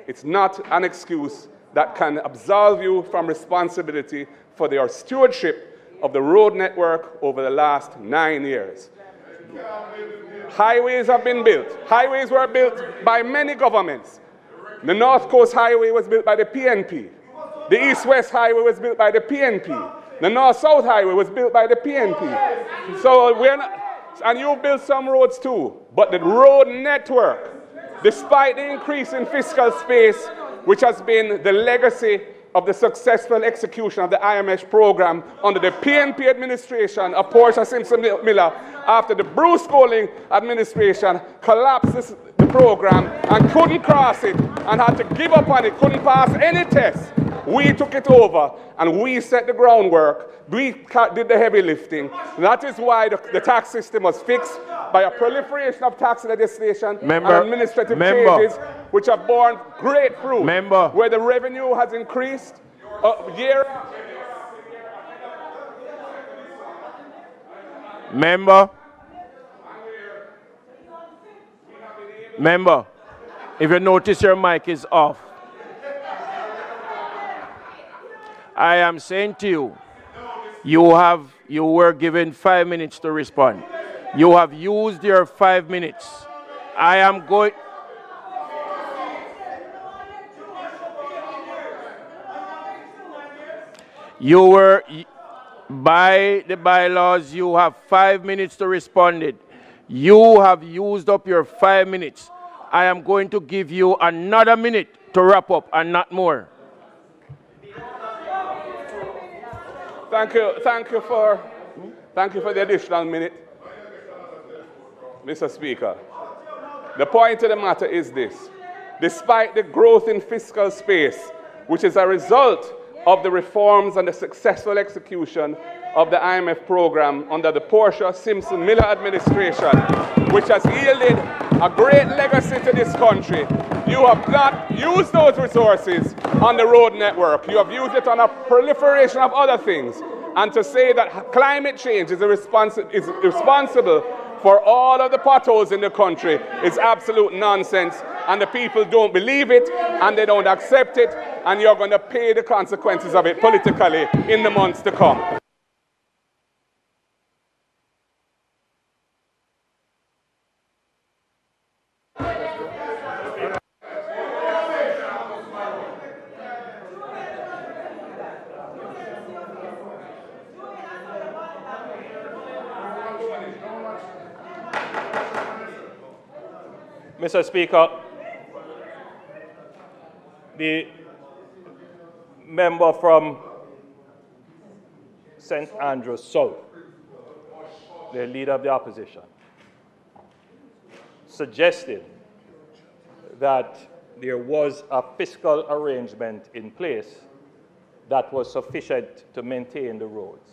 It's not an excuse that can absolve you from responsibility for your stewardship of the road network over the last 9 years. Highways have been built. Highways were built by many governments. The North Coast Highway was built by the PNP. The East-West Highway was built by the PNP. The North-South Highway was built by the PNP. So and you built some roads too. But the road network, despite the increase in fiscal space, which has been the legacy of the successful execution of the IMF program under the PNP administration of Portia Simpson Miller, after the Bruce Golding administration collapsed the program and couldn't cross it and had to give up on it, couldn't pass any tests. We took it over and we set the groundwork. We did the heavy lifting. That is why the tax system was fixed by a proliferation of tax legislation and administrative changes which have borne great fruit. Where the revenue has increased year. Member, if you notice your mic is off. I am saying to you, you were given 5 minutes to respond. You have used your 5 minutes. I am going. You were, by the bylaws, you have 5 minutes to respond. You have used up your 5 minutes. I am going to give you another minute to wrap up and not more. Thank you for the additional minute, Mr. Speaker. The point of the matter is this. Despite the growth in fiscal space, which is a result of the reforms and the successful execution of the IMF program under the Portia Simpson Miller administration, which has yielded a great legacy to this country, you have not used those resources on the road network. You have used it on a proliferation of other things. And to say that climate change is responsible for all of the potholes in the country is absolute nonsense, and the people don't believe it and they don't accept it, and you're going to pay the consequences of it politically in the months to come. Mr. Speaker, the member from St. Andrews South, the leader of the opposition, suggested that there was a fiscal arrangement in place that was sufficient to maintain the roads.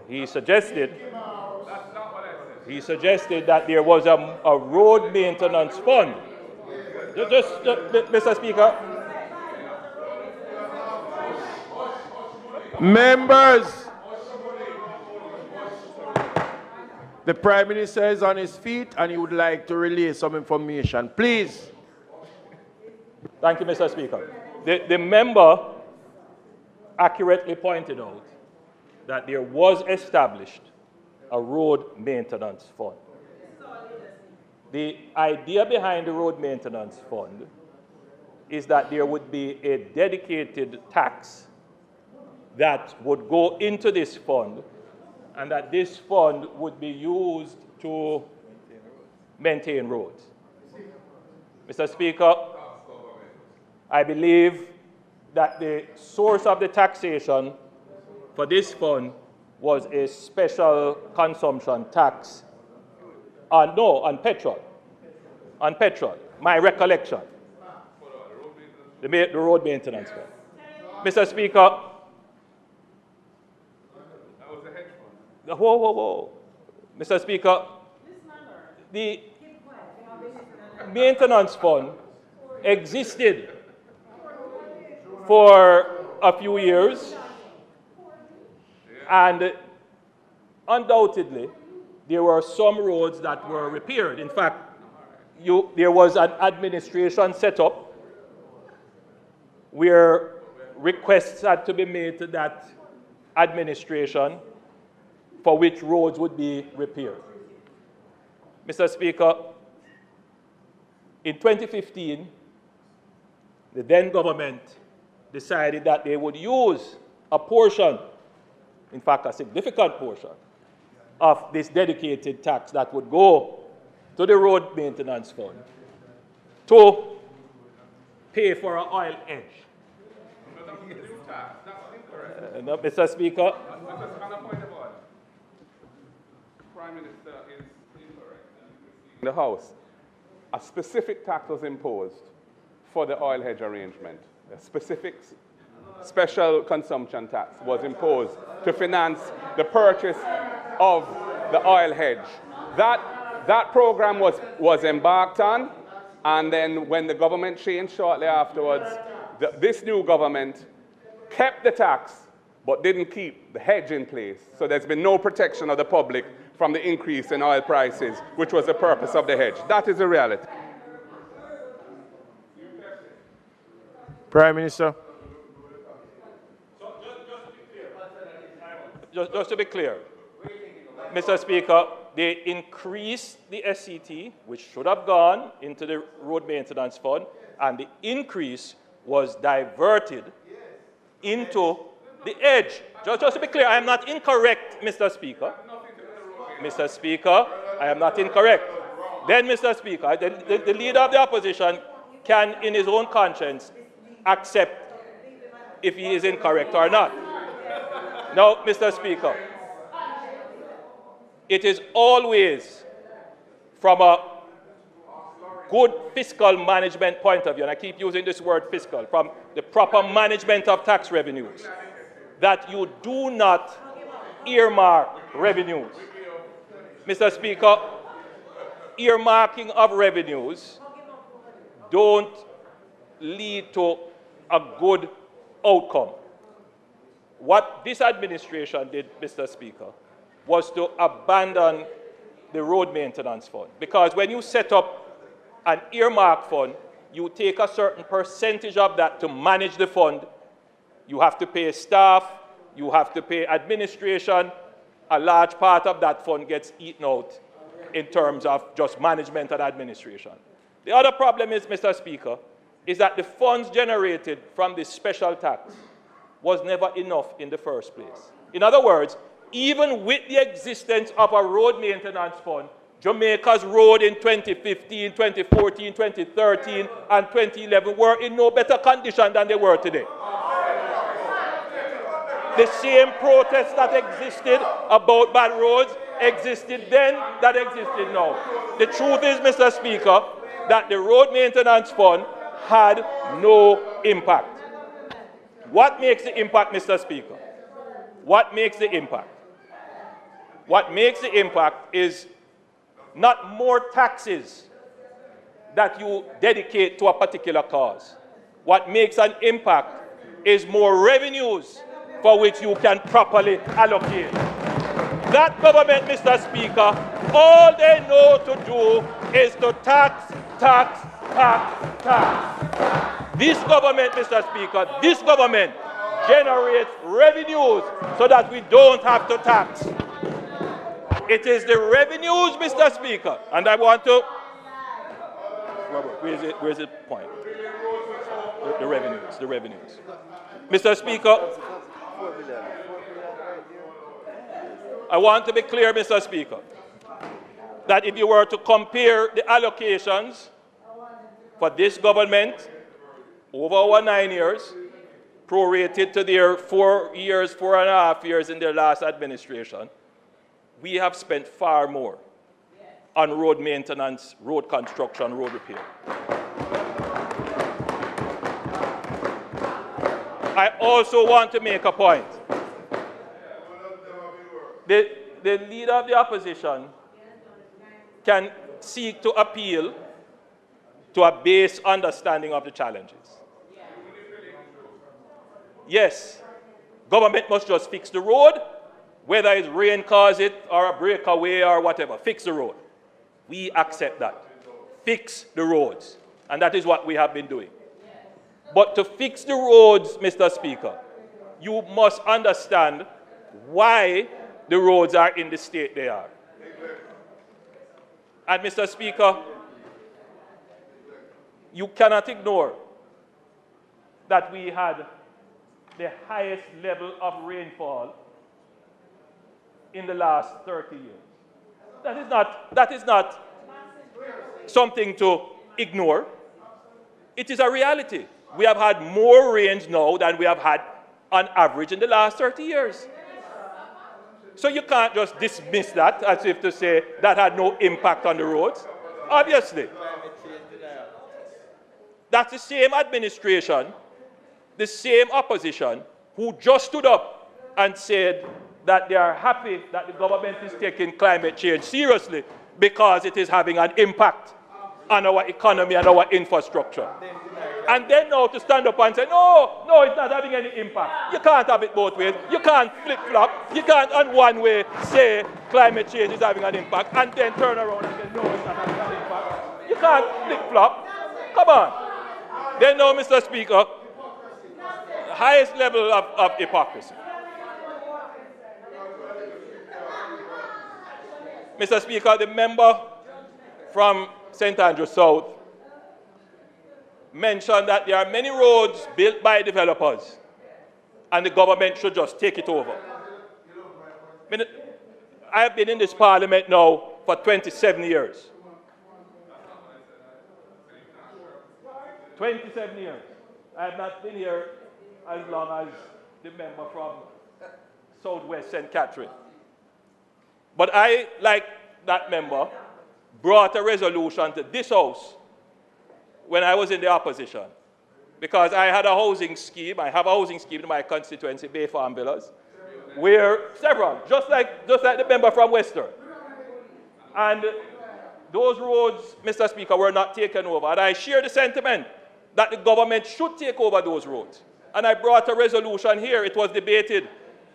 He suggested that there was a road maintenance fund. Mr. Speaker. Members, the Prime Minister is on his feet and he would like to relay some information. Please. Thank you, Mr. Speaker. The member accurately pointed out that there was established a road maintenance fund. The idea behind the road maintenance fund is that there would be a dedicated tax that would go into this fund, and that this fund would be used to maintain roads. Mr. Speaker, I believe that the source of the taxation for this fund was a special consumption tax on petrol. On petrol, my recollection. The road maintenance fund. Mr. Speaker, whoa. Mr. Speaker, the maintenance fund existed for a few years, and undoubtedly there were some roads that were repaired. In fact, there was an administration set up where requests had to be made to that administration for which roads would be repaired. Mr. Speaker, in 2015, the then government decided that they would use a portion, in fact a significant portion, of this dedicated tax that would go to the road maintenance fund to pay for an oil edge. No, Mr. Speaker. Prime Minister is incorrect. In the House, a specific tax was imposed for the oil hedge arrangement. A specific special consumption tax was imposed to finance the purchase of the oil hedge. That program was embarked on, and then when the government changed shortly afterwards, this new government kept the tax but didn't keep the hedge in place. So there's been no protection of the public from the increase in oil prices, which was the purpose of the hedge. That is the reality. Prime Minister. Just to be clear, Mr. Speaker, they increased the SCT, which should have gone into the road maintenance fund, and the increase was diverted into the edge. Just to be clear, I am not incorrect, Mr. Speaker. Mr. Speaker, I am not incorrect. Then, Mr. Speaker, the leader of the opposition can, in his own conscience, accept if he is incorrect or not. Now, Mr. Speaker, it is always from a good fiscal management point of view, and I keep using this word fiscal, from the proper management of tax revenues, that you do not earmark revenues. Mr. Speaker, earmarking of revenues don't lead to a good outcome. What this administration did, Mr. Speaker, was to abandon the road maintenance fund. Because when you set up an earmark fund, you take a certain percentage of that to manage the fund. You have to pay staff, you have to pay administration. A large part of that fund gets eaten out in terms of just management and administration. The other problem is, Mr. Speaker, is that the funds generated from this special tax was never enough in the first place. In other words, even with the existence of a road maintenance fund, Jamaica's road in 2015, 2014, 2013, and 2011 were in no better condition than they were today. The same protests that existed about bad roads existed then that existed now. The truth is, Mr. Speaker, that the road maintenance fund had no impact. What makes the impact, Mr. Speaker? What makes the impact? What makes the impact is not more taxes that you dedicate to a particular cause. What makes an impact is more revenues for which you can properly allocate. That government, Mr. Speaker, all they know to do is to tax, tax, tax, tax. This government, Mr. Speaker, this government generates revenues so that we don't have to tax. It is the revenues, Mr. Speaker, and I want to... Robert, where's the point? The revenues. Mr. Speaker, I want to be clear, Mr. Speaker, that if you were to compare the allocations for this government over our 9 years, prorated to their 4.5 years in their last administration, we have spent far more on road maintenance, road construction, road repair. I also want to make a point. The leader of the opposition can seek to appeal to a base understanding of the challenges. Yes, government must just fix the road, whether it's rain cause it or a breakaway or whatever, fix the road. We accept that. Fix the roads. And that is what we have been doing. But to fix the roads, Mr. Speaker, you must understand why the roads are in the state they are. And Mr. Speaker, you cannot ignore that we had the highest level of rainfall in the last 30 years. That is not something to ignore. It is a reality. We have had more rains now than we have had on average in the last 30 years. So you can't just dismiss that as if to say that had no impact on the roads. Obviously. That's the same administration, the same opposition, who just stood up and said that they are happy that the government is taking climate change seriously because it is having an impact on our economy and our infrastructure. And then now to stand up and say, no, it's not having any impact. You can't have it both ways. You can't flip-flop. You can't on one way say climate change is having an impact and then turn around and say, no, it's not having an impact. You can't flip-flop. Come on. Then now, Mr. Speaker, highest level of hypocrisy. Mr. Speaker, the member from St. Andrew South mentioned that there are many roads built by developers and the government should just take it over. I have been in this parliament now for 27 years. 27 years. I have not been here as long as the member from Southwest St. Catherine. But I, like that member, brought a resolution to this House when I was in the opposition. Because I had a housing scheme, I have a housing scheme in my constituency, Bay Farm Villas, where several, just like the member from Western. And those roads, Mr. Speaker, were not taken over. And I share the sentiment that the government should take over those roads. And I brought a resolution here, it was debated,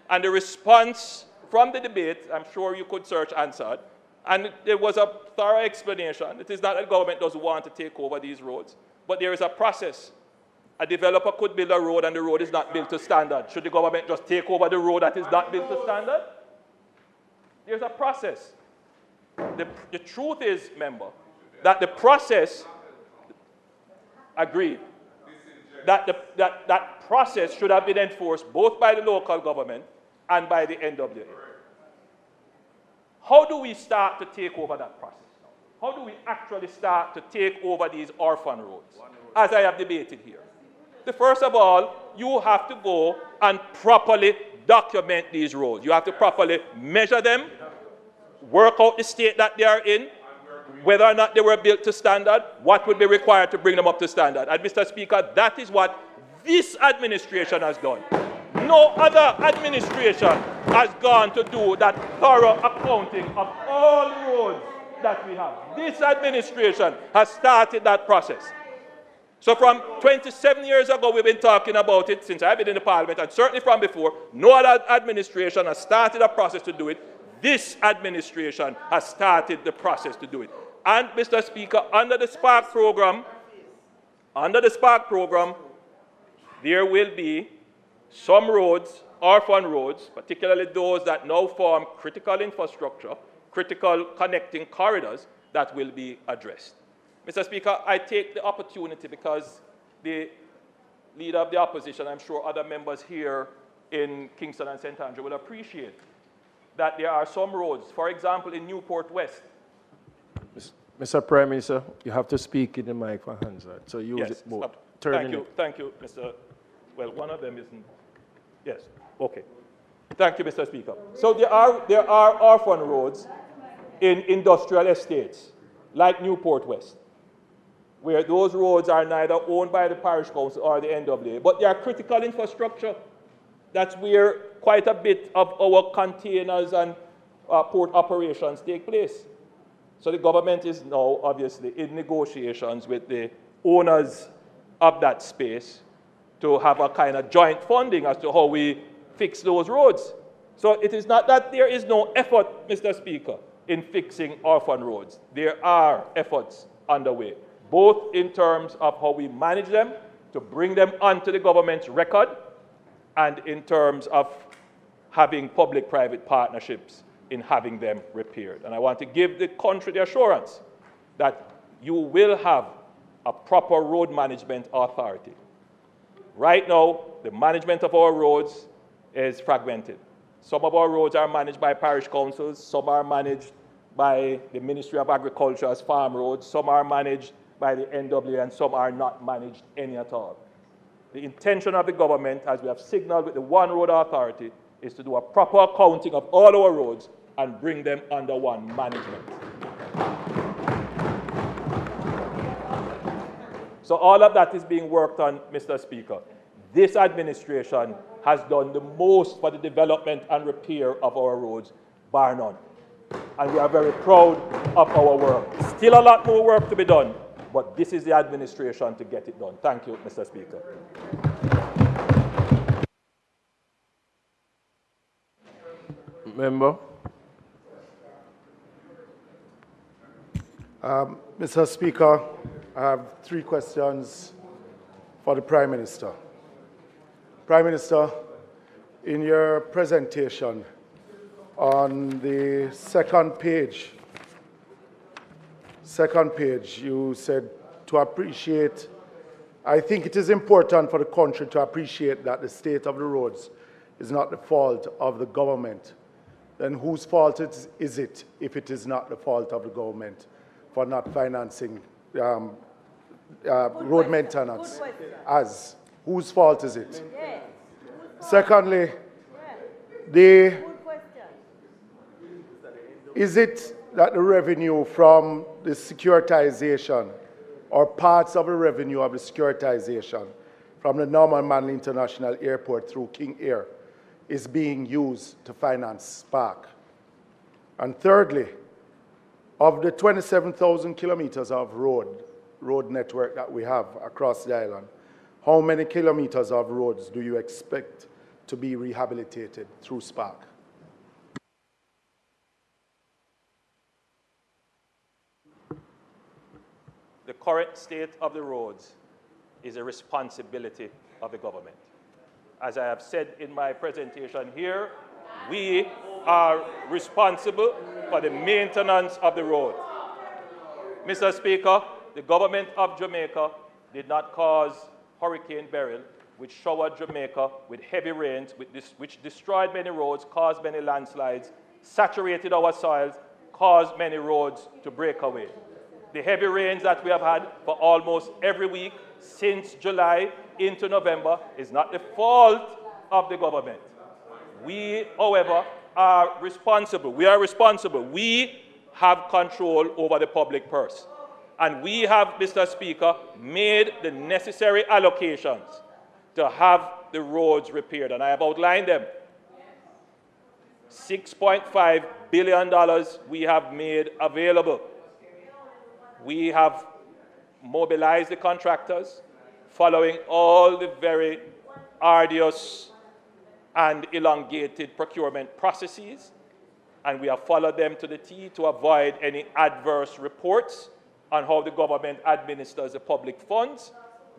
and the response from the debate, I'm sure you could search answered, and there was a thorough explanation. It is not that the government doesn't want to take over these roads, but there is a process. A developer could build a road and the road is not built to standard. Should the government just take over the road that is not built to standard? There's a process. The truth is, member, that the process, agreed, that process should have been enforced both by the local government and by the NWA. How do we start to take over that process? How do we actually start to take over these orphan roads, as I have debated here? First of all, you have to go and properly document these roads. You have to properly measure them, work out the state that they are in, whether or not they were built to standard, what would be required to bring them up to standard. And Mr. Speaker, that is what this administration has done. No other administration has gone to do that thorough accounting of all roads that we have. This administration has started that process. So from 27 years ago, we've been talking about it since I've been in the Parliament, and certainly from before. No other administration has started a process to do it. This administration has started the process to do it. And, Mr. Speaker, under the Spark program, there will be some roads, orphan roads, particularly those that now form critical infrastructure, critical connecting corridors, that will be addressed. Mr. Speaker, I take the opportunity because the leader of the opposition, I'm sure other members here in Kingston and St. Andrew will appreciate that there are some roads, for example, in Newport West. Mr. Prime Minister, you have to speak in the mic for Hansard, so use it both. Thank you, Mr. Well, one of them isn't. Yes, okay. Thank you, Mr. Speaker. So there are orphan roads in industrial estates, like Newport West, where those roads are neither owned by the parish council or the NWA, but they are critical infrastructure. That's where quite a bit of our containers and port operations take place. So the government is now obviously in negotiations with the owners of that space to have a kind of joint funding as to how we fix those roads. So it is not that there is no effort, Mr. Speaker, in fixing orphan roads. There are efforts underway, both in terms of how we manage them, to bring them onto the government's record, and in terms of having public-private partnerships in having them repaired. And I want to give the country the assurance that you will have a proper road management authority. Right now, the management of our roads is fragmented. Some of our roads are managed by parish councils, some are managed by the Ministry of Agriculture as farm roads, some are managed by the NWA, and some are not managed any at all. The intention of the government, as we have signaled with the One Road Authority, is to do a proper accounting of all our roads and bring them under one management. So all of that is being worked on, Mr. Speaker. This administration has done the most for the development and repair of our roads, bar none. And we are very proud of our work. Still a lot more work to be done, but this is the administration to get it done. Thank you, Mr. Speaker. Member. Mr. Speaker, I have 3 questions for the Prime Minister. Prime Minister, in your presentation on the second page, you said to appreciate, I think it is important for the country to appreciate that the state of the roads is not the fault of the government. Then whose fault is it if it is not the fault of the government for not financing road maintenance? Whose fault is it? Yes. Secondly, is it that the revenue from the securitization or parts of the revenue of the securitization from the Norman Manley International Airport through King Air is being used to finance Spark? And thirdly, of the 27,000 kilometers of road network that we have across the island, how many kilometers of roads do you expect to be rehabilitated through Spark? current state of the roads is a responsibility of the government. As I have said in my presentation here, we are responsible for the maintenance of the road. Mr. Speaker, the government of Jamaica did not cause Hurricane Beryl, which showered Jamaica with heavy rains, which destroyed many roads, caused many landslides, saturated our soils, caused many roads to break away. The heavy rains that we have had for almost every week since July into November is not the fault of the government. We, however, are responsible. We are responsible. We have control over the public purse. And we have, Mr. Speaker, made the necessary allocations to have the roads repaired. And I have outlined them. $6.5 billion we have made available. We have mobilized the contractors following all the very arduous and elongated procurement processes, and we have followed them to the T to avoid any adverse reports on how the government administers the public funds.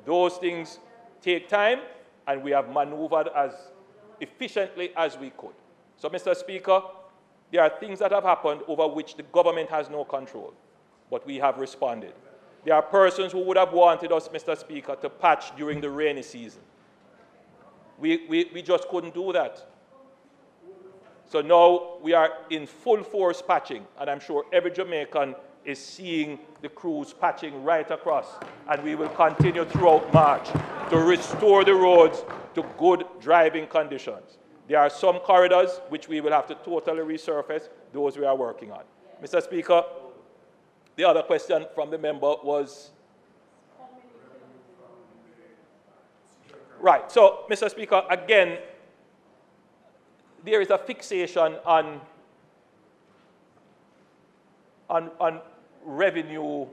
Those things take time, and we have maneuvered as efficiently as we could. So, Mr. Speaker, there are things that have happened over which the government has no control, but we have responded. There are persons who would have wanted us, Mr. Speaker, to patch during the rainy season. We just couldn't do that. So now we are in full force patching, and I'm sure every Jamaican is seeing the crews patching right across, and we will continue throughout March to restore the roads to good driving conditions. There are some corridors which we will have to totally resurface. Those we are working on. Mr. Speaker, the other question from the member was... Right. So, Mr. Speaker, again, there is a fixation on revenue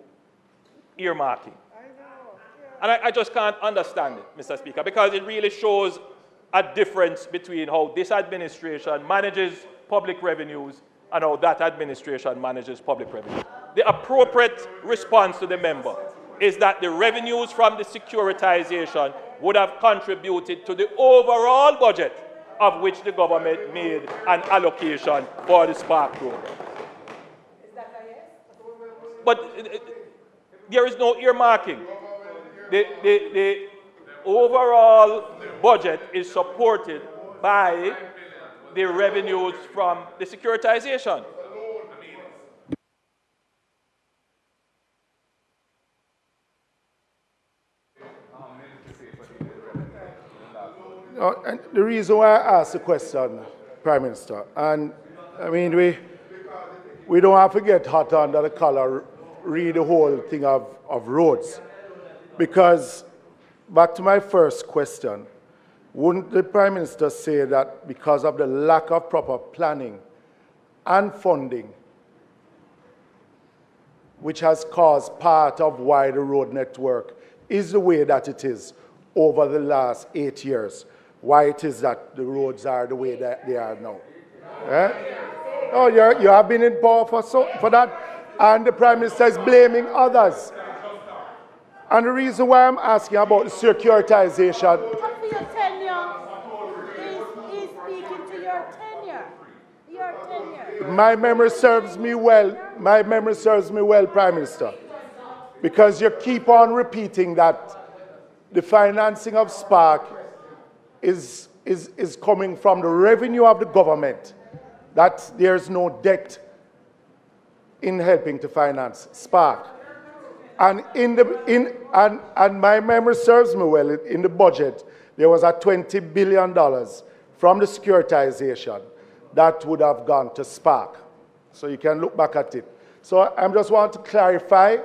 earmarking. And I just can't understand it, Mr. Speaker, because it really shows a difference between how this administration manages public revenues and how that administration manages public revenue. The appropriate response to the member is that the revenues from the securitization would have contributed to the overall budget of which the government made an allocation for the Spark program. But there is no earmarking. The overall budget is supported by the revenues from the securitization. And the reason why I asked the question, Prime Minister, and I mean, we don't have to get hot under the collar, read the whole thing of roads, because back to my first question, wouldn't the Prime Minister say that because of the lack of proper planning and funding, which has caused part of why the road network is the way that it is over the last 8 years, why it is that the roads are the way that they are now? Oh, you have been in power for that, and the Prime Minister is blaming others. And the reason why I'm asking about the securitization... For your tenure, he's speaking to your tenure. Your tenure. My memory serves me well. My memory serves me well, Prime Minister, because you keep on repeating that the financing of Spark is coming from the revenue of the government, that there's no debt in helping to finance Spark. And and my memory serves me well, in the budget, there was a $20 billion from the securitization that would have gone to Spark. So you can look back at it. So I just want to clarify,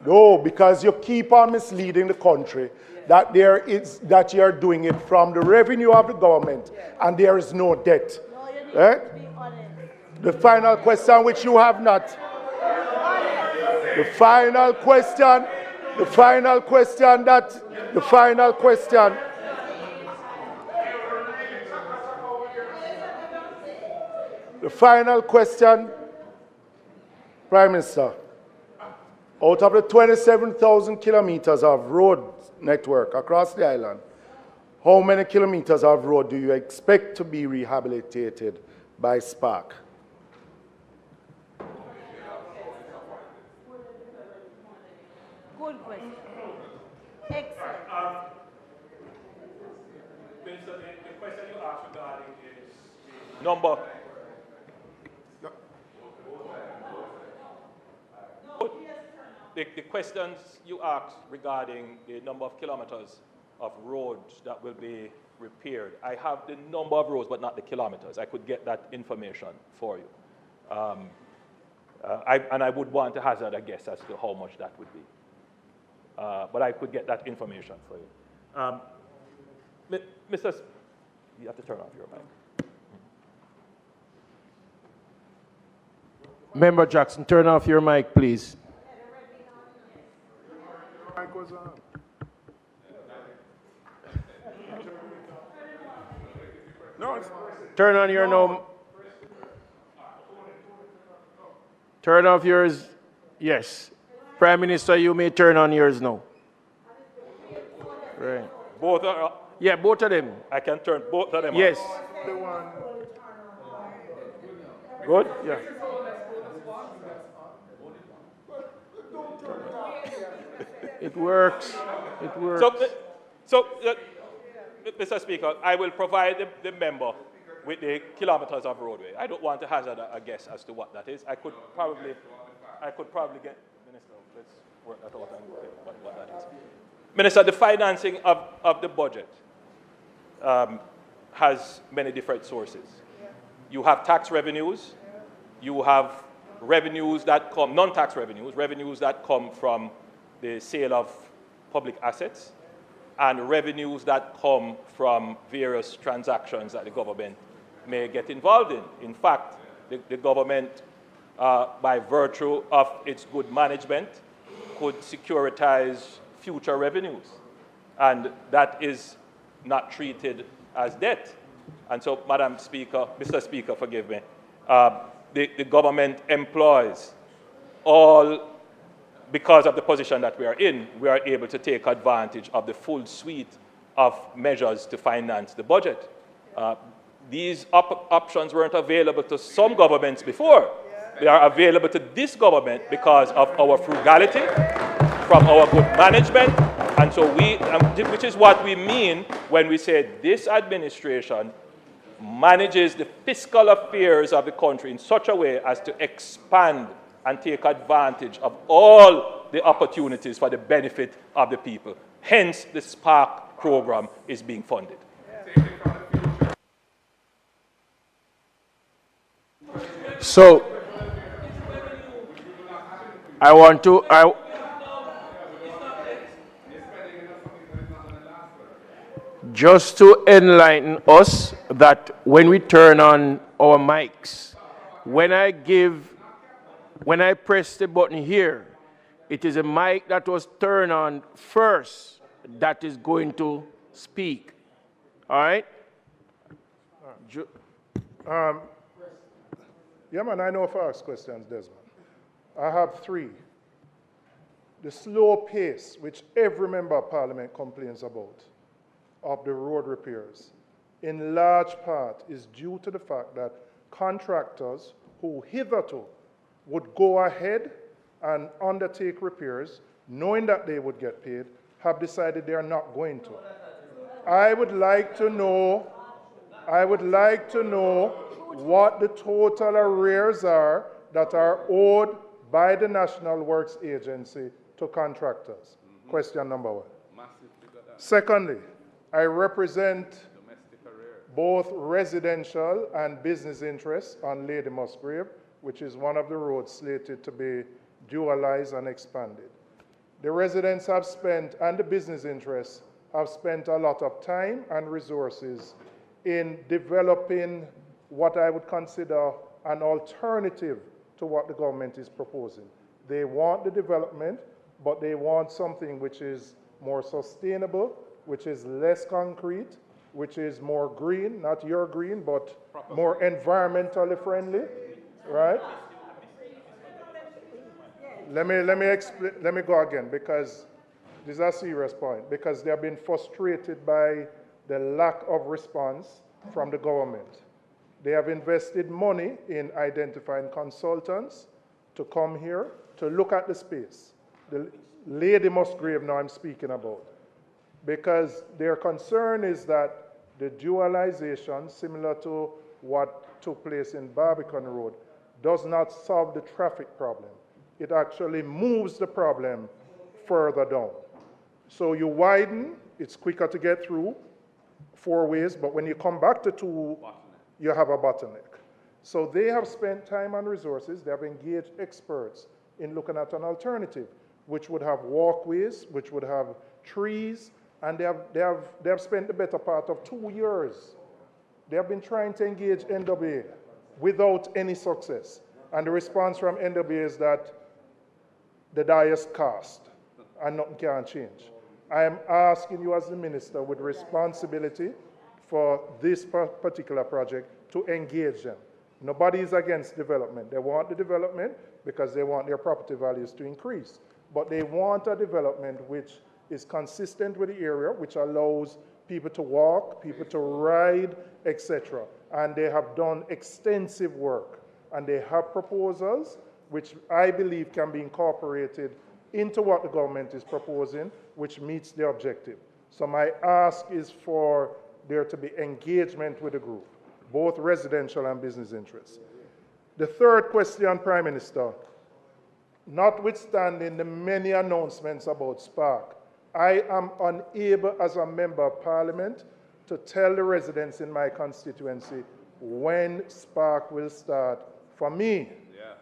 no, because you keep on misleading the country, that that you're doing it from the revenue of the government, and there is no debt. No, you need to be honest. The final question, which you have not. The final question Prime Minister, Out of the 27,000 kilometers of road network across the island, how many kilometers of road do you expect to be rehabilitated by Spark? Good question. Excellent. Minister, the question you asked regarding is the number. The questions you asked regarding the number of kilometers of roads that will be repaired. I have the number of roads, but not the kilometers. I could get that information for you. And I would want to hazard a guess as to how much that would be. But I could get that information for you. Mr. You have to turn off your mic. Member Jackson, turn off your mic, please. No, turn on your no. Turn off yours. Yes. Prime Minister, you may turn on yours now. Right. Both are. Yeah, both of them. I can turn both of them yes. on. Good? Yeah. It works. It works. So, Mr. Speaker, I will provide the member with the kilometers of roadway. I don't want to hazard a guess as to what that is. I could probably get, Minister, let's work that out and what that is. Minister, the financing of the budget has many different sources. You have tax revenues, you have revenues that come, non-tax revenues that come from the sale of public assets, and revenues that come from various transactions that the government may get involved in. In fact, the government, by virtue of its good management, could securitize future revenues, and that is not treated as debt. And so, Madam Speaker, Mr. Speaker, forgive me, the government employs all, because of the position that we are in, we are able to take advantage of the full suite of measures to finance the budget. These options weren't available to some governments before. They are available to this government because of our frugality, from our good management, and so which is what we mean when we say this administration manages the fiscal affairs of the country in such a way as to expand and take advantage of all the opportunities for the benefit of the people. Hence, the Spark program is being funded. So, just to enlighten us that when we turn on our mics, when I press the button here, it is a mic that was turned on first that is going to speak. All right? Yeah, man, I know if I ask questions, Desmond. I have three. The slow pace, which every member of parliament complains about, of the road repairs, in large part is due to the fact that contractors who hitherto would go ahead and undertake repairs, knowing that they would get paid, have decided they are not going to. I would like to know what the total arrears are that are owed by the National Works Agency to contractors. Question number one. Secondly, I represent both residential and business interests on Lady Musgrave, which is one of the roads slated to be dualized and expanded. The residents have spent, and the business interests, have spent a lot of time and resources in developing what I would consider an alternative to what the government is proposing. They want the development, but they want something which is more sustainable, which is less concrete, which is more green, not your green, but more environmentally friendly, right? Let me go again, because this is a serious point, because they have been frustrated by the lack of response from the government. They have invested money in identifying consultants to come here to look at the space. The Lady Musgrave now I'm speaking about, because their concern is that the dualization, similar to what took place in Barbican Road, does not solve the traffic problem. It actually moves the problem further down. So you widen, it's quicker to get through 4 ways, but when you come back to 2, you have a bottleneck. So they have spent time and resources, they have engaged experts in looking at an alternative, which would have walkways, which would have trees, and they have spent the better part of 2 years. They have been trying to engage NWA without any success. And the response from NWA is that the diest cost and nothing can change. I am asking you as the minister with responsibility for this particular project to engage them. Nobody is against development. They want the development because they want their property values to increase. But they want a development which is consistent with the area, which allows people to walk, people to ride, etc. And they have done extensive work. And they have proposals which I believe can be incorporated into what the government is proposing, which meets the objective. So my ask is for there to be engagement with the group, both residential and business interests. The third question, Prime Minister, notwithstanding the many announcements about Spark, I am unable as a member of Parliament to tell the residents in my constituency when Spark will start for me. Yeah.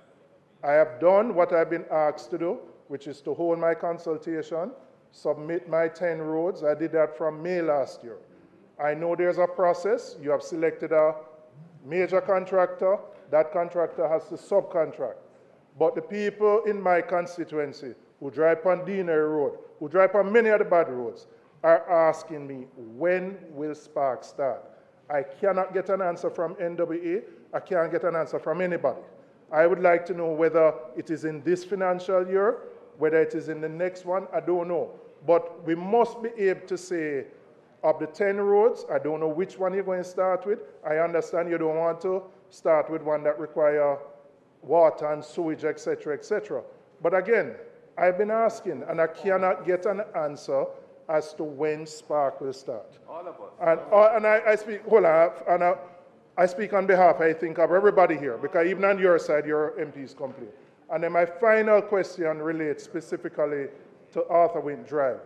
I have done what I've been asked to do, which is to hold my consultation, submit my 10 roads. I did that from May last year. I know there's a process. You have selected a major contractor. That contractor has to subcontract. But the people in my constituency who drive on Deanery Road, who drive on many of the bad roads, are asking me, when will Spark start? I cannot get an answer from NWA. I can't get an answer from anybody. I would like to know whether it is in this financial year, whether it is in the next one, I don't know. But we must be able to say, of the 10 roads, I don't know which one you're going to start with. I understand you don't want to start with one that require water and sewage, etc., etc. But again, I've been asking, and I cannot get an answer as to when Spark will start. All of us. And I speak, hold on, and I speak on behalf, I think, of everybody here, because even on your side, your MPs complain. And then my final question relates specifically to Arthur Wint Drive.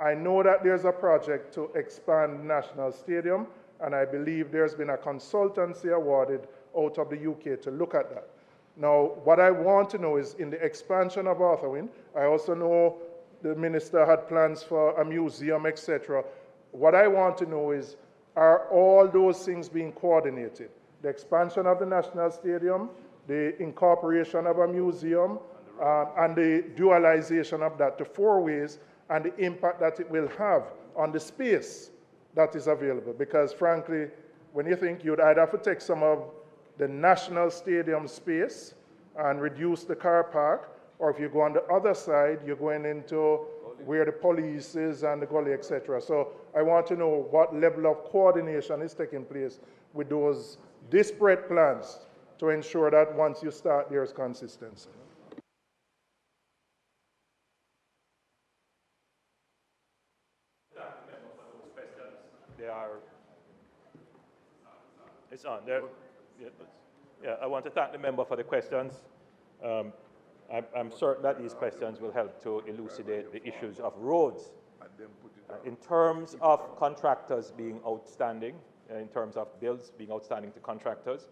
I know that there's a project to expand National Stadium, and I believe there's been a consultancy awarded out of the UK to look at that. Now, what I want to know is, in the expansion of Arthur Wint, I also know the minister had plans for a museum, etc. What I want to know is, are all those things being coordinated? The expansion of the National Stadium, the incorporation of a museum, and the dualization of that to 4 ways, and the impact that it will have on the space that is available. Because frankly, when you think you'd either have to take some of the National Stadium space and reduce the car park, or if you go on the other side, you're going into where the police is and the gully, etc. So I want to know what level of coordination is taking place with those disparate plans to ensure that once you start, there's consistency. It's on there. Yeah, I want to thank the member for the questions. I'm certain that these questions will help to elucidate the issues of roads. In terms of contractors being outstanding, in terms of bills being outstanding to contractors,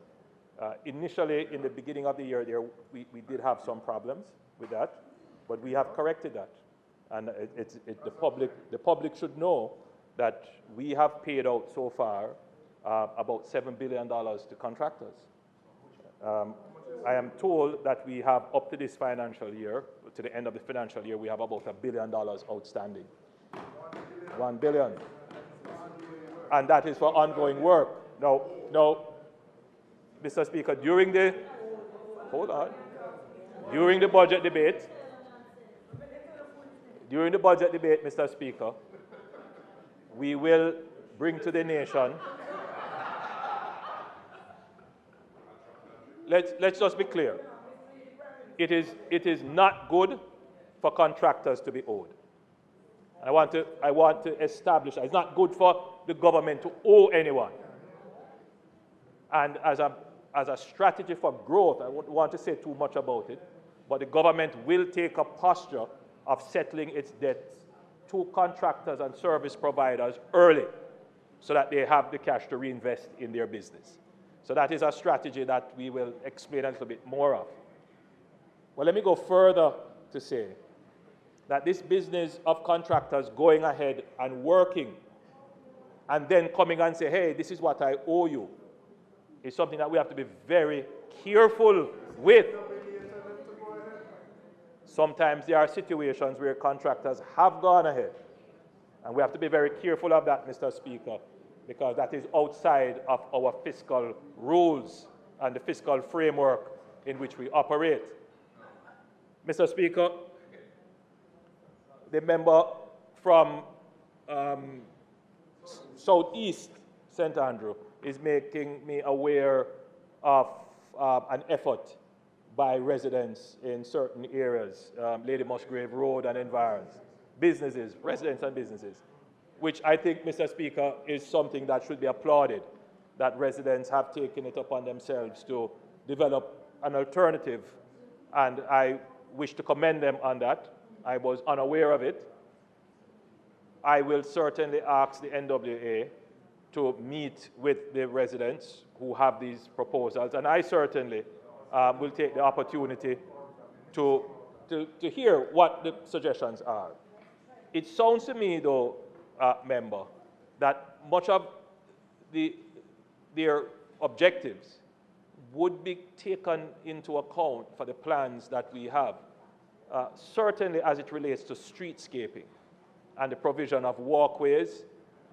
initially, in the beginning of the year, we did have some problems with that, but we have corrected that. And the public should know that we have paid out so far about $7 billion to contractors. I am told that we have, up to this financial year, to the end of the financial year, we have about $1 billion outstanding. $1 billion. And that is for ongoing work. Now, Mr. Speaker, during the budget debate, during the budget debate, Mr. Speaker, we will bring to the nation. Let's just be clear. It is not good for contractors to be owed. I want to establish that it's not good for the government to owe anyone. And as a strategy for growth, I wouldn't want to say too much about it, but the government will take a posture of settling its debts to contractors and service providers early so that they have the cash to reinvest in their business. So that is a strategy that we will explain a little bit more of. Well, let me go further to say that this business of contractors going ahead and working and then coming and say, hey, this is what I owe you, is something that we have to be very careful with. Sometimes there are situations where contractors have gone ahead, and we have to be very careful of that, Mr. Speaker, because that is outside of our fiscal rules and the fiscal framework in which we operate. Mr. Speaker, the member from Southeast St. Andrew is making me aware of an effort by residents in certain areas, Lady Musgrave Road and environs, businesses, residents and businesses, which I think, Mr. Speaker, is something that should be applauded, that residents have taken it upon themselves to develop an alternative, and I wish to commend them on that. I was unaware of it. I will certainly ask the NWA to meet with the residents who have these proposals, and I certainly will take the opportunity to hear what the suggestions are. It sounds to me, though, member, that much of their objectives would be taken into account for the plans that we have, certainly as it relates to streetscaping and the provision of walkways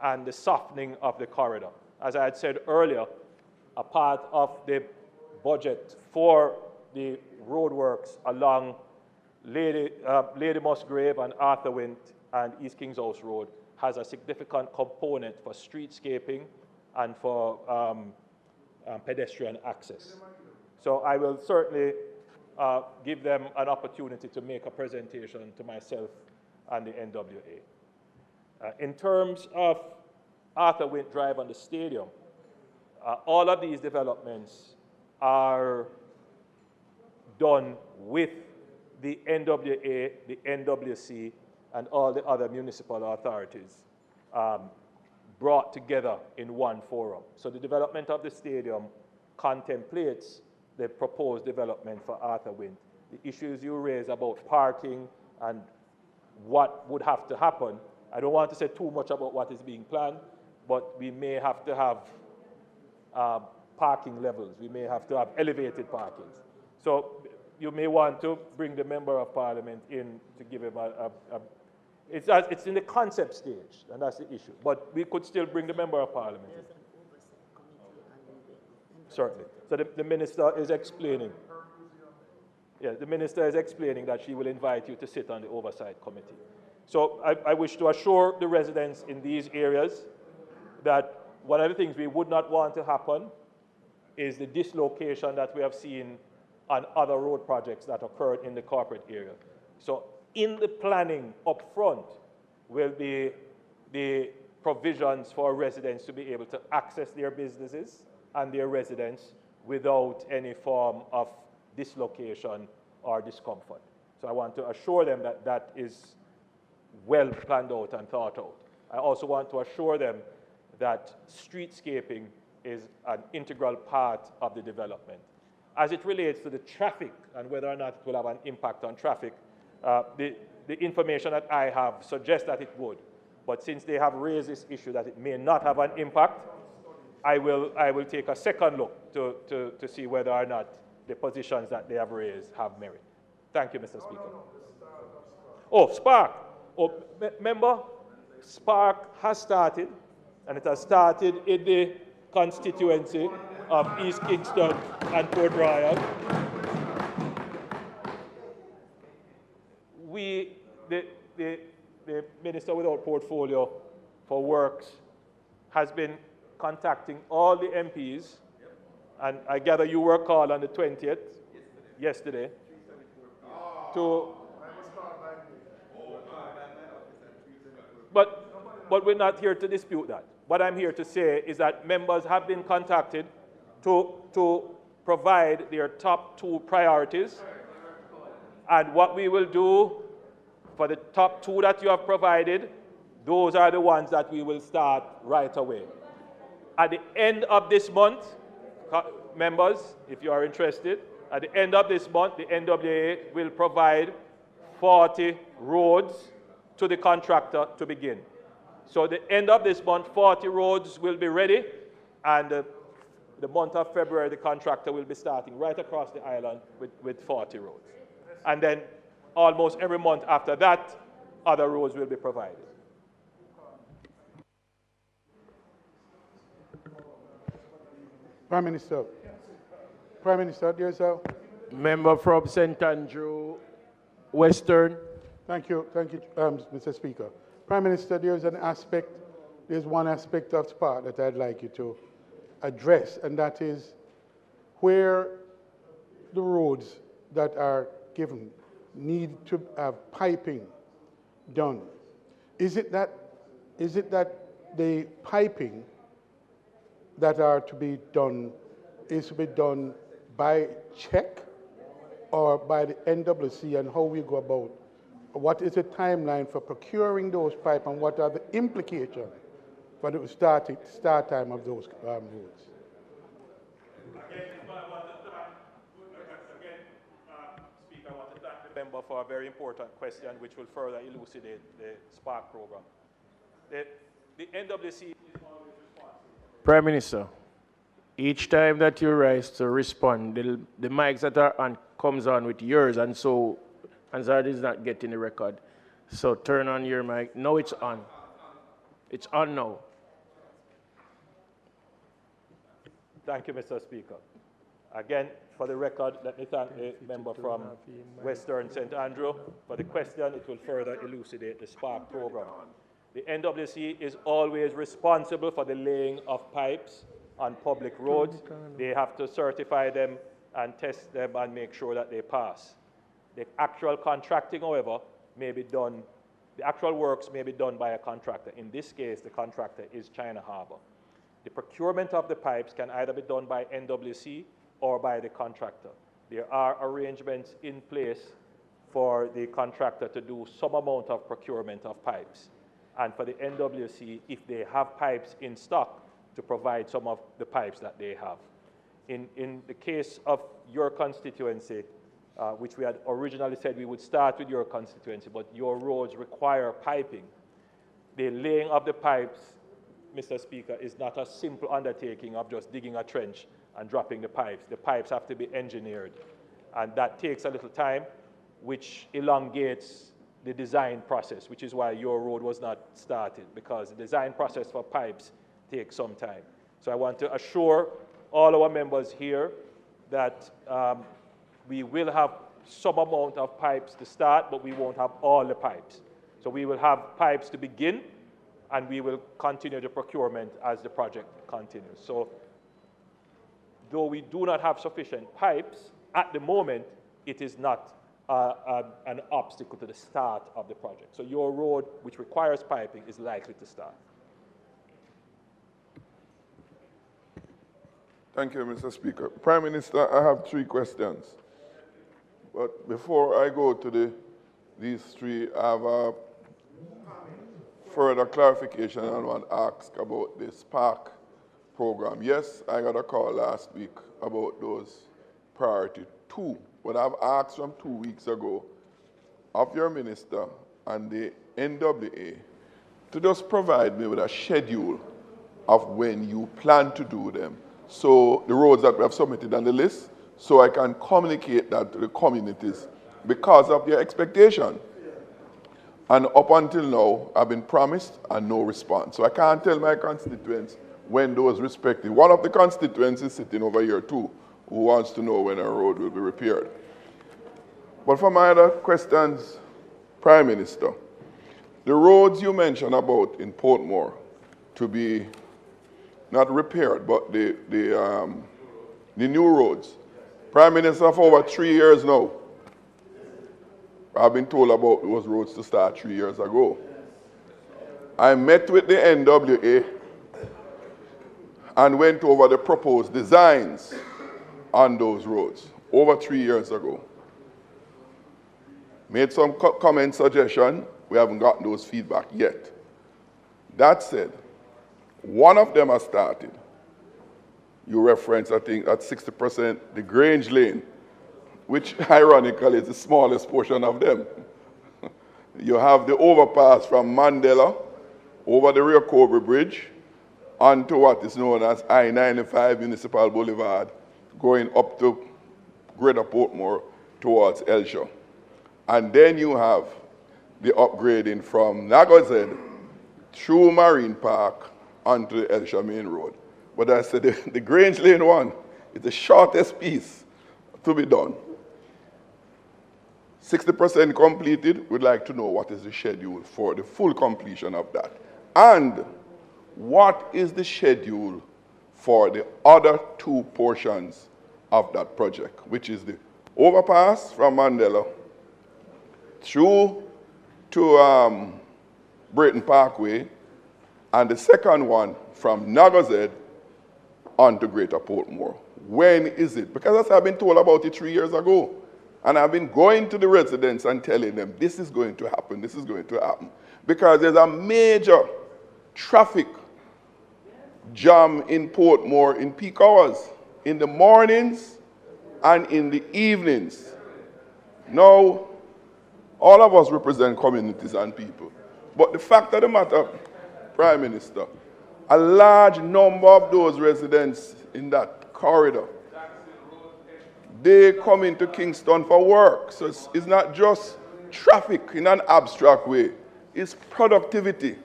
and the softening of the corridor. As I had said earlier, a part of the budget for the roadworks along Lady Musgrave and Arthur Wint and East Kings House Road has a significant component for streetscaping and for pedestrian access. So I will certainly give them an opportunity to make a presentation to myself and the NWA. In terms of Arthur Wint Drive and the stadium, all of these developments are done with the NWA, the NWC, and all the other municipal authorities brought together in one forum. So the development of the stadium contemplates the proposed development for Arthur Wint. The issues you raise about parking and what would have to happen, I don't want to say too much about what is being planned, but we may have to have parking levels. We may have to have elevated parkings. So you may want to bring the Member of Parliament in to give him it's in the concept stage, and that's the issue. But we could still bring the Member of Parliament in. Certainly. So the Minister is explaining. Yeah, the Minister is explaining that she will invite you to sit on the Oversight Committee. So I wish to assure the residents in these areas that one of the things we would not want to happen is the dislocation that we have seen on other road projects that occurred in the corporate area. So in the planning up front will be the provisions for residents to be able to access their businesses and their residents without any form of dislocation or discomfort. So I want to assure them that that is well planned out and thought out. I also want to assure them that streetscaping is an integral part of the development. As it relates to the traffic and whether or not it will have an impact on traffic, the information that I have suggests that it would. But since they have raised this issue that it may not have an impact, I will take a second look to see whether or not the positions that they have raised have merit. Thank you, Mr. Speaker. Oh, Spark. Oh, member, Spark has started, and it has started in the constituency of East Kingston and Port Royal. the Minister without portfolio for works has been contacting all the MPs, and I gather you were called on the 20th, yesterday, but we're not here to dispute that. What I'm here to say is that members have been contacted to provide their top 2 priorities, and what we will do for the top 2 that you have provided, those are the ones that we will start right away. At the end of this month, members, if you are interested, at the end of this month, the NWA will provide 40 roads to the contractor to begin. So at the end of this month, 40 roads will be ready, and the month of February, the contractor will be starting right across the island with 40 roads. And then almost every month after that, other roads will be provided. Prime Minister. Prime Minister, there's a member from St. Andrew, Western. Thank you, Mr. Speaker. Prime Minister, there's one aspect of SPARK that I'd like you to address, and that is where the roads that are given need to have piping done. Is it that the piping that are to be done is to be done by check or by the NWC, and how we go about? What is the timeline for procuring those pipes, and what are the implications for the start time of those roads? Speaker, I want to thank the member for a very important question which will further elucidate the SPARK program. The NWC is always responsible. Prime Minister, each time that you rise to respond, the mics that are on comes on with yours, and so Ansar is not getting the record. So turn on your mic. No, it's on. It's on now. Thank you, Mr. Speaker. Again, for the record, let me thank the member from Western St. Andrew for the question. It will further elucidate the SPARK program. The NWC is always responsible for the laying of pipes on public roads. They have to certify them and test them and make sure that they pass. The actual contracting, however, may be done, the actual works may be done by a contractor. In this case, the contractor is China Harbour. The procurement of the pipes can either be done by NWC or by the contractor. There are arrangements in place for the contractor to do some amount of procurement of pipes, and for the NWC, if they have pipes in stock, to provide some of the pipes that they have. In the case of your constituency, which we had originally said we would start with your constituency, but your roads require piping. The laying of the pipes, Mr. Speaker, is not a simple undertaking of just digging a trench and dropping the pipes. The pipes have to be engineered, and that takes a little time, which elongates the design process, which is why your road was not started, because the design process for pipes takes some time. So I want to assure all our members here that we will have some amount of pipes to start, but we won't have all the pipes. So we will have pipes to begin, and we will continue the procurement as the project continues. So though we do not have sufficient pipes, at the moment, it is not an obstacle to the start of the project. So your road, which requires piping, is likely to start. Thank you, Mr. Speaker. Prime Minister, I have 3 questions. But before I go to these 3, I have a further clarification I want to ask about the SPARK program. Yes, I got a call last week about those priority 2, but I've asked from 2 weeks ago of your minister and the NWA to just provide me with a schedule of when you plan to do them. So the roads that we have submitted on the list, so I can communicate that to the communities because of their expectation. And up until now, I've been promised and no response. So I can't tell my constituents when those respective. One of the constituents is sitting over here too, who wants to know when a road will be repaired. But for my other questions, Prime Minister, the roads you mentioned about in Portmore to be not repaired, but the new roads. Prime Minister, for over 3 years now, I've been told about those roads to start 3 years ago. I met with the NWA and went over the proposed designs on those roads over 3 years ago. Made some comment suggestion. We haven't gotten those feedback yet. That said, one of them has started. You reference, I think, at 60%, the Grange lane, which ironically is the smallest portion of them. You have the overpass from Mandela over the Rio Cobre Bridge onto what is known as I-95 Municipal Boulevard, going up to Greater Portmore towards Elsha. And then you have the upgrading from Nagozed through Marine Park onto the Elsha Main Road. But I said the Grange Lane one is the shortest piece to be done. 60% completed. We'd like to know what is the schedule for the full completion of that. And what is the schedule for the other two portions of that project, which is the overpass from Mandela through to Brayton Parkway, and the second one from Nagozed on to Greater Portmore. When is it? Because I've been told about it 3 years ago. And I've been going to the residents and telling them, this is going to happen, this is going to happen. Because there's a major traffic jam in Portmore in peak hours, in the mornings and in the evenings. Now, all of us represent communities and people. But the fact of the matter, Prime Minister, a large number of those residents in that corridor, they come into Kingston for work. So it's not just traffic in an abstract way. It's productivity.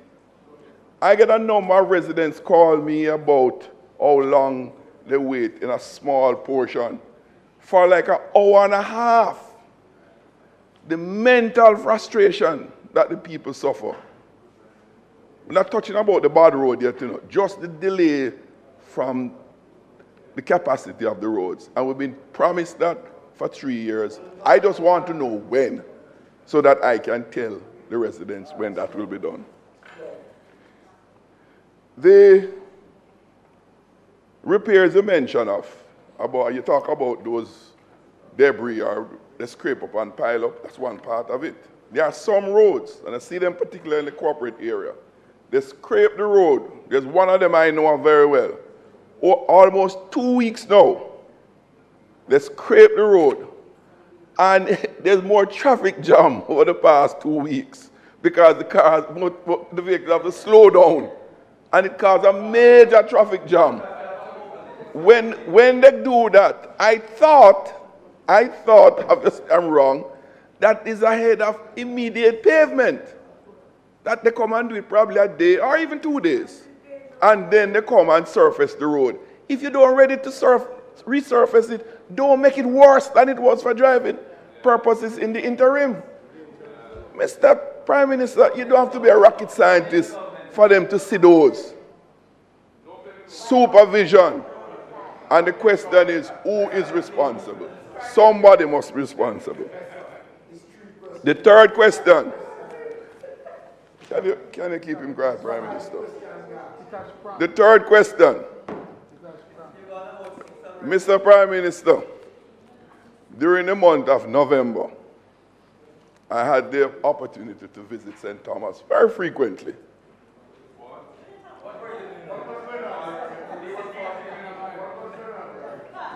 I get a number of residents call me about how long they wait in a small portion for like an hour and a half. The mental frustration that the people suffer. We're not touching about the bad road yet, you know, just the delay from the capacity of the roads. And we've been promised that for 3 years. I just want to know when, so that I can tell the residents when that will be done. The repairs you mention of, you talk about those debris or the scrape up and pile up, that's one part of it. There are some roads, and I see them particularly in the corporate area. They scrape the road. There's one of them I know very well. Almost 2 weeks now, they scrape the road. And there's more traffic jam over the past 2 weeks because the vehicles have to slow down. And it causes a major traffic jam. When they do that, I thought, I'm wrong, that is ahead of immediate pavement. That they come and do it probably a day or even 2 days. And then they come and surface the road. If you don't ready to resurface it, don't make it worse than it was for driving purposes in the interim. Mr. Prime Minister, you don't have to be a rocket scientist for them to see those. Supervision. And the question is, who is responsible? Somebody must be responsible. The third question. Can you keep him quiet, Prime Minister? The third question. Mr. Prime Minister, during the month of November, I had the opportunity to visit St. Thomas very frequently.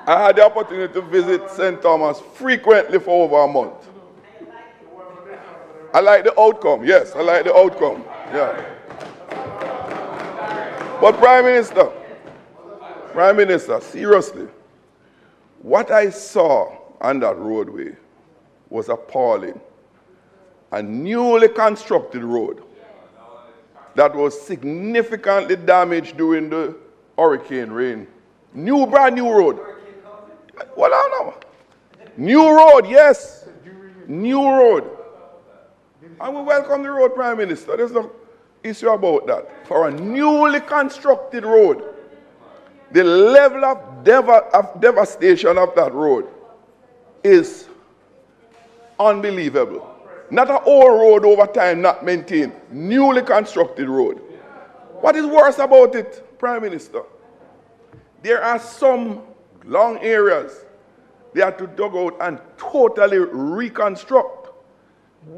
I had the opportunity to visit St. Thomas frequently for over a month. I like the outcome. Yes, I like the outcome. Yeah. But Prime Minister, seriously, what I saw on that roadway was appalling. A newly constructed road that was significantly damaged during the hurricane rain. Brand new road. Well, I don't know. New road, yes. New road. And we welcome the road, Prime Minister. There's no issue about that. For a newly constructed road, the level of devastation of that road is unbelievable. Not an old road over time, not maintained. Newly constructed road. What is worse about it, Prime Minister? There are some long areas they have to dig out and totally reconstruct.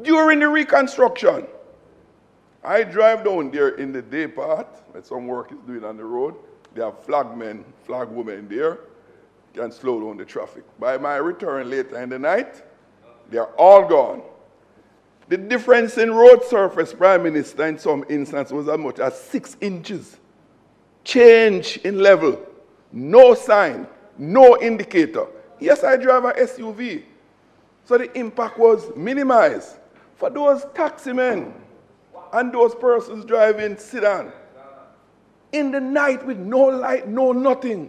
During the reconstruction, I drive down there in the day part, when some work is doing on the road. They have flagmen, flagwomen there, can slow down the traffic. By my return later in the night, they are all gone. The difference in road surface, Prime Minister, in some instances was as much as 6 inches. Change in level, no sign, no indicator. Yes, I drive an SUV, so the impact was minimized. For those taximen and those persons driving sedan, in the night with no light, no nothing,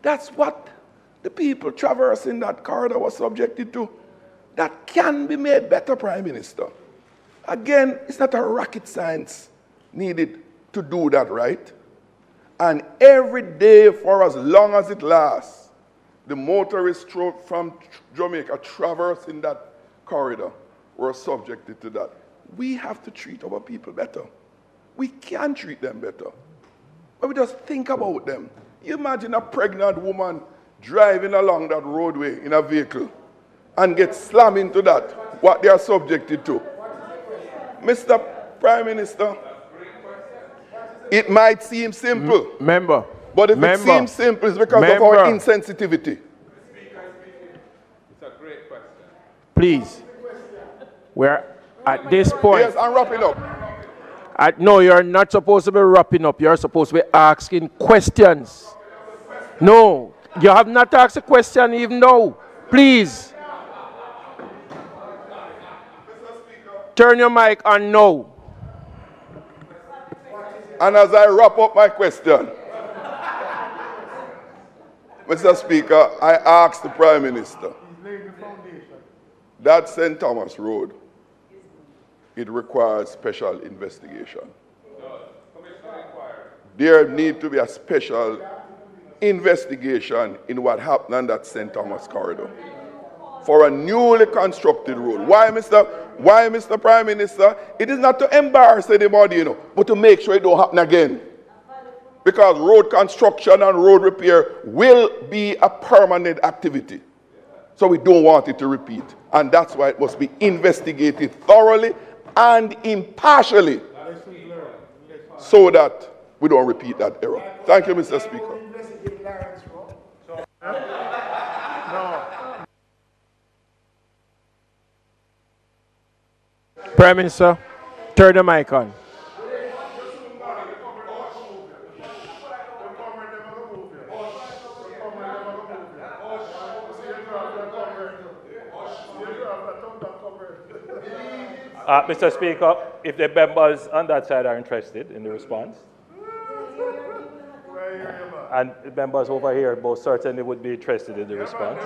that's what the people traversing that corridor was subjected to. That can be made better, Prime Minister. Again, it's not a rocket science needed to do that right. And every day for as long as it lasts, the motorists from Jamaica traversing that corridor were subjected to that. We have to treat our people better. We can treat them better. But we just think about them. You imagine a pregnant woman driving along that roadway in a vehicle and get slammed into that, what they are subjected to. Mr. Prime Minister, it might seem simple. But if it seems simple, it's because of our insensitivity. It's a great question. Please. We're at this point. Yes, I'm wrapping up. No, you're not supposed to be wrapping up. You're supposed to be asking questions. No, you have not asked a question even now. Please. Turn your mic on now. And as I wrap up my question, Mr. Speaker, I ask the Prime Minister, that St. Thomas Road, it requires special investigation. There need to be a special investigation in what happened on that St. Thomas corridor for a newly constructed road. Why, Mr. Prime Minister? It is not to embarrass anybody, but to make sure it don't happen again. Because road construction and road repair will be a permanent activity. So we don't want it to repeat. And that's why it must be investigated thoroughly and impartially so that we don't repeat that error. Thank you, Mr. Speaker. Prime Minister, turn the mic on. Mr. Speaker, if the members on that side are interested in the response, and the members over here most certainly would be interested in the response.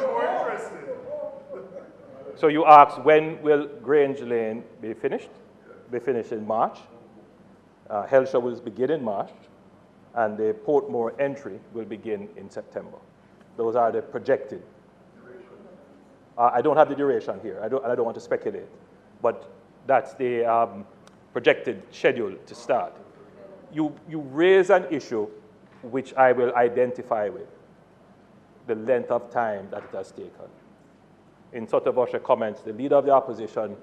So you asked, when will Grange Lane be finished? Be finished in March. Helshaw will begin in March, and the Portmore entry will begin in September. Those are the projected. I don't have the duration here. I don't want to speculate, but that's the projected schedule to start. You raise an issue which I will identify with, the length of time that it has taken. In Sotovosh's comments, the leader of the opposition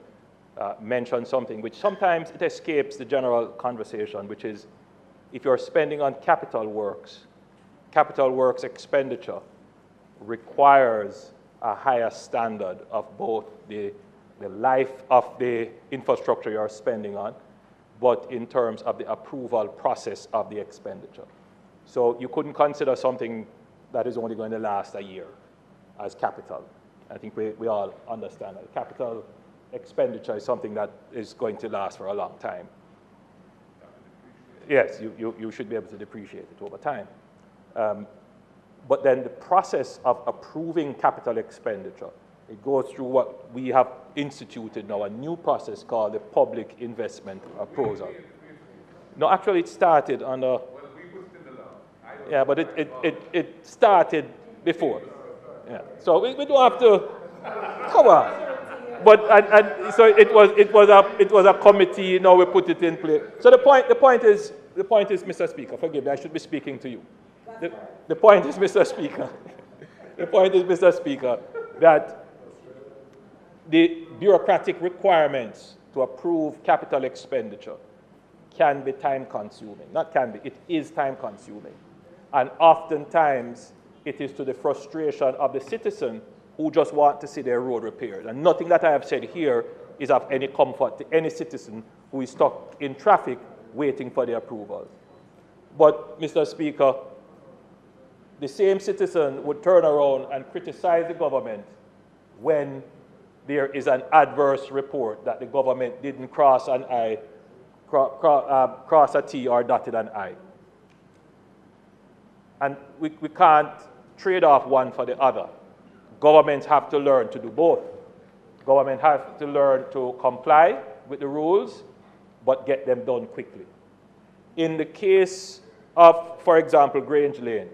mentioned something which sometimes it escapes the general conversation, which is if you're spending on capital works expenditure requires a higher standard of both the life of the infrastructure you're spending on, but in terms of the approval process of the expenditure. So you couldn't consider something that is only going to last a year as capital. I think we all understand that. Capital expenditure is something that is going to last for a long time. Yes, you should be able to depreciate it over time. But then the process of approving capital expenditure It goes through what we have instituted now, a new process called the Public Investment Appraisal. No, actually it started under... Yeah, but it started before. Yeah. So we don't have to... Come on. But so it was a committee. You know, we put it in place. So the point is, Mr. Speaker. Forgive me, I should be speaking to you. The point is, Mr. Speaker. The point is, Mr. Speaker, that the bureaucratic requirements to approve capital expenditure can be time-consuming. Not can be. It is time-consuming, and oftentimes it is to the frustration of the citizen who just want to see their road repaired. And nothing that I have said here is of any comfort to any citizen who is stuck in traffic waiting for the approval. But, Mr. Speaker, the same citizen would turn around and criticize the government when there is an adverse report that the government didn't cross an I, cross a T or dotted an I. And we can't trade off one for the other. Governments have to learn to do both. Government has to learn to comply with the rules, but get them done quickly. In the case of, for example, Grange Lane,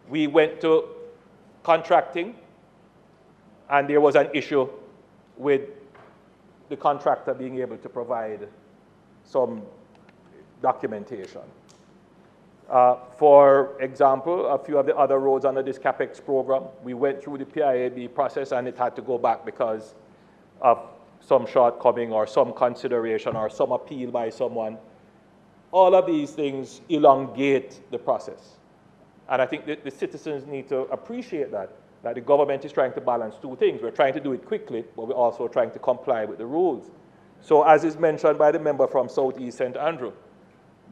we went to contracting, and there was an issue with the contractor being able to provide some documentation. For example, a few of the other roads under this CAPEX program, we went through the PIAB process and it had to go back because of some shortcoming or some consideration or some appeal by someone. All of these things elongate the process. And I think that the citizens need to appreciate that the government is trying to balance two things. We're trying to do it quickly, but we're also trying to comply with the rules. So as is mentioned by the member from Southeast St. Andrew,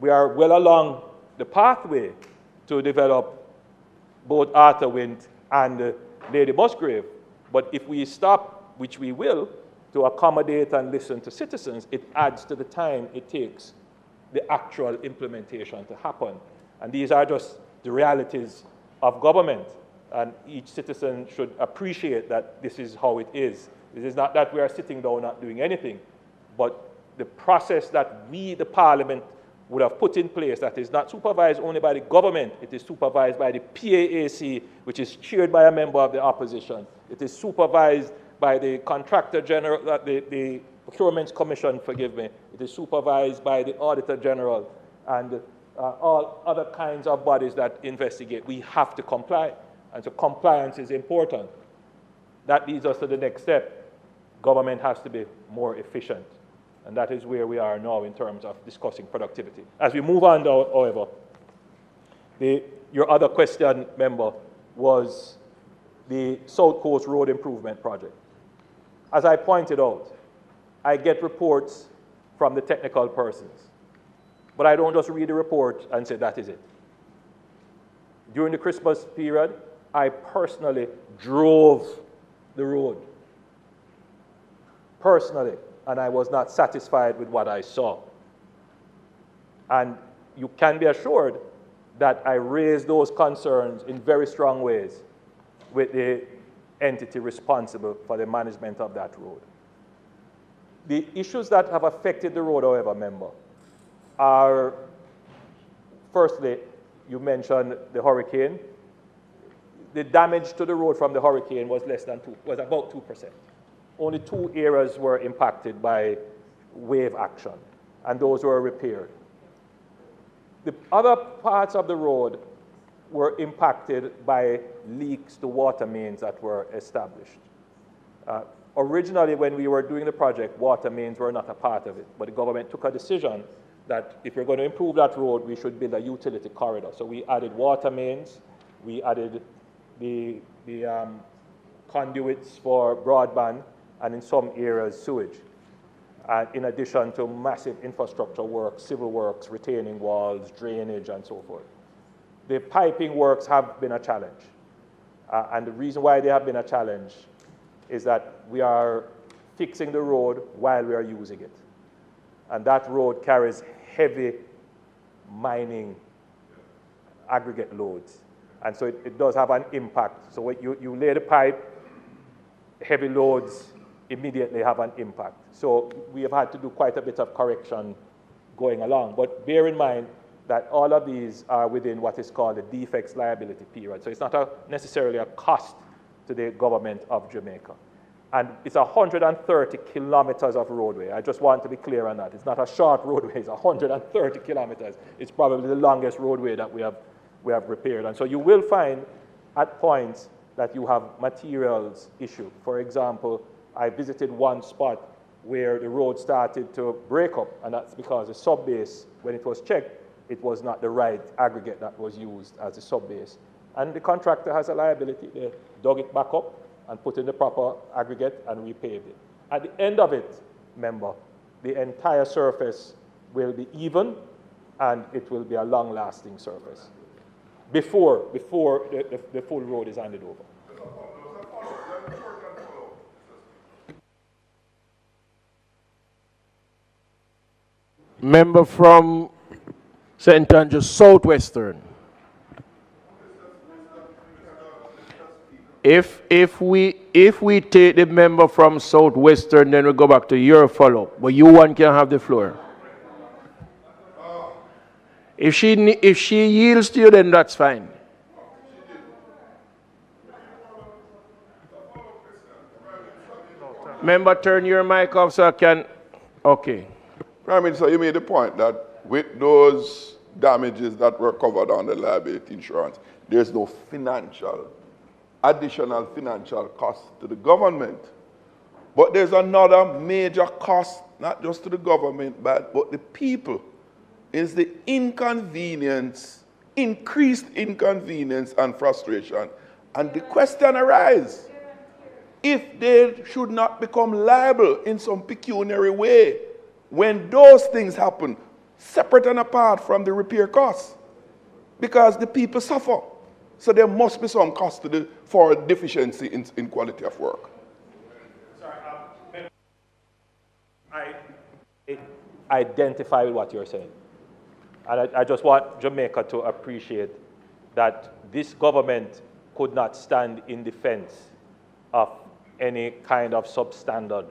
we are well along the pathway to develop both Arthur Wind and Lady Musgrave. But if we stop, which we will, to accommodate and listen to citizens, it adds to the time it takes the actual implementation to happen. And these are just the realities of government. And each citizen should appreciate that this is how it is. This is not that we are sitting down not doing anything, but the process that we, the Parliament, would have put in place that is not supervised only by the government, it is supervised by the PAAC, which is chaired by a member of the opposition. It is supervised by the Contractor General, the Procurement Commission, forgive me. It is supervised by the Auditor General and all other kinds of bodies that investigate. We have to comply, and so compliance is important. That leads us to the next step. Government has to be more efficient. And that is where we are now in terms of discussing productivity. As we move on, however, your other question, member, was the South Coast Road Improvement Project. As I pointed out, I get reports from the technical persons, but I don't just read the report and say that is it. During the Christmas period, I personally drove the road. Personally. And I was not satisfied with what I saw. And you can be assured that I raised those concerns in very strong ways with the entity responsible for the management of that road. The issues that have affected the road, however, member, are, firstly, you mentioned the hurricane. The damage to the road from the hurricane was about 2%. Only 2 areas were impacted by wave action, and those were repaired. The other parts of the road were impacted by leaks to water mains that were established. Originally, when we were doing the project, water mains were not a part of it, but the government took a decision that if we're going to improve that road, we should build a utility corridor. So we added water mains, we added the conduits for broadband, and in some areas, sewage. In addition to massive infrastructure work, civil works, retaining walls, drainage, and so forth. The piping works have been a challenge. And the reason why they have been a challenge is that we are fixing the road while we are using it. And that road carries heavy mining aggregate loads. And so it does have an impact. So when you lay the pipe, heavy loads immediately have an impact. So we have had to do quite a bit of correction going along. But bear in mind that all of these are within what is called the defects liability period. So it's not necessarily a cost to the government of Jamaica. And it's 130 kilometers of roadway. I just want to be clear on that. It's not a short roadway, it's 130 kilometers. It's probably the longest roadway that we have repaired. And so you will find at points that you have materials issue. For example, I visited one spot where the road started to break up, and that's because the subbase, when it was checked, it was not the right aggregate that was used as the subbase. And the contractor has a liability. They dug it back up and put in the proper aggregate and repaved it. At the end of it, remember, the entire surface will be even and it will be a long-lasting surface before the full road is handed over. Member from St. Andrews Southwestern. If we take the member from Southwestern, then we go back to your follow-up. But you one can have the floor. If she yields to you, then that's fine. Member, turn your mic off so I can. Okay. Prime Minister, you made the point that with those damages that were covered under liability insurance, there's no additional financial cost to the government. But there's another major cost, not just to the government, but the people, is the inconvenience, increased inconvenience and frustration. And the question arises, if they should not become liable in some pecuniary way when those things happen, separate and apart from the repair costs, because the people suffer. So there must be some cost for deficiency in quality of work. Sorry, I identify with what you're saying. And I just want Jamaica to appreciate that this government could not stand in defense of any kind of substandard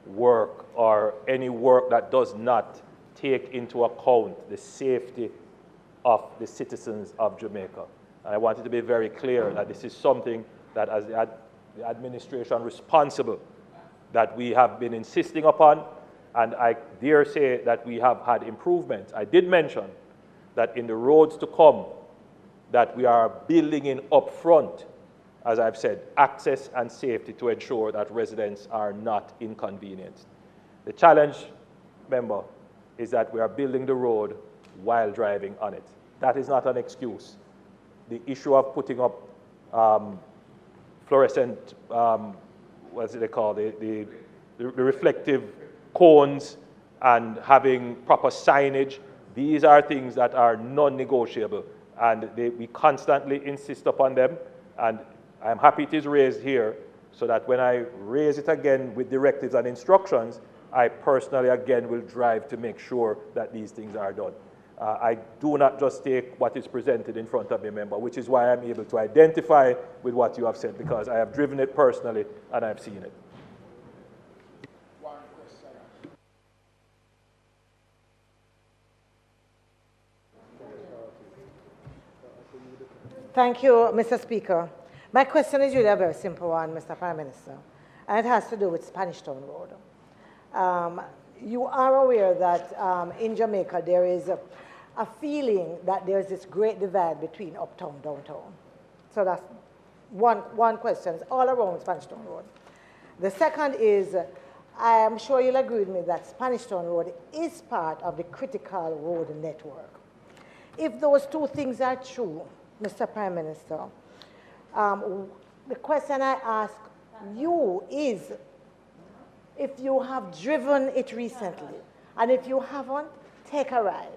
work or any work that does not take into account the safety of the citizens of Jamaica. And I wanted to be very clear that this is something that as the administration responsible that we have been insisting upon, and I dare say that we have had improvements. I did mention that in the roads to come, that we are building in upfront, as I've said, access and safety to ensure that residents are not inconvenienced. The challenge, remember, is that we are building the road while driving on it. That is not an excuse. The issue of putting up fluorescent, what's it called, the reflective cones and having proper signage, these are things that are non-negotiable, and we constantly insist upon them, and I'm happy it is raised here so that when I raise it again with directives and instructions, I personally again will drive to make sure that these things are done. I do not just take what is presented in front of me, member, which is why I'm able to identify with what you have said, because I have driven it personally and I've seen it. Thank you, Mr. Speaker. My question is really a very simple one, Mr. Prime Minister, and it has to do with Spanish Town Road. You are aware that in Jamaica there is a feeling that there's this great divide between uptown and downtown. So that's one question. It's all around Spanish Town Road. The second is, I am sure you'll agree with me that Spanish Town Road is part of the critical road network. If those two things are true, Mr. Prime Minister, the question I ask you is, if you have driven it recently, and if you haven't, take a ride,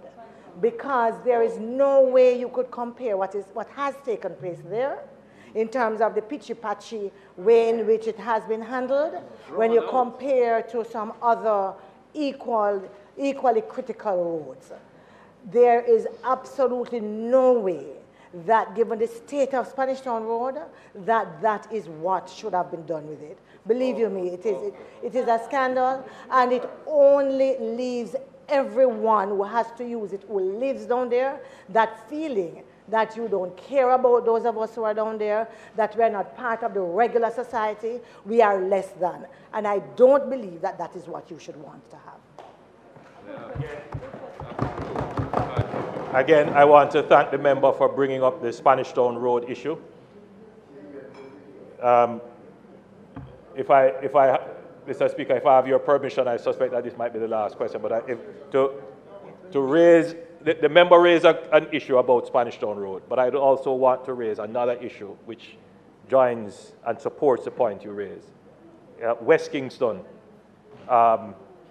because there is no way you could compare what has taken place there in terms of the pitchy-patchy way in which it has been handled when you compare to some other equally critical roads. There is absolutely no way that given the state of Spanish Town Road, that is what should have been done with it. Believe you me, it is a scandal, and it only leaves everyone who has to use it, who lives down there, that feeling that you don't care about those of us who are down there, that we're not part of the regular society, we are less than. And I don't believe that that is what you should want to have. Again, I want to thank the member for bringing up the Spanish Town Road issue. Mr. Speaker, if I have your permission, I suspect that this might be the last question, but to raise, the member raised an issue about Spanish Town Road, but I also want to raise another issue which joins and supports the point you raised. West Kingston,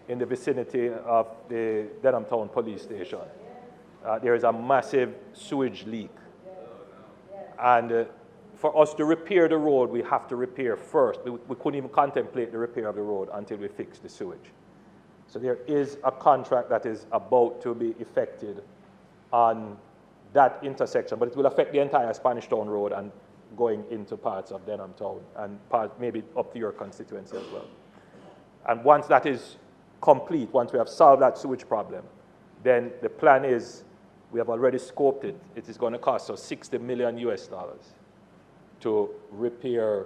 in the vicinity of the Denham Town Police Station, there is a massive sewage leak. And for us to repair the road, we have to repair first. We couldn't even contemplate the repair of the road until we fix the sewage. So there is a contract that is about to be effected on that intersection, but it will affect the entire Spanish Town Road and going into parts of Denham Town and maybe up to your constituency as well. And once that is complete, once we have solved that sewage problem, then the plan is, we have already scoped it, it is going to cost us $60 million to repair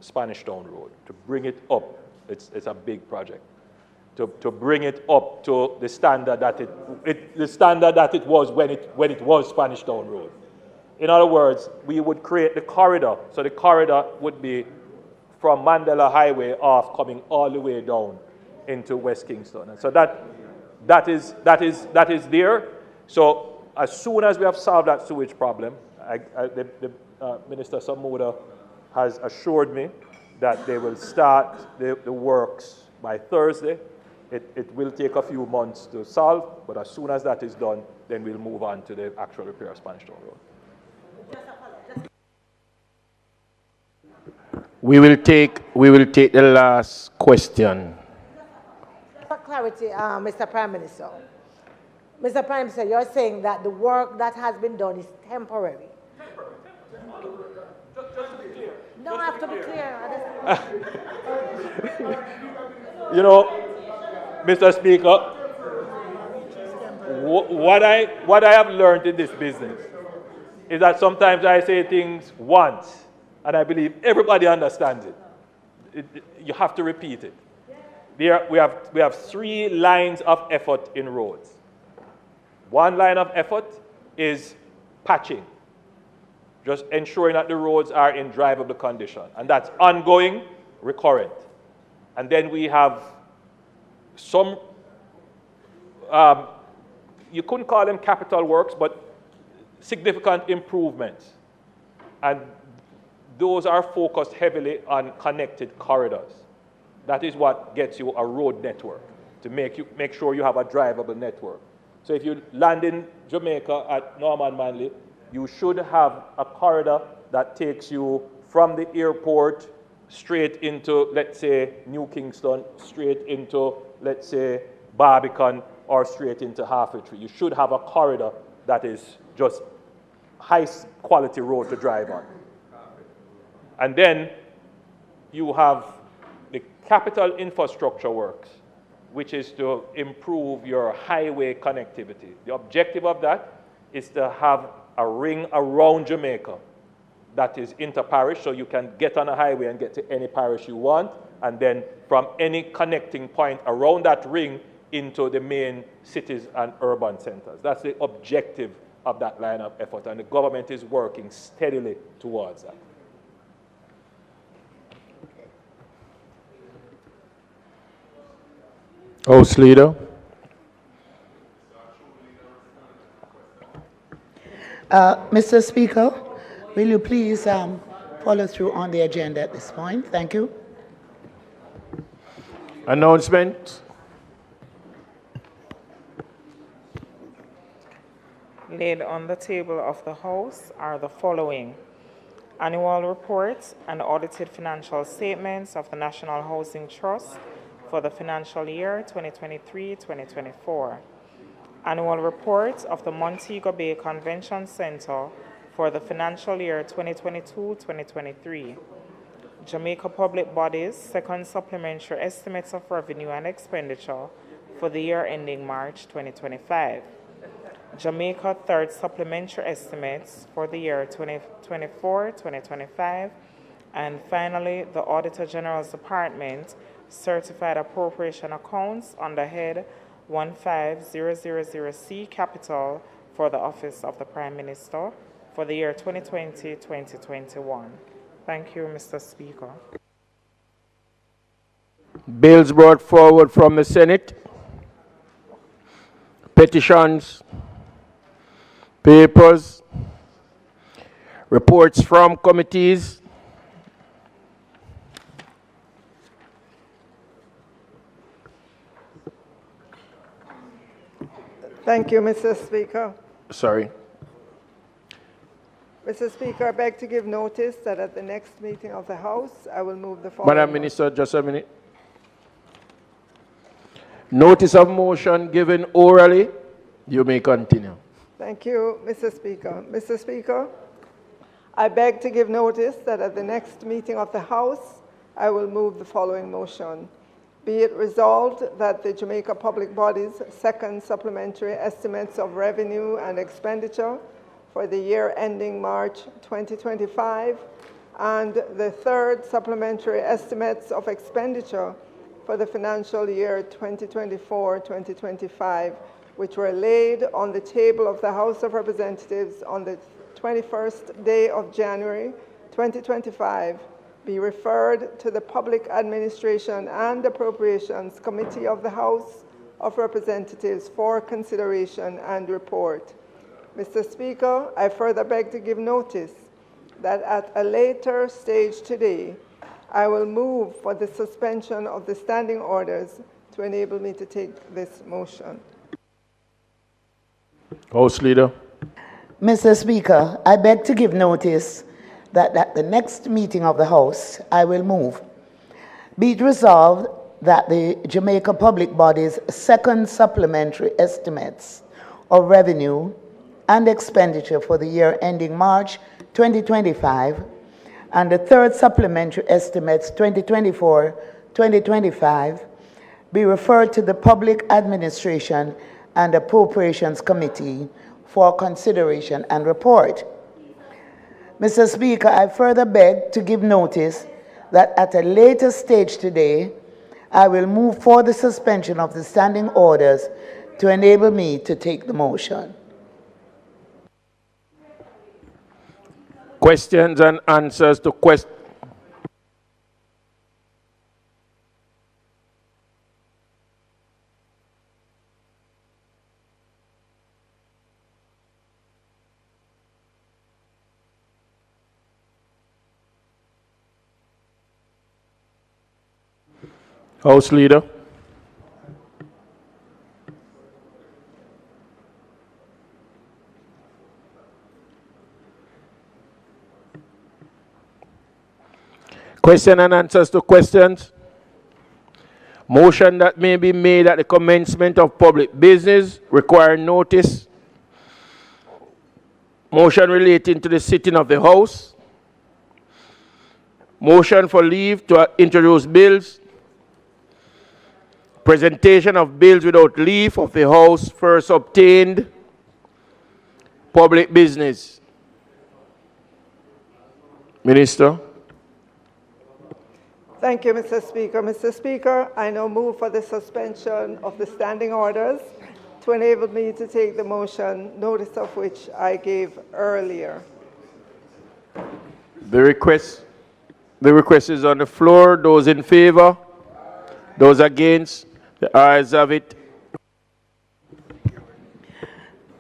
Spanish Town Road, to bring it up. It's a big project. To bring it up to the standard that it was when it was Spanish Town Road. In other words, we would create the corridor. So the corridor would be from Mandela Highway off, coming all the way down into West Kingston. And so that is there. So as soon as we have solved that sewage problem, Minister Samuda has assured me that they will start the works by Thursday. It will take a few months to solve, but as soon as that is done, then we'll move on to the actual repair of Spanish Town Road. We will take the last question. For clarity, Mr. Prime Minister. Mr. Prime Minister, you're saying that the work that has been done is temporary. Just to be clear. No, I have to be clear. You know, Mr. Speaker, what I have learned in this business is that sometimes I say things once, and I believe everybody understands it. You have to repeat it. We have 3 lines of effort in roads. One line of effort is patching, just ensuring that the roads are in drivable condition, and that's ongoing, recurrent. And then we have some, you couldn't call them capital works, but significant improvements. And those are focused heavily on connected corridors. That is what gets you a road network, to make sure you have a drivable network. So if you land in Jamaica at Norman Manley, you should have a corridor that takes you from the airport straight into, let's say, New Kingston, straight into, let's say, Barbican, or straight into Halfway Tree. You should have a corridor that is just high quality road to drive on. And then you have the capital infrastructure works, which is to improve your highway connectivity. The objective of that is to have a ring around Jamaica that is inter-parish, so you can get on a highway and get to any parish you want, and then from any connecting point around that ring into the main cities and urban centers. That's the objective of that line of effort, and the government is working steadily towards that. House Leader. Mr. Speaker, will you please follow through on the agenda at this point? Thank you. Announcement. Laid on the table of the House are the following: annual reports and audited financial statements of the National Housing Trust for the financial year 2023-2024. Annual reports of the Montego Bay Convention Center for the financial year 2022-2023. Jamaica Public Bodies Second Supplementary Estimates of Revenue and Expenditure for the year ending March 2025. Jamaica Third Supplementary Estimates for the year 2024-2025. And finally, the Auditor General's Department Certified Appropriation Accounts under head 15000C Capital for the Office of the Prime Minister for the year 2020-2021. Thank you, Mr. Speaker. Bills brought forward from the Senate. Petitions, papers, reports from committees. Thank you, Mr. Speaker. Sorry. Mr. Speaker, I beg to give notice that at the next meeting of the House, I will move the following. Madam Minister, just a minute. Notice of motion given orally. You may continue. Thank you, Mr. Speaker. Mr. Speaker, I beg to give notice that at the next meeting of the House, I will move the following motion. Be it resolved that the Jamaica Public Bodies Second Supplementary Estimates of Revenue and Expenditure for the year ending March 2025 and the Third Supplementary Estimates of Expenditure for the financial year 2024-2025, which were laid on the table of the House of Representatives on the 21st day of January 2025, be referred to the Public Administration and Appropriations Committee of the House of Representatives for consideration and report. Mr. Speaker, I further beg to give notice that at a later stage today, I will move for the suspension of the standing orders to enable me to take this motion. House Leader. Mr. Speaker, I beg to give notice that at the next meeting of the House, I will move. Be it resolved that the Jamaica Public Bodies Second Supplementary Estimates of Revenue and Expenditure for the year ending March 2025 and the Third Supplementary Estimates 2024-2025 be referred to the Public Administration and Appropriations Committee for consideration and report. Mr. Speaker, I further beg to give notice that at a later stage today, I will move for the suspension of the standing orders to enable me to take the motion. Questions and answers to questions. House Leader. Question and answers to questions. Motion that may be made at the commencement of public business requiring notice. Motion relating to the sitting of the House. Motion for leave to introduce bills. Presentation of bills without leave of the House first obtained. Public business. Minister. Thank you, Mr. Speaker. Mr. Speaker, I now move for the suspension of the standing orders to enable me to take the motion, notice of which I gave earlier. The request is on the floor. Those in favor? Those against? The ayes have it.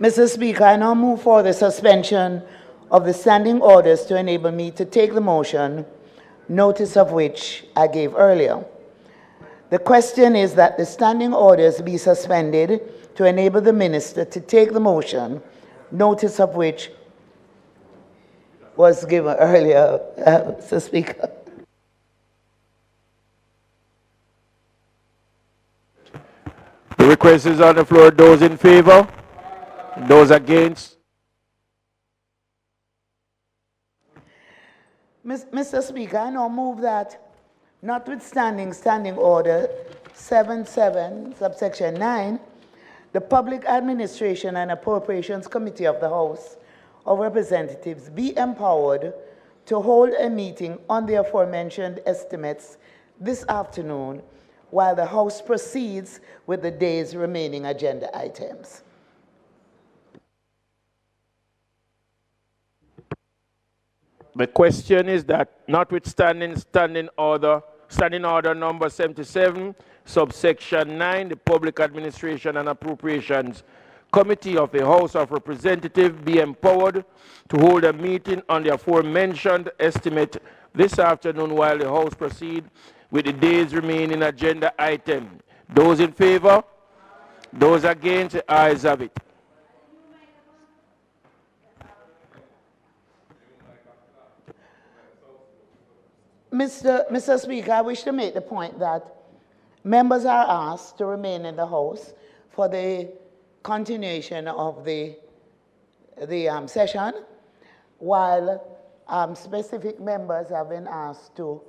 Mr. Speaker, I now move for the suspension of the standing orders to enable me to take the motion, notice of which I gave earlier. The question is that the standing orders be suspended to enable the minister to take the motion, notice of which was given earlier, Mr. Speaker. The request is on the floor. Those in favor? Those against? Mr. Speaker, I now move that, notwithstanding Standing Order 77, subsection 9, the Public Administration and Appropriations Committee of the House of Representatives be empowered to hold a meeting on the aforementioned estimates this afternoon while the House proceeds with the day's remaining agenda items. The question is that, notwithstanding Standing Order number 77, subsection 9, the Public Administration and Appropriations Committee of the House of Representatives be empowered to hold a meeting on the aforementioned estimate this afternoon while the House proceeds with the day's remaining agenda item. Those in favor? Those against? The ayes have it. Mr. Speaker, I wish to make the point that members are asked to remain in the House for the continuation of the session, while specific members have been asked to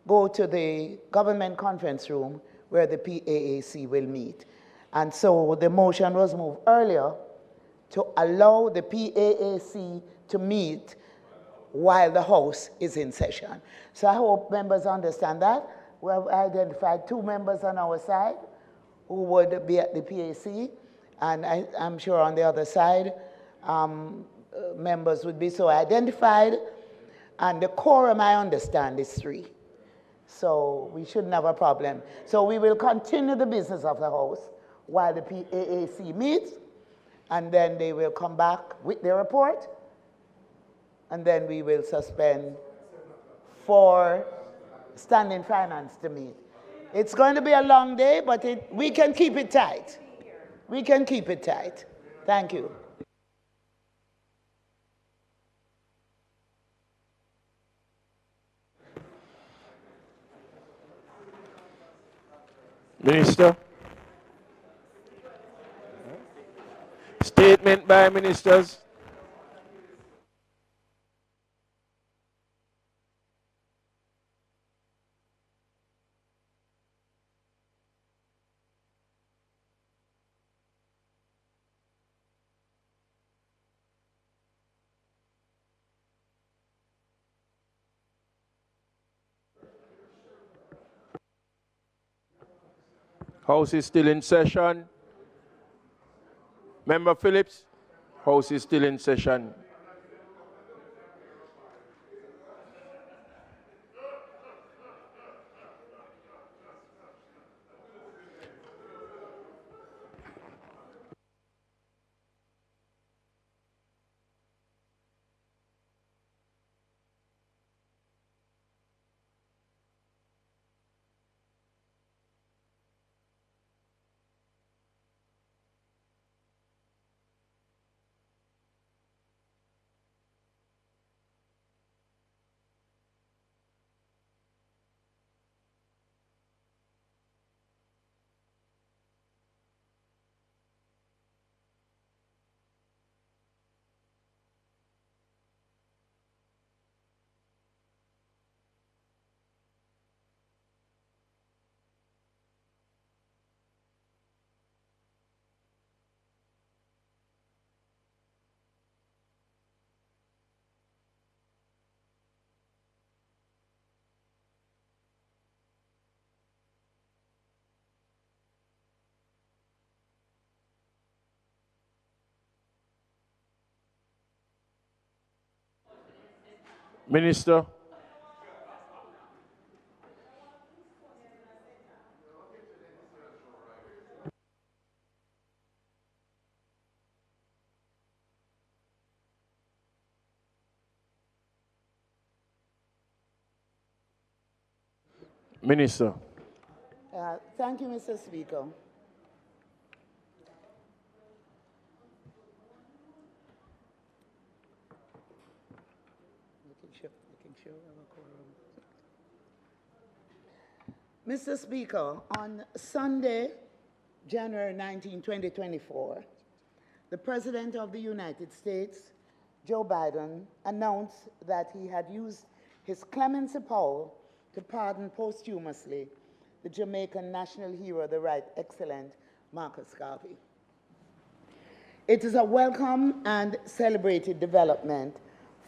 go to the government conference room where the PAAC will meet. And so the motion was moved earlier to allow the PAAC to meet while the House is in session. So I hope members understand that. We have identified 2 members on our side who would be at the PAC, and I'm sure on the other side, members would be so identified, and the quorum, I understand, is 3. So we shouldn't have a problem. So we will continue the business of the House while the PAAC meets, and then they will come back with their report, and then we will suspend for Standing Finance to meet. It's going to be a long day, but we can keep it tight. We can keep it tight. Thank you. Minister. Statement by ministers. House is still in session. Member Phillips, House is still in session. Minister. Minister. Thank you, Mr. Speaker. Mr. Speaker, on Sunday, January 19, 2024, the President of the United States, Joe Biden announced that he had used his clemency power to pardon posthumously the Jamaican national hero, the Right Excellent Marcus Garvey. It is a welcome and celebrated development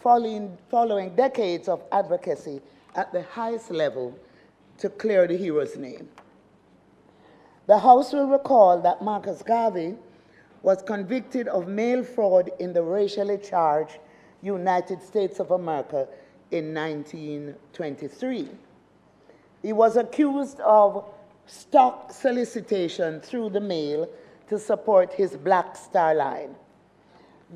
following decades of advocacy at the highest level to clear the hero's name. The House will recall that Marcus Garvey was convicted of mail fraud in the racially charged United States of America in 1923. He was accused of stock solicitation through the mail to support his Black Star Line.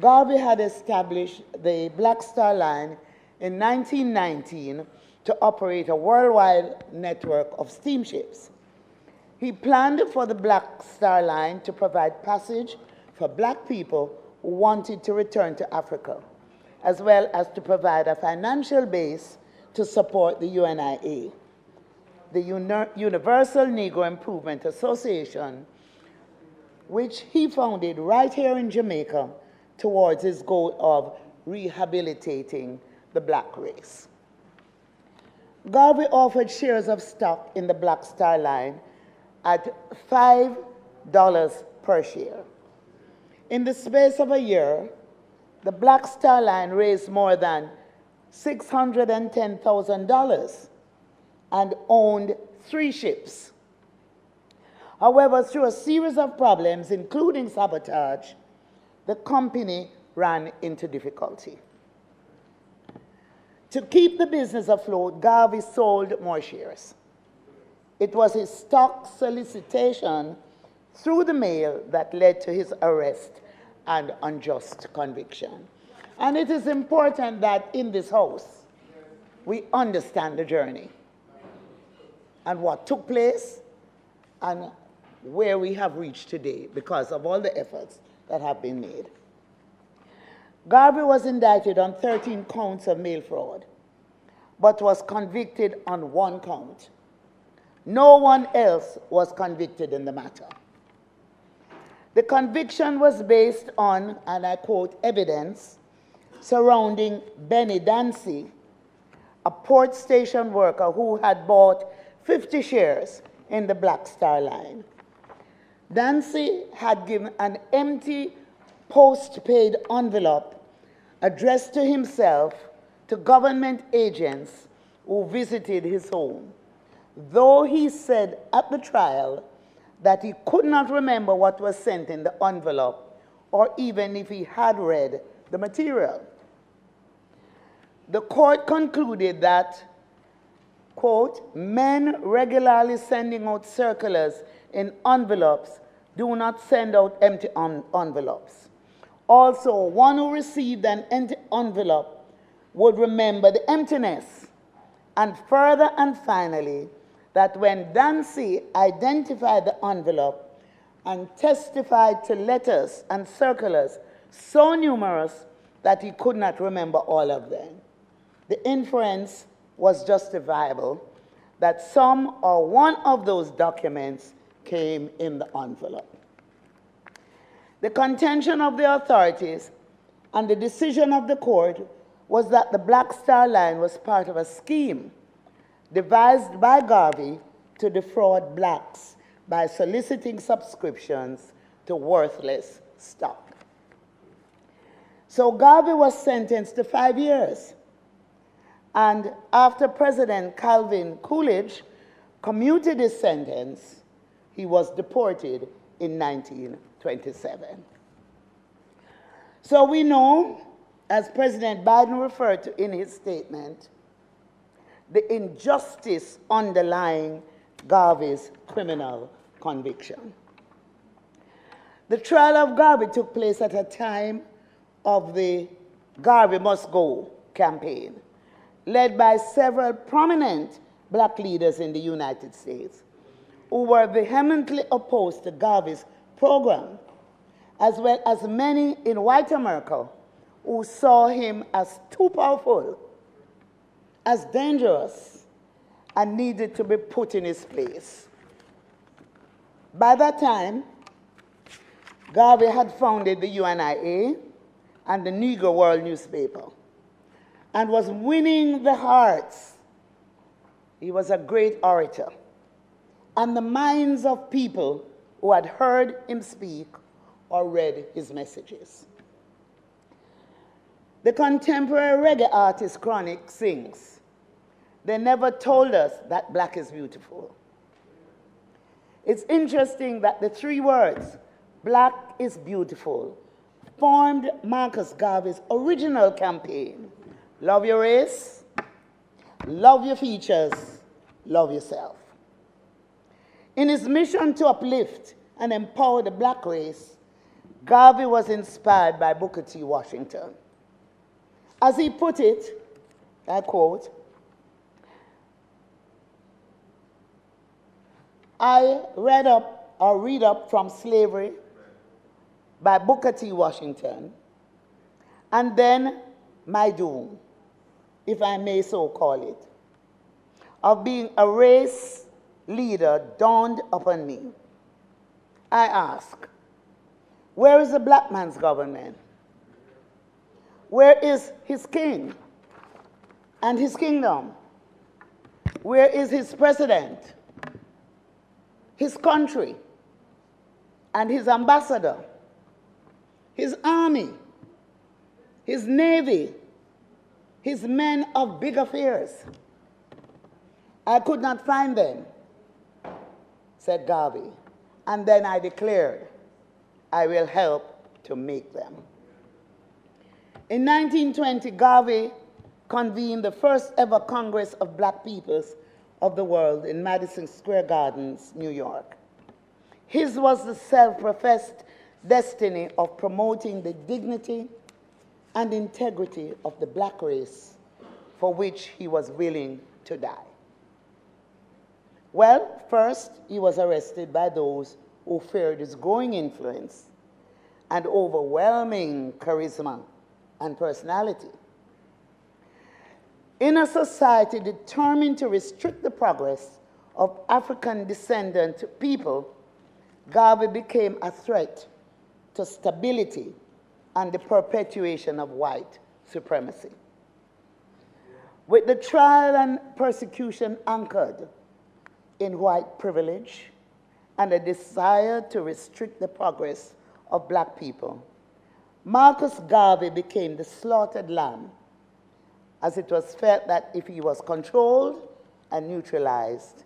Garvey had established the Black Star Line in 1919 to operate a worldwide network of steamships. He planned for the Black Star Line to provide passage for black people who wanted to return to Africa, as well as to provide a financial base to support the UNIA, the Universal Negro Improvement Association, which he founded right here in Jamaica towards his goal of rehabilitating the black race. Garvey offered shares of stock in the Black Star Line at $5 per share. In the space of a year, the Black Star Line raised more than $610,000 and owned 3 ships. However, through a series of problems, including sabotage, the company ran into difficulty. To keep the business afloat, Garvey sold more shares. It was his stock solicitation through the mail that led to his arrest and unjust conviction. And it is important that in this House, we understand the journey and what took place and where we have reached today because of all the efforts that have been made. Garvey was indicted on 13 counts of mail fraud, but was convicted on 1 count. No one else was convicted in the matter. The conviction was based on, and I quote, evidence surrounding Benny Dancy, a port station worker who had bought 50 shares in the Black Star Line. Dancy had given an empty post-paid envelope addressed to himself to government agents who visited his home, though he said at the trial that he could not remember what was sent in the envelope or even if he had read the material. The court concluded that, quote, men regularly sending out circulars in envelopes do not send out empty envelopes. Also, one who received an empty envelope would remember the emptiness. And further and finally, that when Dancy identified the envelope and testified to letters and circulars so numerous that he could not remember all of them, the inference was justifiable that some or one of those documents came in the envelope. The contention of the authorities and the decision of the court was that the Black Star Line was part of a scheme devised by Garvey to defraud blacks by soliciting subscriptions to worthless stock. So Garvey was sentenced to 5 years. And after President Calvin Coolidge commuted his sentence, he was deported in 1927. So we know, as President Biden referred to in his statement, the injustice underlying Garvey's criminal conviction. The trial of Garvey took place at a time of the Garvey Must Go campaign, led by several prominent black leaders in the United States who were vehemently opposed to Garvey's program, as well as many in white America who saw him as too powerful, as dangerous, and needed to be put in his place. By that time, Garvey had founded the UNIA, and the Negro World newspaper, and was winning the hearts. He was a great orator, and the minds of people who had heard him speak or read his messages. The contemporary reggae artist Chronic sings, "They never told us that black is beautiful." It's interesting that the three words, "black is beautiful," formed Marcus Garvey's original campaign. Love your race, love your features, love yourself. In his mission to uplift and empower the black race, Garvey was inspired by Booker T. Washington. As he put it, I quote, "I read up from Slavery by Booker T. Washington, and then my doom, if I may so call it, of being a race leader dawned upon me. I ask, where is the black man's government? Where is his king and his kingdom? Where is his president, his country, and his ambassador, his army, his navy, his men of big affairs? I could not find them," said Garvey, "and then I declared, I will help to make them." In 1920, Garvey convened the first ever Congress of Black Peoples of the World in Madison Square Gardens, New York. His was the self-professed destiny of promoting the dignity and integrity of the black race, for which he was willing to die. Well, first, he was arrested by those who feared his growing influence and overwhelming charisma and personality. In a society determined to restrict the progress of African descendant people, Garvey became a threat to stability and the perpetuation of white supremacy. With the trial and persecution anchored in white privilege and a desire to restrict the progress of black people, Marcus Garvey became the slaughtered lamb, as it was felt that if he was controlled and neutralized,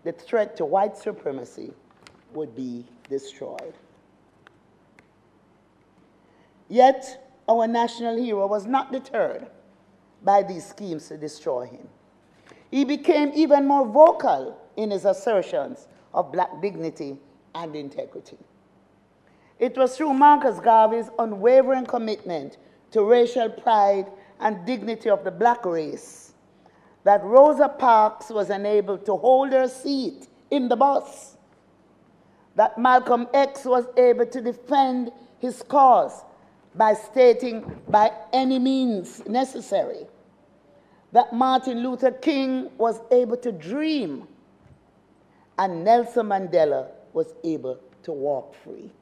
the threat to white supremacy would be destroyed. Yet, our national hero was not deterred by these schemes to destroy him. He became even more vocal in his assertions of black dignity and integrity. It was through Marcus Garvey's unwavering commitment to racial pride and dignity of the black race that Rosa Parks was enabled to hold her seat in the bus, that Malcolm X was able to defend his cause by stating, by any means necessary, that Martin Luther King was able to dream, and Nelson Mandela was able to walk free.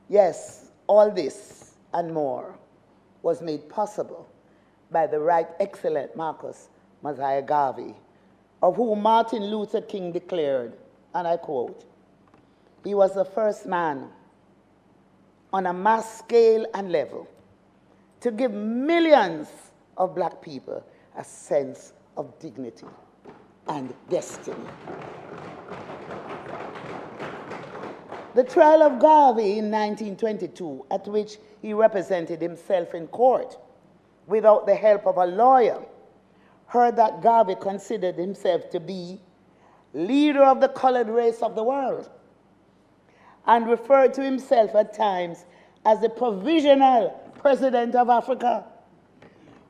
Yes, all this and more was made possible by the Right Excellent Marcus Mosiah Garvey, of whom Martin Luther King declared, and I quote, "He was the first man on a mass scale and level to give millions of black people a sense of dignity and destiny." The trial of Garvey in 1922, at which he represented himself in court without the help of a lawyer, heard that Garvey considered himself to be leader of the colored race of the world and referred to himself at times as the provisional president of Africa,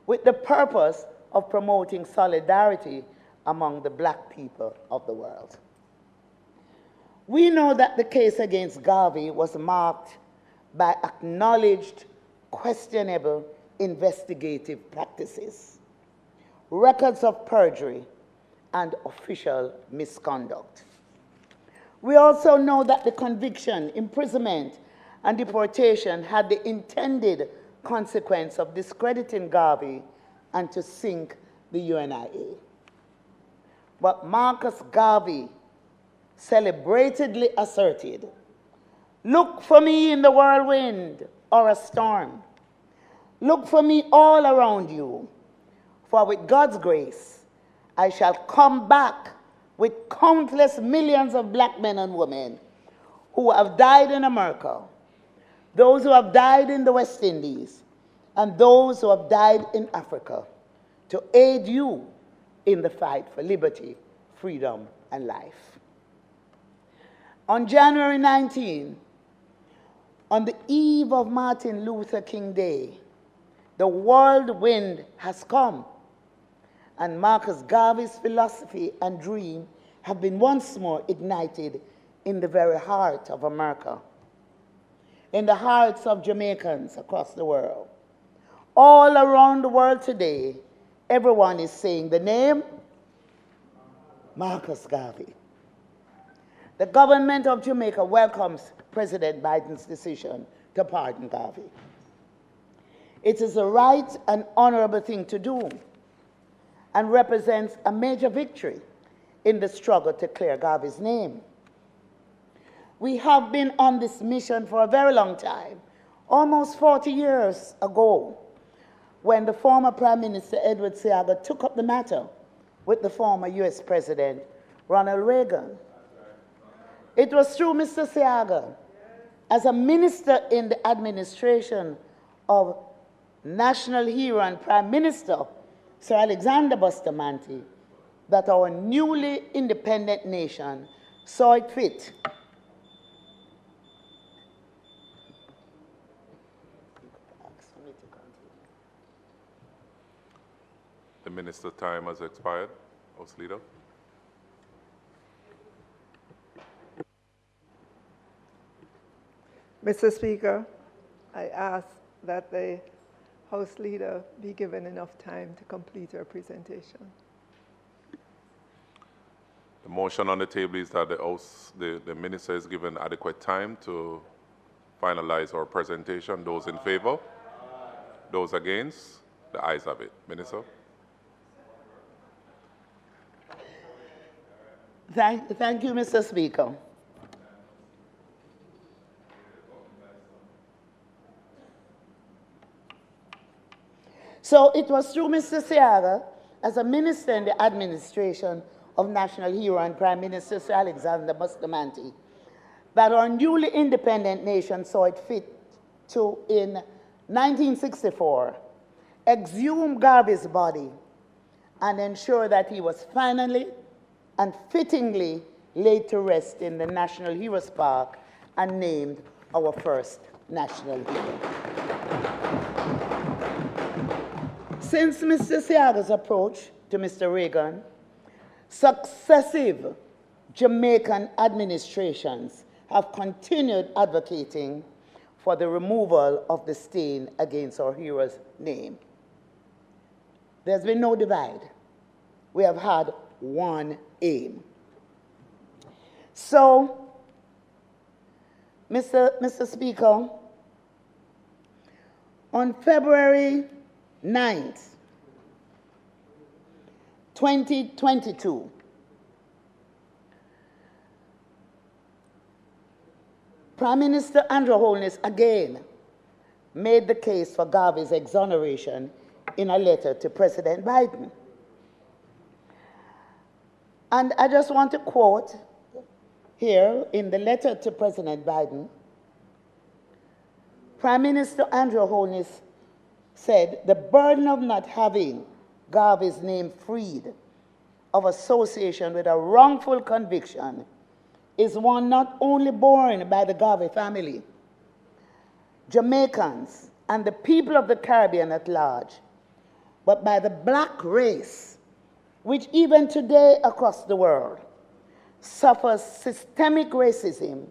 with the purpose of promoting solidarity among the black people of the world. We know that the case against Garvey was marked by acknowledged questionable investigative practices, records of perjury, and official misconduct. We also know that the conviction, imprisonment, and deportation had the intended consequence of discrediting Garvey and to sink the UNIA. But Marcus Garvey celebratedly asserted, "Look for me in the whirlwind or a storm. Look for me all around you, for with God's grace, I shall come back with countless millions of black men and women who have died in America, those who have died in the West Indies, and those who have died in Africa, to aid you in the fight for liberty, freedom, and life." On January 19, on the eve of Martin Luther King Day, the whirlwind has come, and Marcus Garvey's philosophy and dream have been once more ignited in the very heart of America, in the hearts of Jamaicans across the world. All around the world today, everyone is saying the name Marcus Garvey. The government of Jamaica welcomes President Biden's decision to pardon Garvey. It is a right and honorable thing to do and represents a major victory in the struggle to clear Garvey's name. We have been on this mission for a very long time, almost 40 years ago, when the former Prime Minister Edward Seaga took up the matter with the former US President Ronald Reagan. It was through Mr. Seaga, as a minister in the administration of national hero and Prime Minister Sir Alexander Bustamante, that our newly independent nation saw it fit The minister's time has expired. House Leader. Mr. Speaker, I ask that the House Leader be given enough time to complete her presentation. The motion on the table is that the minister is given adequate time to finalize our presentation. Those in favor? Those against? The ayes have it. Minister. Thank you, Mr. Speaker. So it was through Mr. Seaga, as a minister in the administration of national hero and Prime Minister Sir Alexander Bustamante, that our newly independent nation saw it fit to, in 1964, exhume Garvey's body and ensure that he was finally and fittingly laid to rest in the National Heroes Park and named our first national hero. Since Mr. Seaga's approach to Mr. Reagan, successive Jamaican administrations have continued advocating for the removal of the stain against our hero's name. There's been no divide. We have had one aim. So, Mr. Speaker, on February 9th, 2022, Prime Minister Andrew Holness again made the case for Garvey's exoneration in a letter to President Biden. And I just want to quote here in the letter to President Biden, Prime Minister Andrew Holness said, "The burden of not having Garvey's name freed of association with a wrongful conviction is one not only borne by the Garvey family, Jamaicans, and the people of the Caribbean at large, but by the black race, which even today across the world suffers systemic racism,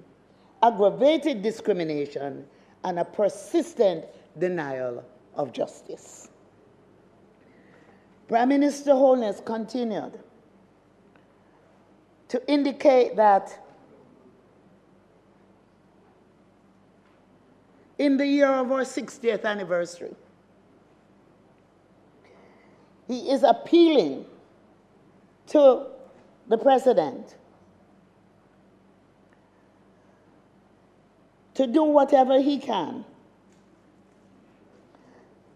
aggravated discrimination, and a persistent denial of justice." Prime Minister Holness continued to indicate that in the year of our 60th anniversary. He is appealing to the president to do whatever he can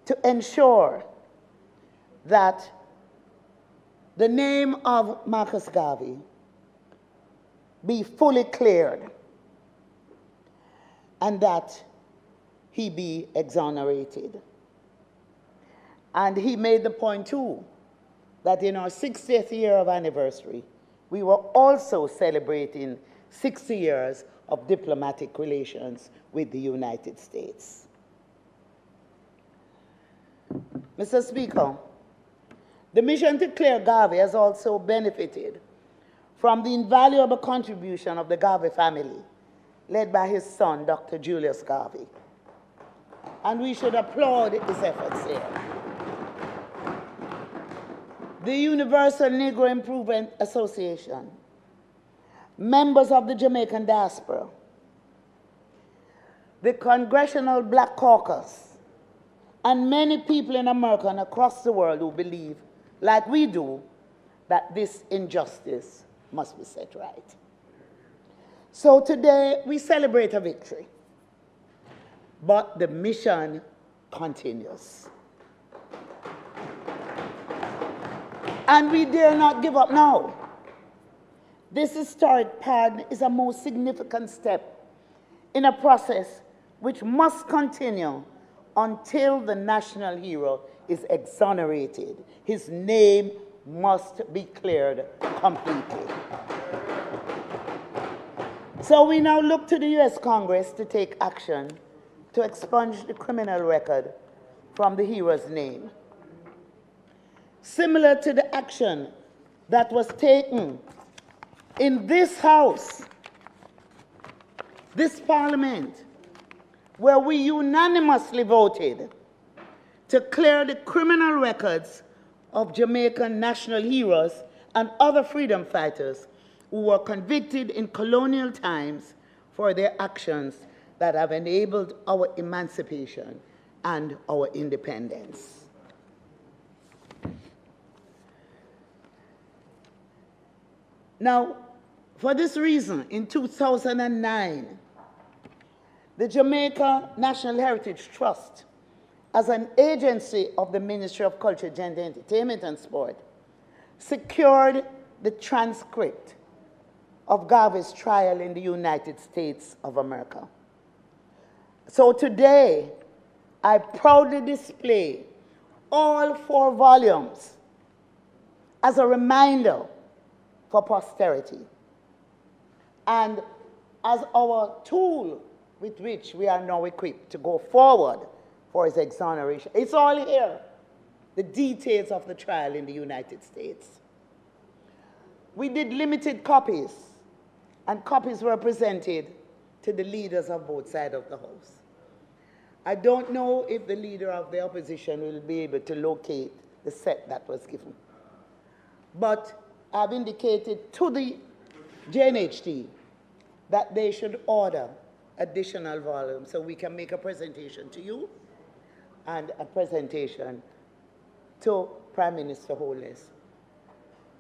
to ensure that the name of Marcus Garvey be fully cleared and that he be exonerated. And he made the point too that in our 60th year of anniversary, we were also celebrating 60 years of diplomatic relations with the United States. Mr. Speaker, the mission to clear Garvey has also benefited from the invaluable contribution of the Garvey family, led by his son, Dr. Julius Garvey. And we should applaud his efforts here. The Universal Negro Improvement Association, members of the Jamaican diaspora, the Congressional Black Caucus, and many people in America and across the world who believe, like we do, that this injustice must be set right. So today we celebrate a victory, but the mission continues. And we dare not give up now. This historic pardon is a most significant step in a process which must continue until the national hero is exonerated. His name must be cleared completely. So we now look to the U.S. Congress to take action to expunge the criminal record from the hero's name. Similar to the action that was taken in this House, this Parliament, where we unanimously voted to clear the criminal records of Jamaican national heroes and other freedom fighters who were convicted in colonial times for their actions that have enabled our emancipation and our independence. Now, for this reason, in 2009, the Jamaica National Heritage Trust, as an agency of the Ministry of Culture, Gender, Entertainment and Sport, secured the transcript of Garvey's trial in the United States of America. So today, I proudly display all 4 volumes as a reminder for posterity and as our tool with which we are now equipped to go forward for his exoneration. It's all here, the details of the trial in the United States. We did limited copies, and copies were presented to the leaders of both sides of the House. I don't know if the leader of the opposition will be able to locate the set that was given. But I've indicated to the JNHT that they should order additional volumes so we can make a presentation to you and a presentation to Prime Minister Holness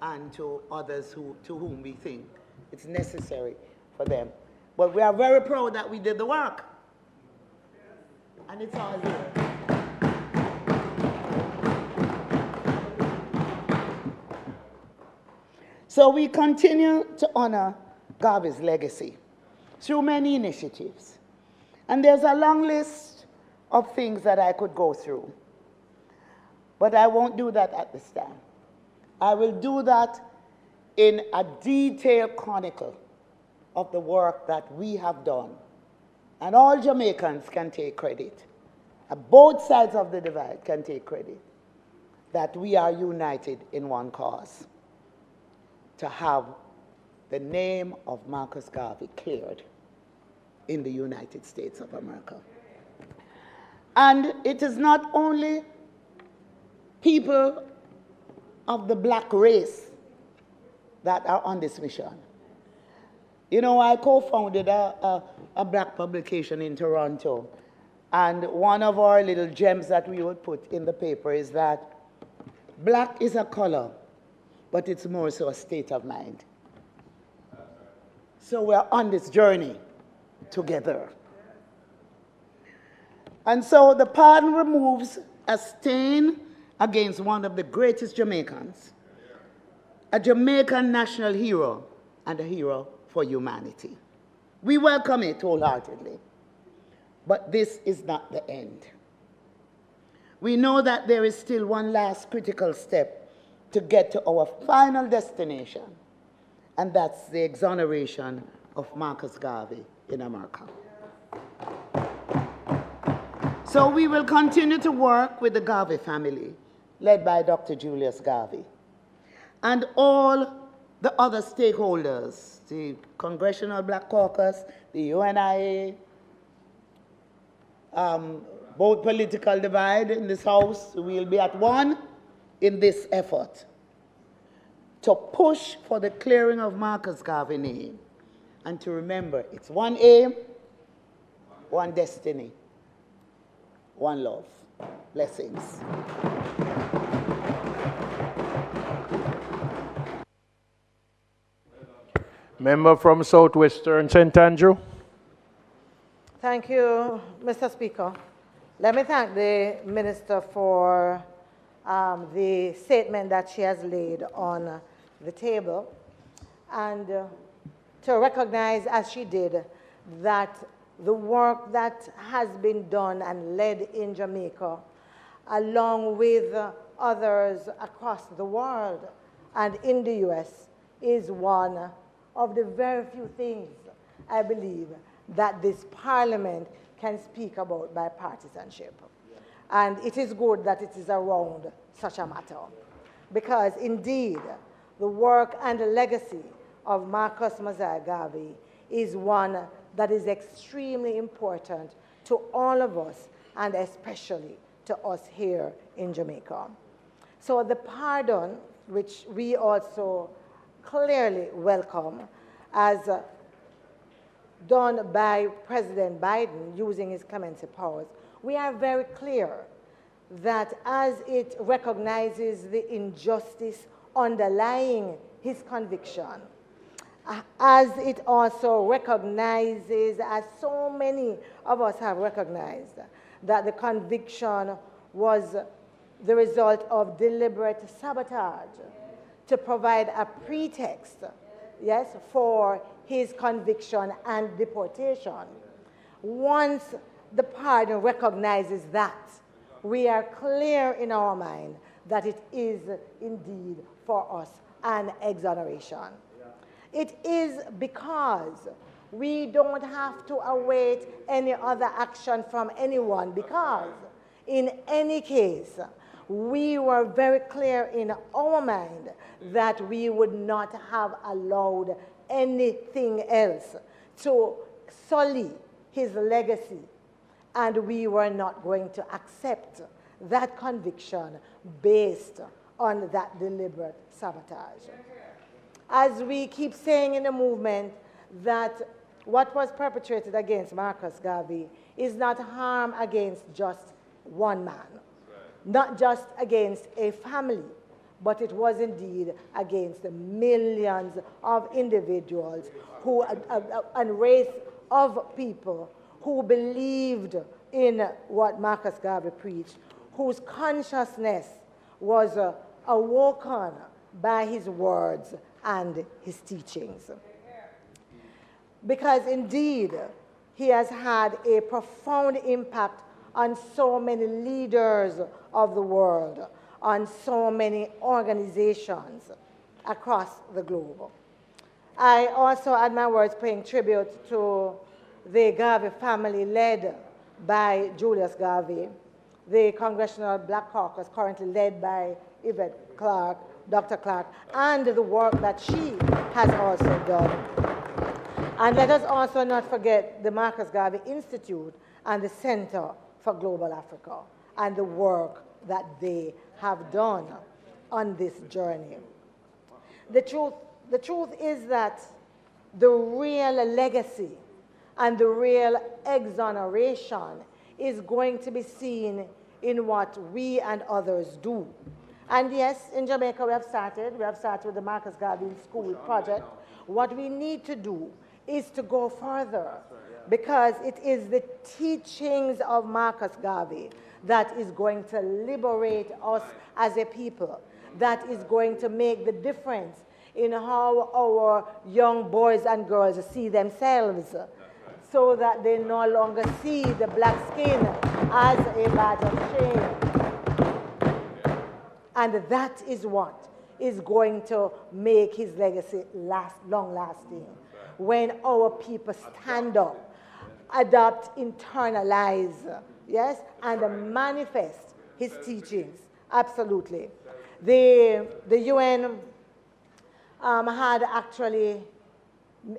and to others to whom we think it's necessary for them. But we are very proud that we did the work. And it's all here. So we continue to honor Garvey's legacy through many initiatives. And there's a long list of things that I could go through. But I won't do that at this time. I will do that in a detailed chronicle of the work that we have done. And all Jamaicans can take credit. Both sides of the divide can take credit that we are united in one cause: to have the name of Marcus Garvey cleared in the United States of America. And it is not only people of the black race that are on this mission. You know, I co-founded a black publication in Toronto, And one of our little gems that we would put in the paper is that black is a color, but it's more so a state of mind. So we're on this journey together. And so the pardon removes a stain against one of the greatest Jamaicans, a Jamaican national hero and a hero for humanity. We welcome it wholeheartedly, but this is not the end. We know that there is still one last critical step to get to our final destination, and that's the exoneration of Marcus Garvey in America. So we will continue to work with the Garvey family, led by Dr. Julius Garvey, and all the other stakeholders, the Congressional Black Caucus, the UNIA, both political divide in this House, we'll be at one in this effort to push for the clearing of Marcus Garvey's name, and to remember it's one aim, one destiny, one love. Blessings. Member from Southwestern St. Andrew. Thank you, Mr. Speaker. Let me thank the Minister for the statement that she has laid on the table, and to recognize, as she did, that the work that has been done and led in Jamaica, along with others across the world and in the U.S., is one of the very few things, I believe, that this Parliament can speak about bipartisanship. And it is good that it is around such a matter, because indeed, the work and the legacy of Marcus Mosiah Garvey is one that is extremely important to all of us, and especially to us here in Jamaica. So the pardon, which we also clearly welcome, as done by President Biden using his clemency powers, we are very clear that as it recognizes the injustice underlying his conviction, as it also recognizes, as so many of us have recognized, that the conviction was the result of deliberate sabotage to provide a pretext, yes, for his conviction and deportation. Once the pardon recognizes that, we are clear in our mind that it is indeed for us an exoneration. It is because we don't have to await any other action from anyone, because in any case, we were very clear in our mind that we would not have allowed anything else to sully his legacy, and we were not going to accept that conviction based on that deliberate sabotage. As we keep saying in the movement, that what was perpetrated against Marcus Garvey is not harm against just one man, not just against a family, but it was indeed against the millions of individuals who, and race of people who believed in what Marcus Garvey preached, whose consciousness was awoken by his words and his teachings. Because indeed, he has had a profound impact on so many leaders of the world, on so many organizations across the globe. I also add my words paying tribute to the Garvey family led by Julius Garvey, the Congressional Black Caucus currently led by Yvette Clark, Dr. Clark, and the work that she has also done. And let us also not forget the Marcus Garvey Institute and the Center for Global Africa and the work that they have done on this journey. The truth is that the real legacy and the real exoneration is going to be seen in what we and others do. And yes, in Jamaica we have started with the Marcus Garvey School project. What we need to do is to go further, because it is the teachings of Marcus Garvey that is going to liberate us as a people, that is going to make the difference in how our young boys and girls see themselves, so that they no longer see the black skin as a badge of shame. And that is what is going to make his legacy long-lasting. When our people stand up, adopt, internalize, yes, and manifest his teachings. Absolutely. The UN had actually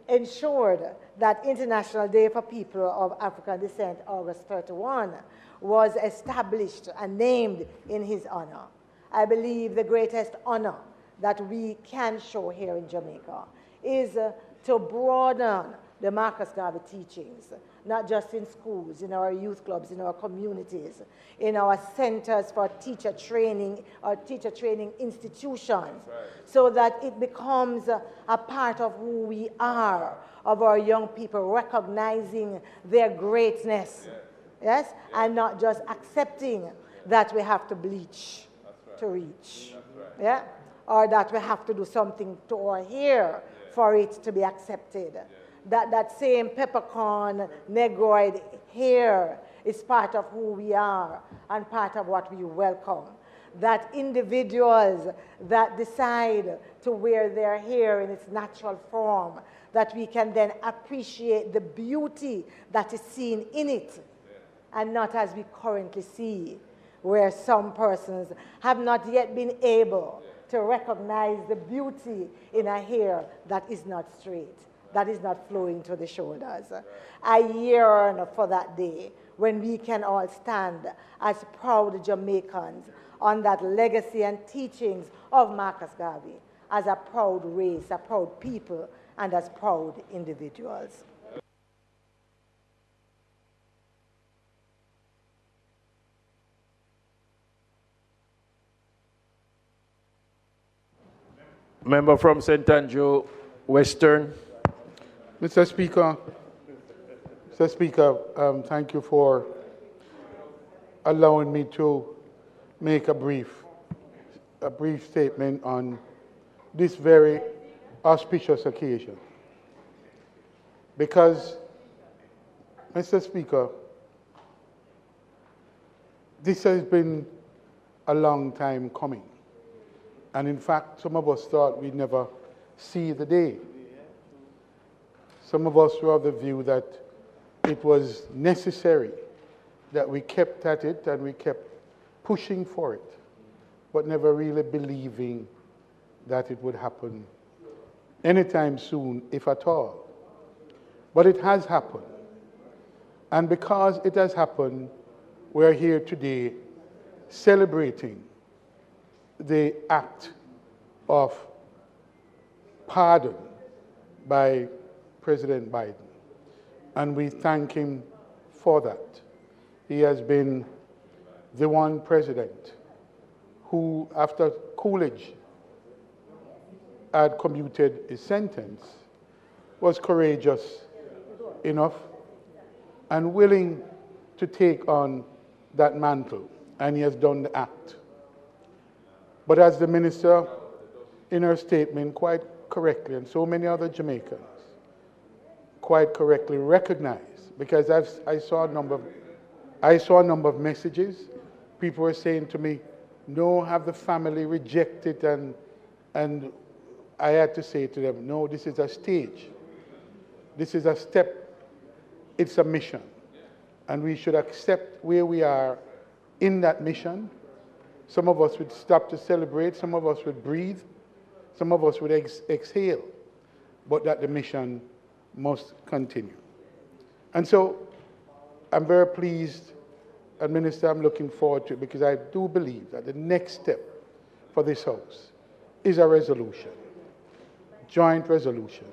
ensured that International Day for People of African Descent, August 31, was established and named in his honor. I believe the greatest honor that we can show here in Jamaica is to broaden the Marcus Garvey teachings, not just in schools, in our youth clubs, in our communities, in our centers for teacher training or teacher training institutions, so that it becomes a part of who we are, of our young people, recognizing their greatness, yes, and not just accepting that we have to bleach to reach, yeah, or that we have to do something to our hair for it to be accepted. That same peppercorn, negroid hair is part of who we are and part of what we welcome. That individuals that decide to wear their hair in its natural form, that we can then appreciate the beauty that is seen in it, and not as we currently see, where some persons have not yet been able to recognize the beauty in a hair that is not straight, that is not flowing to the shoulders. I yearn for that day when we can all stand as proud Jamaicans on that legacy and teachings of Marcus Garvey, as a proud race, a proud people, and as proud individuals. Member from St. Andrew Western. Mr. Speaker, thank you for allowing me to make a brief statement on this very auspicious occasion. Because, Mr. Speaker, this has been a long time coming. And in fact, some of us thought we'd never see the day. Some of us were of the view that it was necessary that we kept at it and we kept pushing for it, but never really believing that it would happen anytime soon, if at all. But it has happened. And because it has happened, we're here today celebrating the act of pardon by President Biden. And we thank him for that. He has been the one president who, after Coolidge had commuted his sentence, was courageous enough and willing to take on that mantle, and he has done the act. But as the minister, in her statement, quite correctly, and so many other Jamaicans quite correctly recognized, because I saw a number of messages. People were saying to me, no, have the family reject it, and I had to say to them, no, this is a stage. This is a step. It's a mission. And we should accept where we are in that mission. Some of us would stop to celebrate, some of us would breathe, some of us would exhale, but that the mission must continue. And so I'm very pleased, and Minister, I'm looking forward to it, because I do believe that the next step for this House is a resolution, joint resolution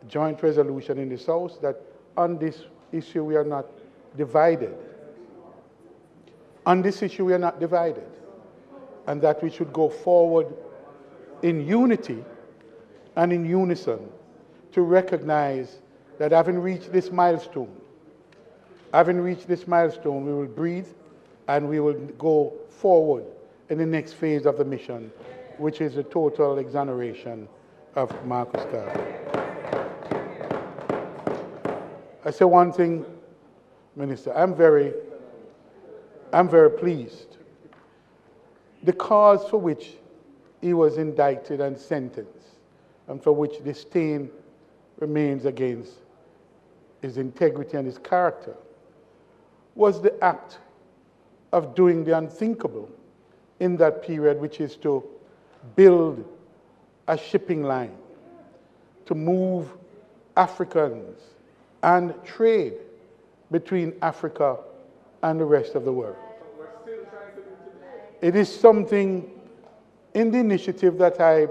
in this House, that on this issue we are not divided, On this issue, we are not divided, and that we should go forward in unity and in unison to recognize that having reached this milestone, we will breathe and we will go forward in the next phase of the mission, which is the total exoneration of Marcus Garvey. I say one thing, Minister, I'm very pleased. The cause for which he was indicted and sentenced, and for which the stain remains against his integrity and his character, was the act of doing the unthinkable in that period, which is to build a shipping line to move Africans and trade between Africa and the rest of the world. It is something in the initiative that I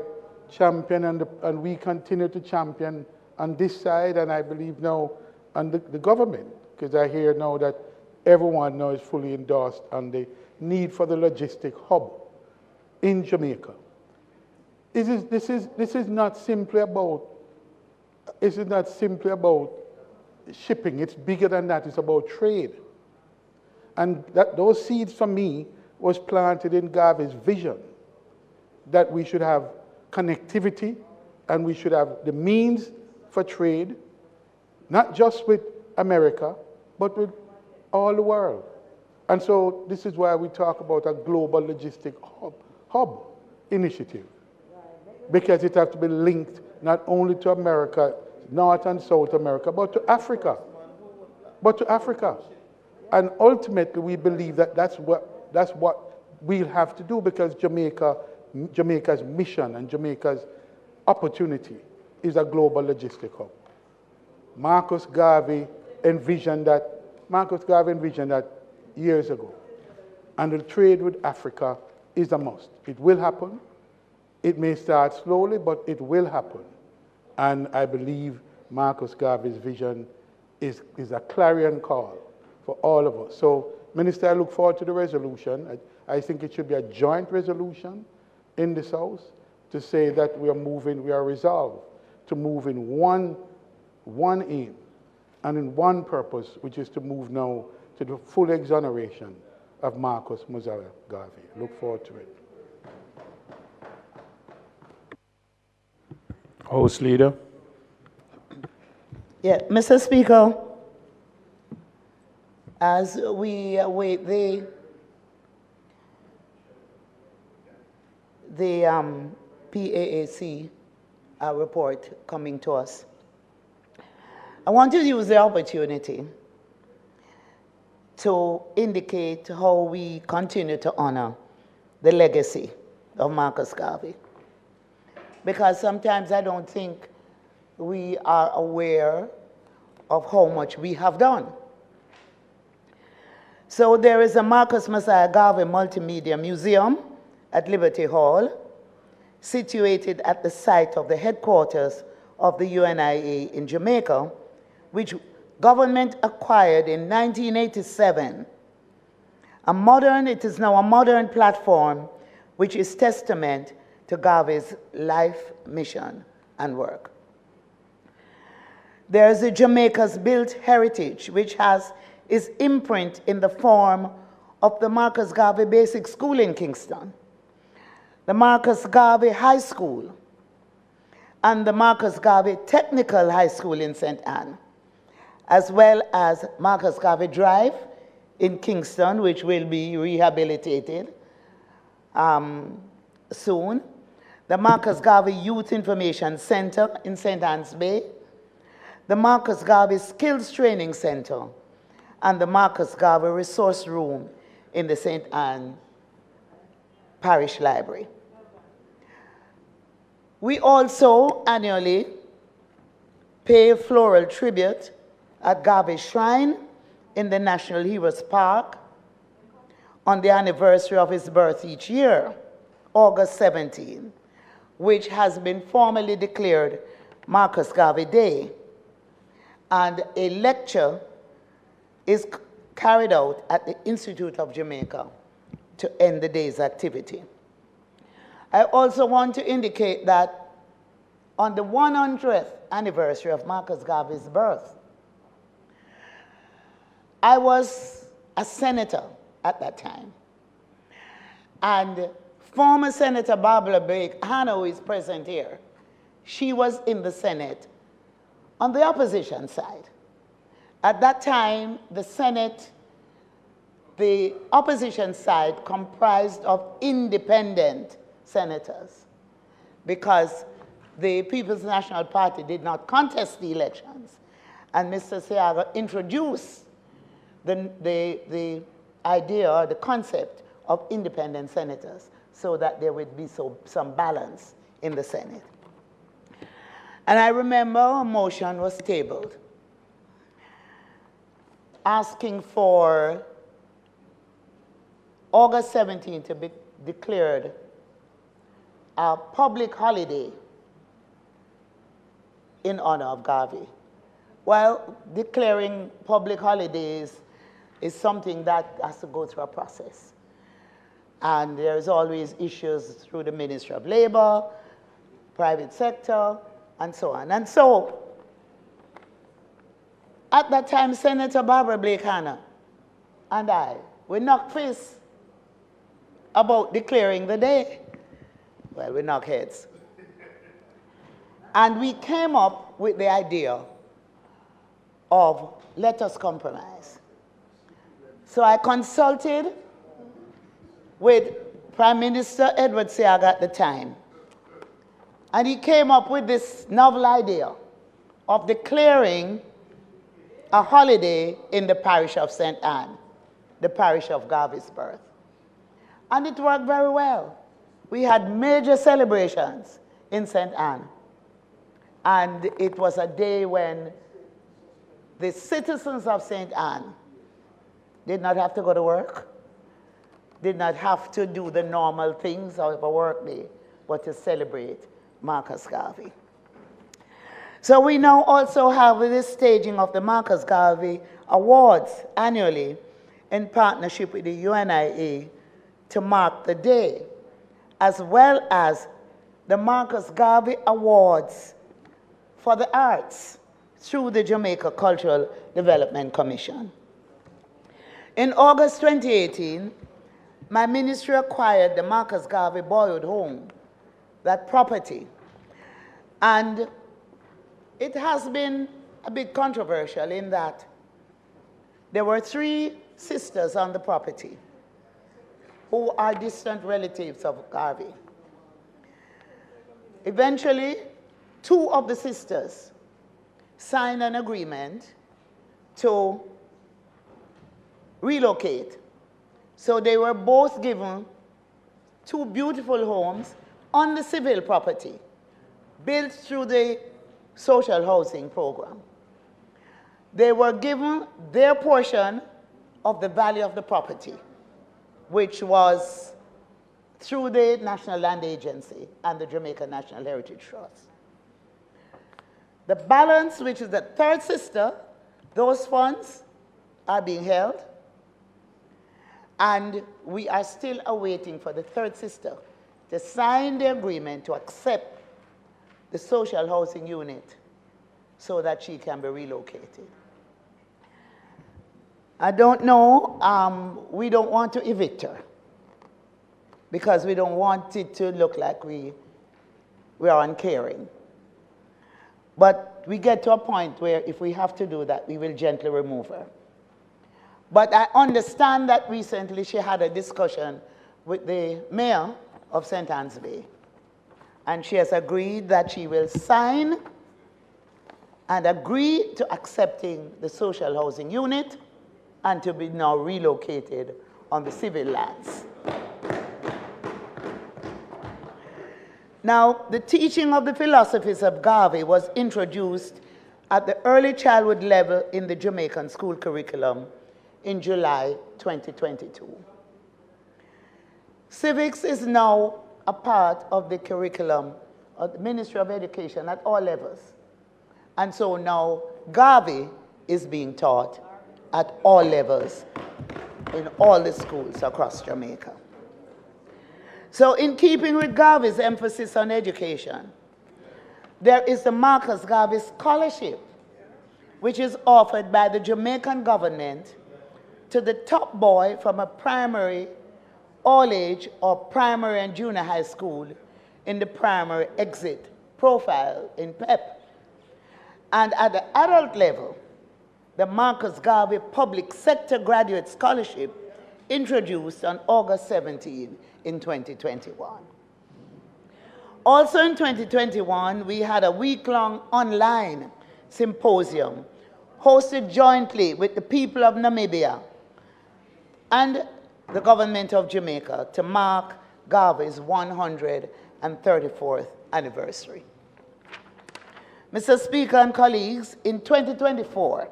champion and we continue to champion on this side, and I believe now on the government, because I hear now that everyone now is fully endorsed on the need for the logistic hub in Jamaica. This is not simply about shipping. It's bigger than that. It's about trade. And those seeds for me was planted in Garvey's vision that we should have connectivity and we should have the means for trade, not just with America, but with all the world. And so this is why we talk about a global logistic hub initiative, because it has to be linked not only to America, North and South America, but to Africa. And ultimately, we believe that that's what we'll have to do, because Jamaica's mission and Jamaica's opportunity is a global logistic hub. Marcus Garvey envisioned that years ago. And the trade with Africa is a must. It will happen. It may start slowly, but it will happen. And I believe Marcus Garvey's vision is a clarion call for all of us. So, Minister, I look forward to the resolution. I think it should be a joint resolution in this House to say that we are resolved to move in one aim and in one purpose, which is to move now to the full exoneration of Marcus Mosiah Garvey. Look forward to it. House Leader. Yeah, Mr. Speaker, as we await the PAAC report coming to us, I want to use the opportunity to indicate how we continue to honor the legacy of Marcus Garvey. Because sometimes I don't think we are aware of how much we have done. So there is a Marcus Mosiah Garvey Multimedia Museum at Liberty Hall, situated at the site of the headquarters of the UNIA in Jamaica, which government acquired in 1987. It is now a modern platform which is testament to Garvey's life, mission, and work. There is a Jamaica's built heritage, which has its imprint in the form of the Marcus Garvey Basic School in Kingston, the Marcus Garvey High School, and the Marcus Garvey Technical High School in St. Anne, as well as Marcus Garvey Drive in Kingston, which will be rehabilitated soon, the Marcus Garvey Youth Information Center in St. Anne's Bay, the Marcus Garvey Skills Training Center, and the Marcus Garvey Resource Room in the St. Anne Parish Library. We also annually pay floral tribute at Garvey Shrine in the National Heroes Park on the anniversary of his birth each year, August 17, which has been formally declared Marcus Garvey Day. And a lecture is carried out at the Institute of Jamaica to end the day's activity. I also want to indicate that on the 100th anniversary of Marcus Garvey's birth, I was a senator at that time. And former Senator Barbara Blake Hannah, who is present here, she was in the Senate on the opposition side. At that time, the Senate, the opposition side comprised of independent senators because the People's National Party did not contest the elections. And Mr. Seaga introduced the idea or the concept of independent senators so that there would be some balance in the Senate. And I remember a motion was tabled asking for August 17th to be declared a public holiday in honor of Garvey. Well, declaring public holidays is something that has to go through a process. And there's always issues through the Ministry of Labor, private sector, and so on. And so, at that time, Senator Barbara Blake Hannah and I, we knocked fists about declaring the day. Well, we knocked heads. And we came up with the idea of let us compromise. So I consulted with Prime Minister Edward Seaga at the time. And he came up with this novel idea of declaring a holiday in the parish of St. Anne, the parish of Garvey's birth. And it worked very well. We had major celebrations in St. Anne. And it was a day when the citizens of St. Anne did not have to go to work, did not have to do the normal things of a work day, but to celebrate Marcus Garvey. So we now also have this staging of the Marcus Garvey Awards annually in partnership with the UNIA to mark the day, as well as the Marcus Garvey Awards for the arts through the Jamaica Cultural Development Commission. In August 2018, my ministry acquired the Marcus Garvey Boyhood Home, that property. And it has been a bit controversial in that there were 3 sisters on the property who are distant relatives of Garvey. Eventually, 2 of the sisters signed an agreement to relocate. So they were both given 2 beautiful homes on the civil property, built through the social housing program. They were given their portion of the value of the property, which was through the National Land Agency and the Jamaica National Heritage Trust. The balance, which is the 3rd sister, those funds are being held, and we are still awaiting for the 3rd sister to sign the agreement to accept the social housing unit so that she can be relocated. I don't know, we don't want to evict her because we don't want it to look like we are uncaring. But we get to a point where if we have to do that, we will gently remove her. But I understand that recently she had a discussion with the mayor of St. Anne's Bay, and she has agreed that she will sign and agree to accepting the social housing unit and to be now relocated on the civil lands. Now, the teaching of the philosophies of Garvey was introduced at the early childhood level in the Jamaican school curriculum in July 2022. Civics is now a part of the curriculum of the Ministry of Education at all levels. And so now Garvey is being taught at all levels in all the schools across Jamaica. So in keeping with Garvey's emphasis on education, there is the Marcus Garvey Scholarship, which is offered by the Jamaican government to the top boy from a primary, all-age, or primary and junior high school in the primary exit profile in PEP. And at the adult level, the Marcus Garvey Public Sector Graduate Scholarship introduced on August 17 in 2021. Also in 2021, we had a week-long online symposium hosted jointly with the people of Namibia and the government of Jamaica to mark Garvey's 134th anniversary. Mr. Speaker and colleagues, in 2024,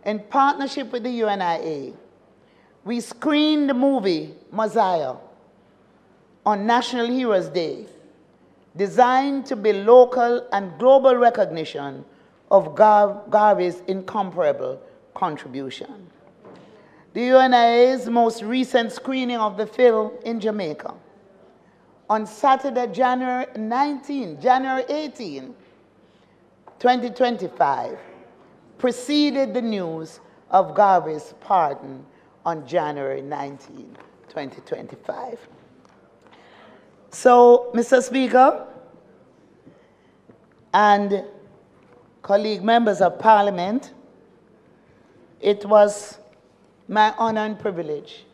in partnership with the UNIA, we screened the movie Messiah on National Heroes Day, designed to build local and global recognition of Garvey's incomparable contribution. The UNIA's most recent screening of the film in Jamaica on Saturday, January 18, 2025, preceded the news of Garvey's pardon on January 19, 2025. So, Mr. Speaker and colleague members of Parliament, it was my honor and privilege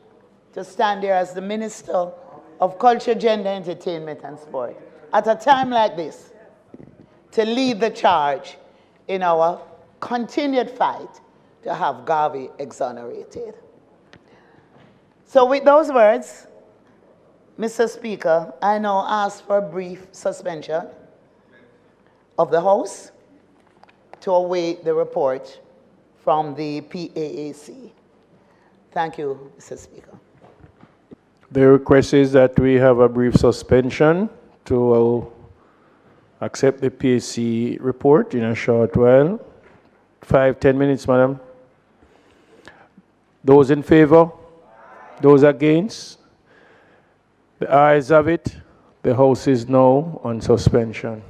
to stand here as the Minister of Culture, Gender, Entertainment and Sport at a time like this to lead the charge in our continued fight to have Garvey exonerated. So with those words, Mr. Speaker, I now ask for a brief suspension of the House to await the report from the PAAC. Thank you, Mr. Speaker. The request is that we have a brief suspension to accept the PAC report in a short while. 5-10 minutes, madam. Those in favor? Those against? The ayes have it. The House is now on suspension.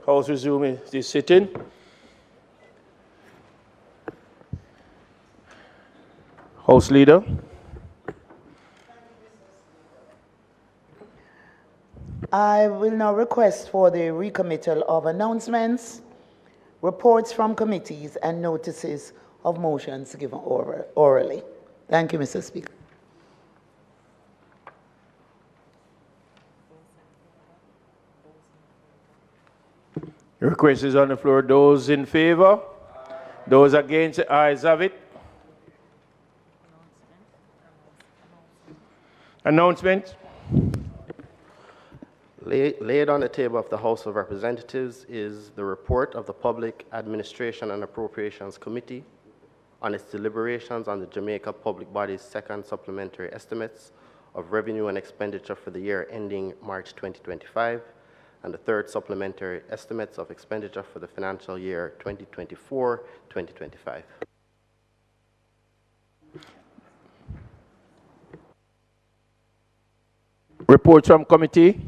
House resume this sitting. House Leader. I will now request for the recommittal of announcements, reports from committees, and notices of motions given orally. Thank you, Mr. Speaker. The request is on the floor. Those in favor? Those against? The ayes have it. Announcement. Laid on the table of the House of Representatives is the report of the Public Administration and Appropriations Committee on its deliberations on the Jamaica Public Body's second supplementary estimates of revenue and expenditure for the year ending March 2025, and the third supplementary estimates of expenditure for the financial year 2024-2025. Reports from committee.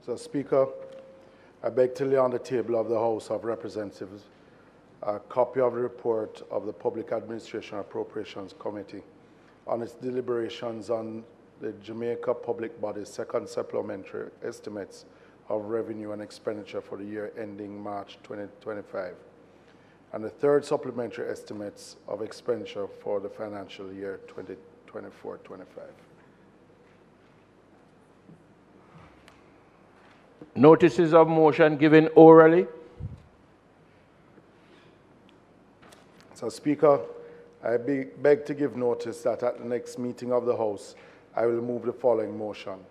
So, Speaker, I beg to lay on the table of the House of Representatives a copy of the report of the Public Administration Appropriations Committee on its deliberations on the Jamaica Public Body's second supplementary estimates of revenue and expenditure for the year ending March 2025, and the third supplementary estimates of expenditure for the financial year 2024-25. Notices of motion given orally. So, Speaker, I beg to give notice that at the next meeting of the House, I will move the following motion.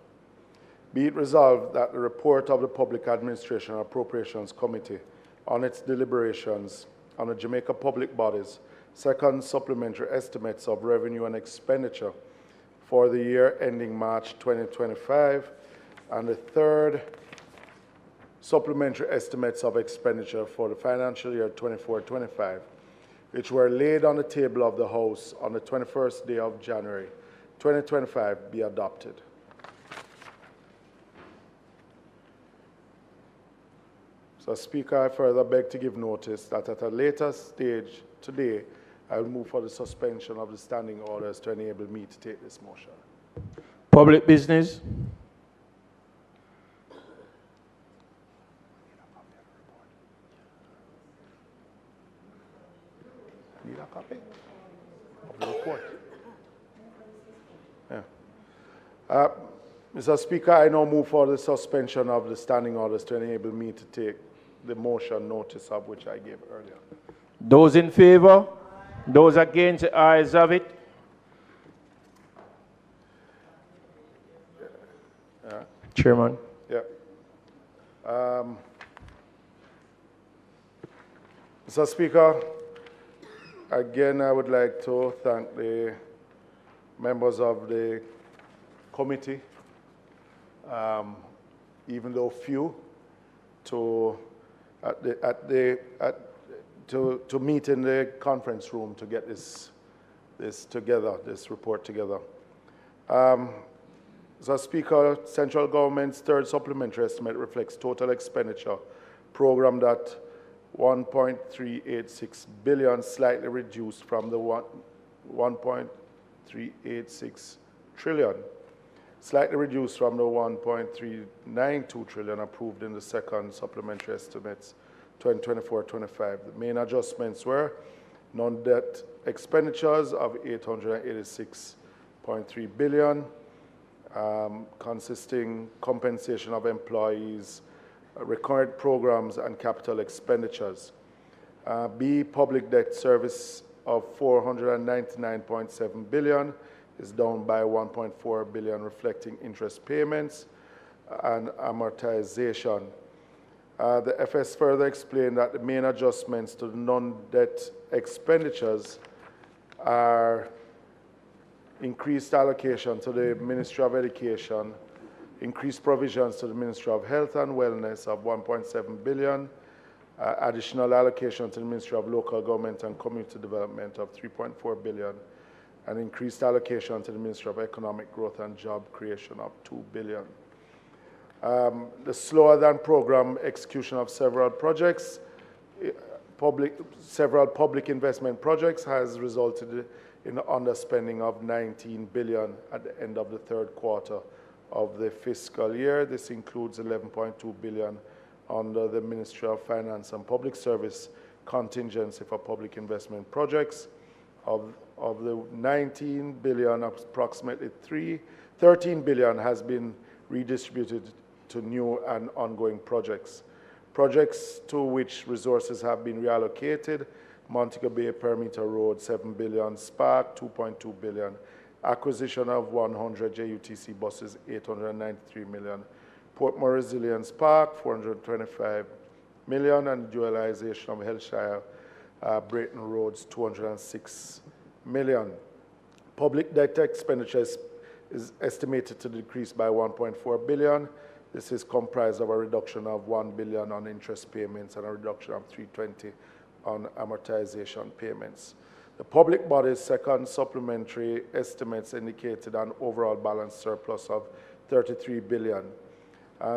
Be it resolved that the report of the Public Administration and Appropriations Committee on its deliberations on the Jamaica Public Body's second supplementary estimates of revenue and expenditure for the year ending March 2025 and the third supplementary estimates of expenditure for the financial year 24-25, which were laid on the table of the House on the 21st day of January 2025, be adopted. So, Speaker, I further beg to give notice that at a later stage today, I will move for the suspension of the standing orders to enable me to take this motion. Public business. Need a copy of the report? Yeah. Mr. Speaker, I now move for the suspension of the standing orders to enable me to take the motion notice of which I gave earlier. Those in favor? Those against? The ayes have it. Chairman. Yeah. Mr. Speaker, again, I would like to thank the members of the committee, even though few, to meet in the conference room to get this report together. So, Speaker, Central Government's third supplementary estimate reflects total expenditure programmed at 1.386 billion, slightly reduced from the 1.386 trillion, slightly reduced from the 1.392 trillion approved in the second supplementary estimates 2024-25. The main adjustments were non-debt expenditures of 886.3 billion, consisting compensation of employees, recurrent programs, and capital expenditures. B, public debt service of 499.7 billion is down by 1.4 billion, reflecting interest payments and amortization. The FS further explained that the main adjustments to the non-debt expenditures are increased allocation to the Ministry of Education, increased provisions to the Ministry of Health and Wellness of 1.7 billion, additional allocation to the Ministry of Local Government and Community Development of $3.4 billion, and increased allocation to the Ministry of Economic Growth and Job Creation of $2 billion. The slower than program execution of several projects, several public investment projects has resulted in the underspending of $19 billion at the end of the third quarter of the fiscal year. This includes $11.2 billion under the Ministry of Finance and Public Service contingency for public investment projects. Of the $19 billion, approximately $13 billion has been redistributed to new and ongoing projects. Projects to which resources have been reallocated: Montego Bay Perimeter Road, $7 billion, Spark, $2.2 billion, acquisition of 100 JUTC buses, $893 million, Portmore Resilience Park, $425 million, and dualization of Hillshire Brayton Roads, $206 million. Public debt expenditure is estimated to decrease by $1.4 billion. This is comprised of a reduction of $1 billion on interest payments and a reduction of $320 on amortization payments. The public body's second supplementary estimates indicated an overall balance surplus of $33 billion.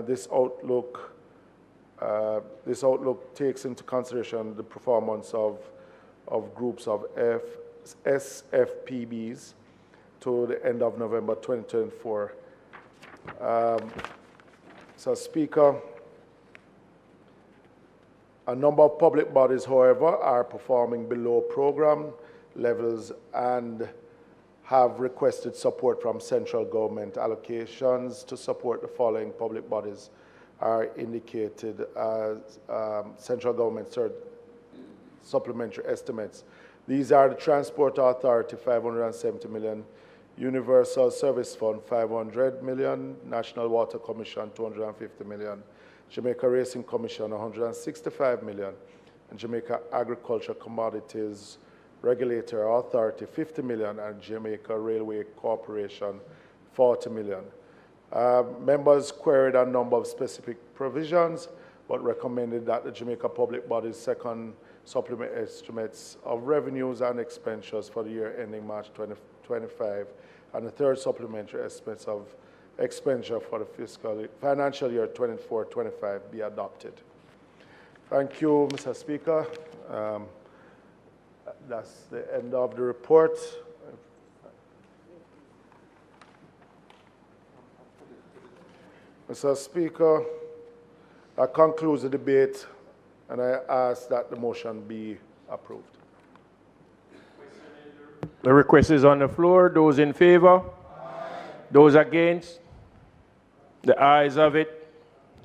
This outlook takes into consideration the performance of groups of SFPBs to the end of November 2024. So, Speaker, a number of public bodies, however, are performing below program levels and have requested support from central government. Allocations to support the following public bodies are indicated as central government supplementary estimates. These are the Transport Authority, $570 million, Universal Service Fund, $500 million, National Water Commission, $250 million, Jamaica Racing Commission, $165 million, and Jamaica Agriculture Commodities Regulator Authority, $50 million, and Jamaica Railway Corporation, $40 million. Members queried a number of specific provisions, but recommended that the Jamaica Public Body's second supplementary estimates of revenues and expenditures for the year ending March 2025, and the third supplementary estimates of expenditure for the financial year 24-25 be adopted. Thank you, Mr. Speaker. That's the end of the report. Mr. Speaker, that concludes the debate, and I ask that the motion be approved. The request is on the floor. Those in favor? Aye. Those against? The ayes have it.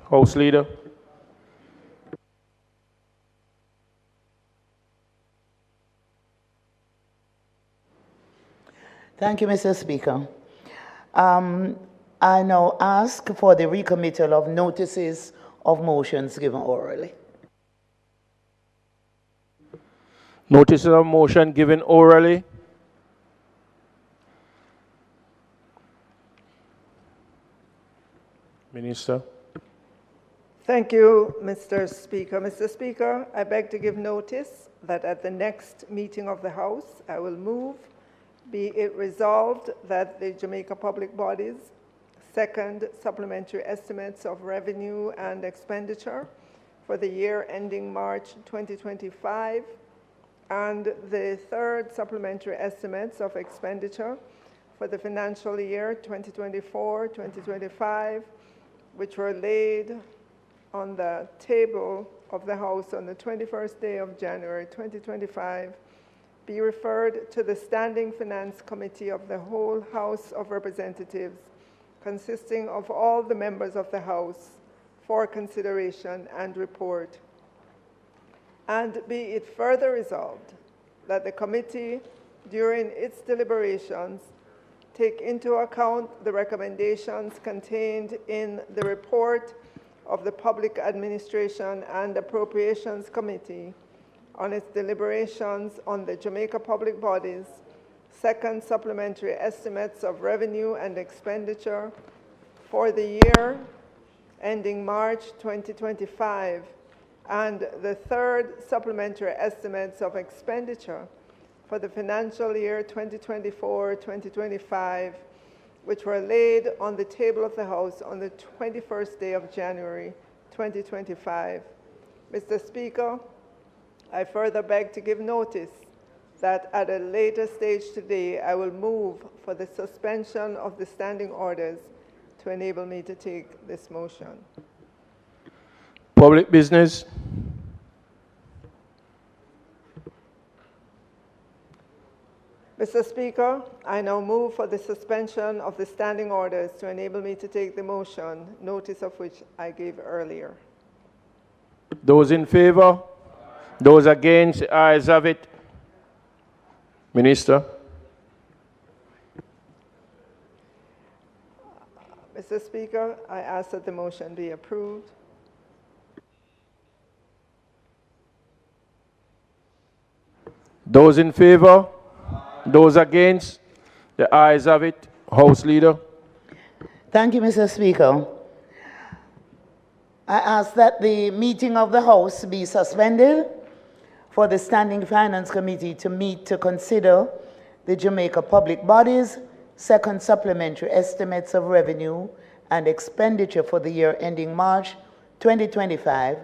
House Leader. Thank you, Mr. Speaker. I now ask for the recommittal of notices of motions given orally. Notices of motion given orally. Minister. Thank you, Mr. Speaker. Mr. Speaker, I beg to give notice that at the next meeting of the House, I will move, be it resolved that the Jamaica Public Body's second supplementary estimates of revenue and expenditure for the year ending March 2025 and the third supplementary estimates of expenditure for the financial year 2024-2025, which were laid on the table of the House on the 21st day of January 2025, be referred to the Standing Finance Committee of the whole House of Representatives, consisting of all the members of the House, for consideration and report. And be it further resolved that the committee, during its deliberations, take into account the recommendations contained in the report of the Public Administration and Appropriations Committee on its deliberations on the Jamaica Public Body's second supplementary estimates of revenue and expenditure for the year ending March 2025, and the third supplementary estimates of expenditure for the financial year 2024-2025, which were laid on the table of the House on the 21st day of January 2025. Mr. Speaker, I further beg to give notice that at a later stage today, I will move for the suspension of the standing orders to enable me to take this motion. Public business. Mr. Speaker, I now move for the suspension of the standing orders to enable me to take the motion, notice of which I gave earlier. Those in favor? Those against? The ayes have it. Minister. Mr. Speaker, I ask that the motion be approved. Those in favor? Those against? The ayes have it. House Leader. Thank you, Mr. Speaker. I ask that the meeting of the House be suspended for the Standing Finance Committee to meet to consider the Jamaica Public Bodies' second supplementary estimates of revenue and expenditure for the year ending March 2025,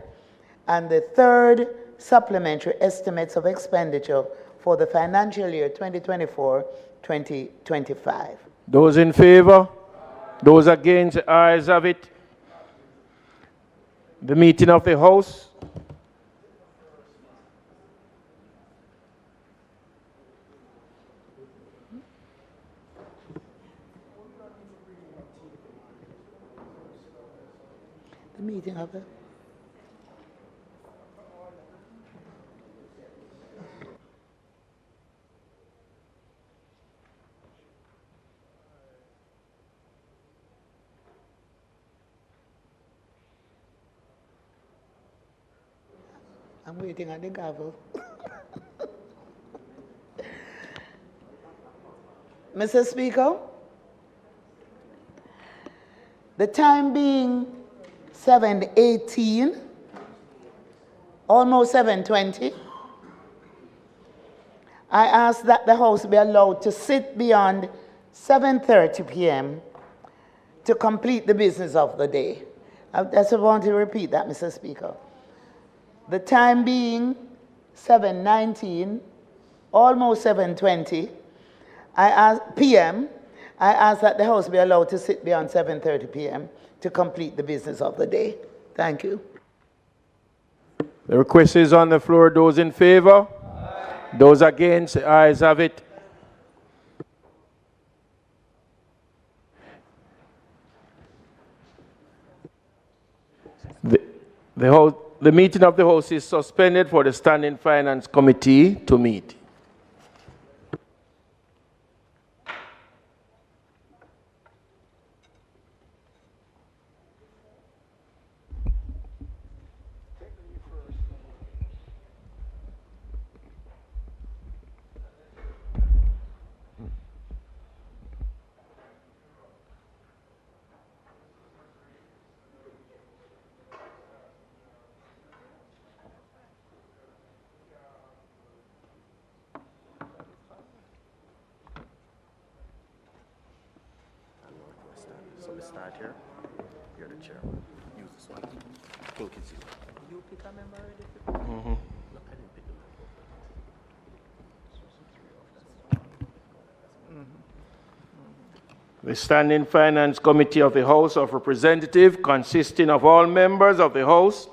and the third supplementary estimates of expenditure for the financial year 2024-2025. Those in favor? Those against? The ayes have it. The meeting of the House. The meeting of the I'm waiting on the gavel. Mr. Speaker, the time being 7:18, almost 7:20, I ask that the House be allowed to sit beyond 7:30 p.m. to complete the business of the day. I just want to repeat that, Mr. Speaker. The time being 7:19, almost 7:20 p.m., I ask that the House be allowed to sit beyond 7:30 p.m. to complete the business of the day. Thank you. The request is on the floor. Those in favor? Aye. Those against? The ayes have it. The meeting of the House is suspended for the Standing Finance Committee to meet. So we start here. You're the chair. Use this one. You pick a member already? Mm-hmm. Look, I didn't pick The Standing Finance Committee of the House of Representatives, consisting of all members of the House,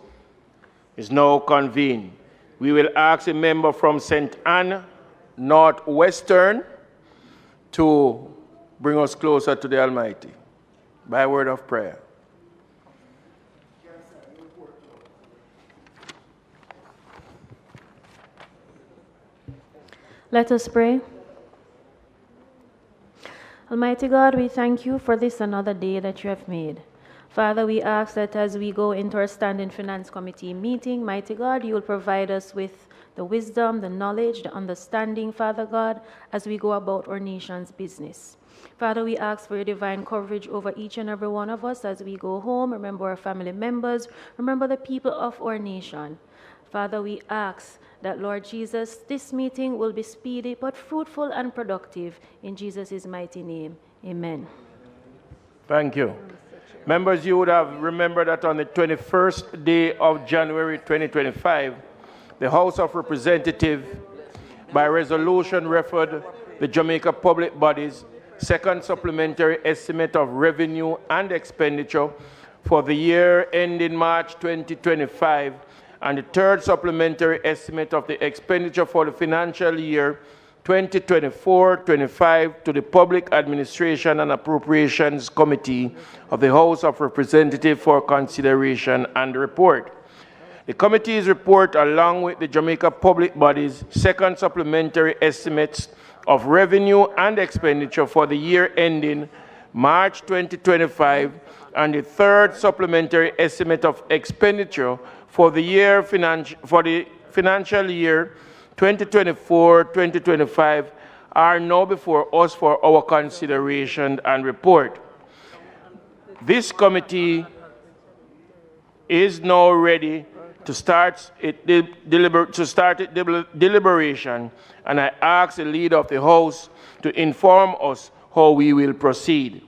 is now convened. We will ask a member from St. Anne, Northwestern, to bring us closer to the Almighty by word of prayer. Let us pray. Almighty God, we thank you for this another day that you have made. Father, we ask that as we go into our Standing Finance Committee meeting, mighty God, you will provide us with the wisdom, the knowledge, the understanding, Father God, as we go about our nation's business. Father, we ask for your divine coverage over each and every one of us as we go home. Remember our family members. Remember the people of our nation. Father, we ask that, Lord Jesus, this meeting will be speedy but fruitful and productive. In Jesus' mighty name, amen. Thank you. Members, you would have remembered that on the 21st day of January 2025, the House of Representatives, by resolution, referred the Jamaica Public Bodies Second Supplementary Estimate of Revenue and Expenditure for the year ending March 2025 and the third Supplementary Estimate of the Expenditure for the financial year 2024-25 to the Public Administration and Appropriations Committee of the House of Representatives for consideration and report. The committee's report, along with the Jamaica Public Bodies' second supplementary estimates of revenue and expenditure for the year ending March 2025 and the third supplementary estimate of expenditure for the financial year 2024-2025 are now before us for our consideration and report. This committee is now ready to start its deliberation, and I ask the leader of the House to inform us how we will proceed.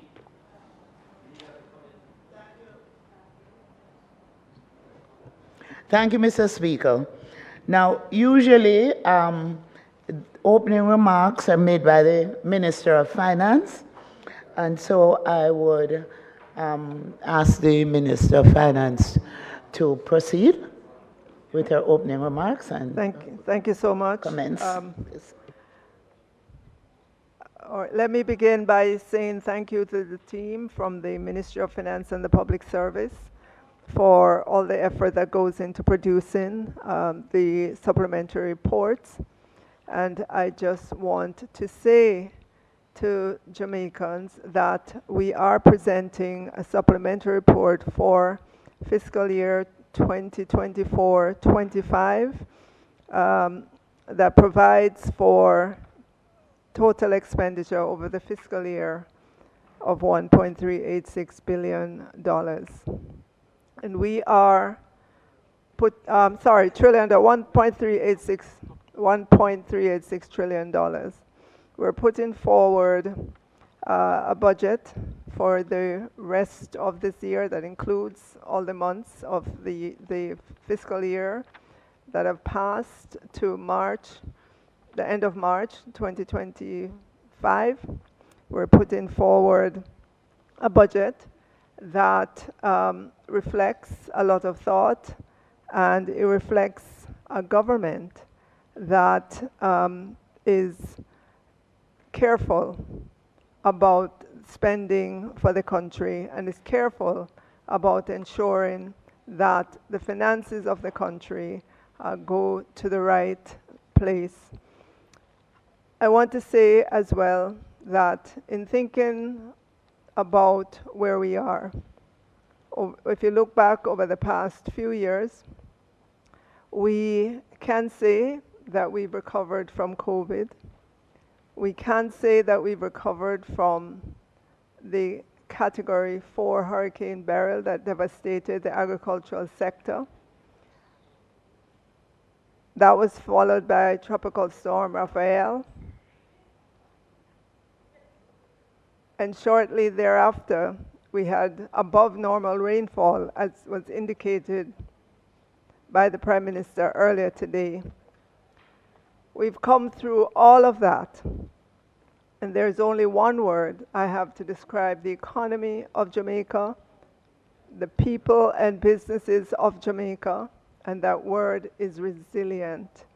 Thank you, Mr. Speaker. Now, usually, opening remarks are made by the Minister of Finance, and so I would ask the Minister of Finance to proceed with her opening remarks and thank you so much. Comments. All right, let me begin by saying thank you to the team from the Ministry of Finance and the Public Service for all the effort that goes into producing the supplementary reports. And I just want to say to Jamaicans that we are presenting a supplementary report for fiscal year 2024-25 that provides for total expenditure over the fiscal year of $1.386 billion. And we are $1.386 trillion. We're putting forward a budget for the rest of this year that includes all the months of the fiscal year that have passed to March, the end of March 2025. We're putting forward a budget that reflects a lot of thought, and it reflects a government that is careful about spending for the country and is careful about ensuring that the finances of the country go to the right place. I want to say as well that in thinking about where we are, if you look back over the past few years, we can say that we've recovered from COVID. We can say that we've recovered from the Category 4 Hurricane Beryl that devastated the agricultural sector. That was followed by Tropical Storm Rafael. And shortly thereafter, we had above normal rainfall, as was indicated by the Prime Minister earlier today. We've come through all of that, and there's only one word I have to describe the economy of Jamaica, the people and businesses of Jamaica, and that word is resilient.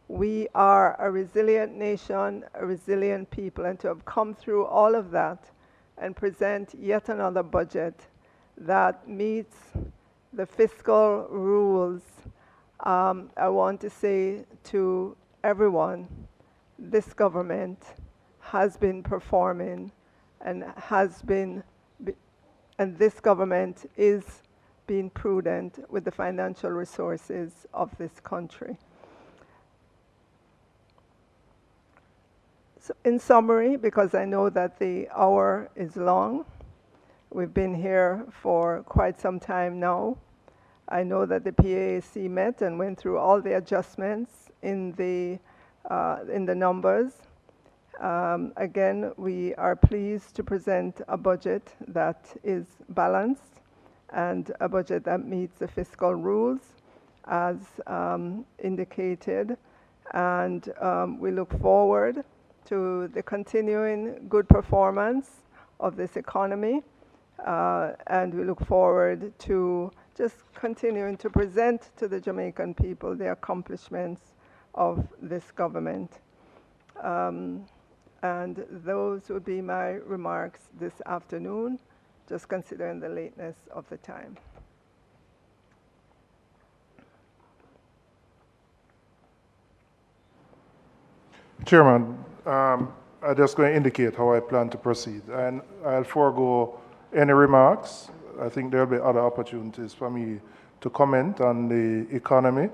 We are a resilient nation, a resilient people, and to have come through all of that and present yet another budget that meets the fiscal rules, I want to say to everyone, this government has been performing and this government is being prudent with the financial resources of this country. So in summary, because I know that the hour is long, we've been here for quite some time now. I know that the PAAC met and went through all the adjustments in the numbers. Again, we are pleased to present a budget that is balanced and a budget that meets the fiscal rules as indicated. And we look forward to the continuing good performance of this economy. And we look forward to just continuing to present to the Jamaican people the accomplishments of this government. And those would be my remarks this afternoon, just considering the lateness of the time. Chairman, I'm just going to indicate how I plan to proceed, and I'll forego any remarks. I think there'll be other opportunities for me to comment on the economy.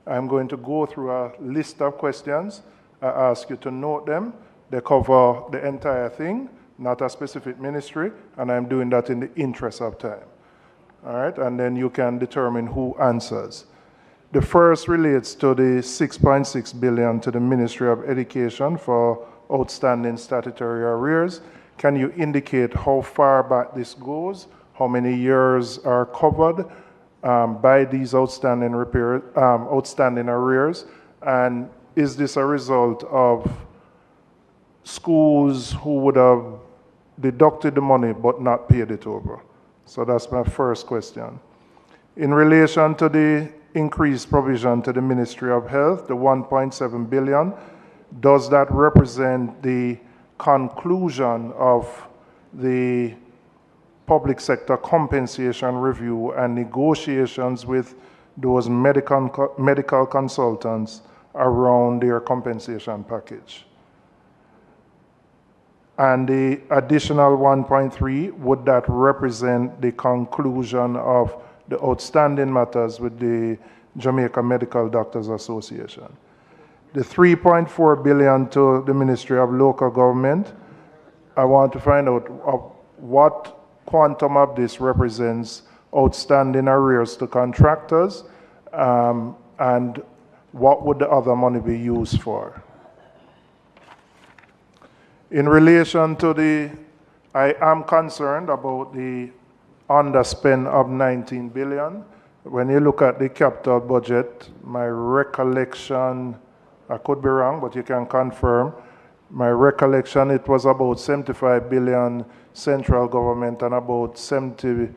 I'm going to go through a list of questions. I ask you to note them. They cover the entire thing, not a specific ministry, and I'm doing that in the interest of time. All right, and then you can determine who answers. The first relates to the $6.6 billion to the Ministry of Education for outstanding statutory arrears. Can you indicate how far back this goes? How many years are covered by these outstanding arrears? And is this a result of schools who would have deducted the money but not paid it over? So that's my first question. In relation to the increased provision to the Ministry of Health, the $1.7 billion, does that represent the conclusion of the public sector compensation review and negotiations with those medical consultants around their compensation package? And the additional 1.3, would that represent the conclusion of the outstanding matters with the Jamaica Medical Doctors Association? The $3.4 billion to the Ministry of Local Government, I want to find out what quantum of this represents outstanding arrears to contractors, and what would the other money be used for? In relation to I am concerned about the underspend of $19 billion. When you look at the capital budget, my recollection, I could be wrong, but you can confirm, my recollection, it was about $75 billion central government and about $75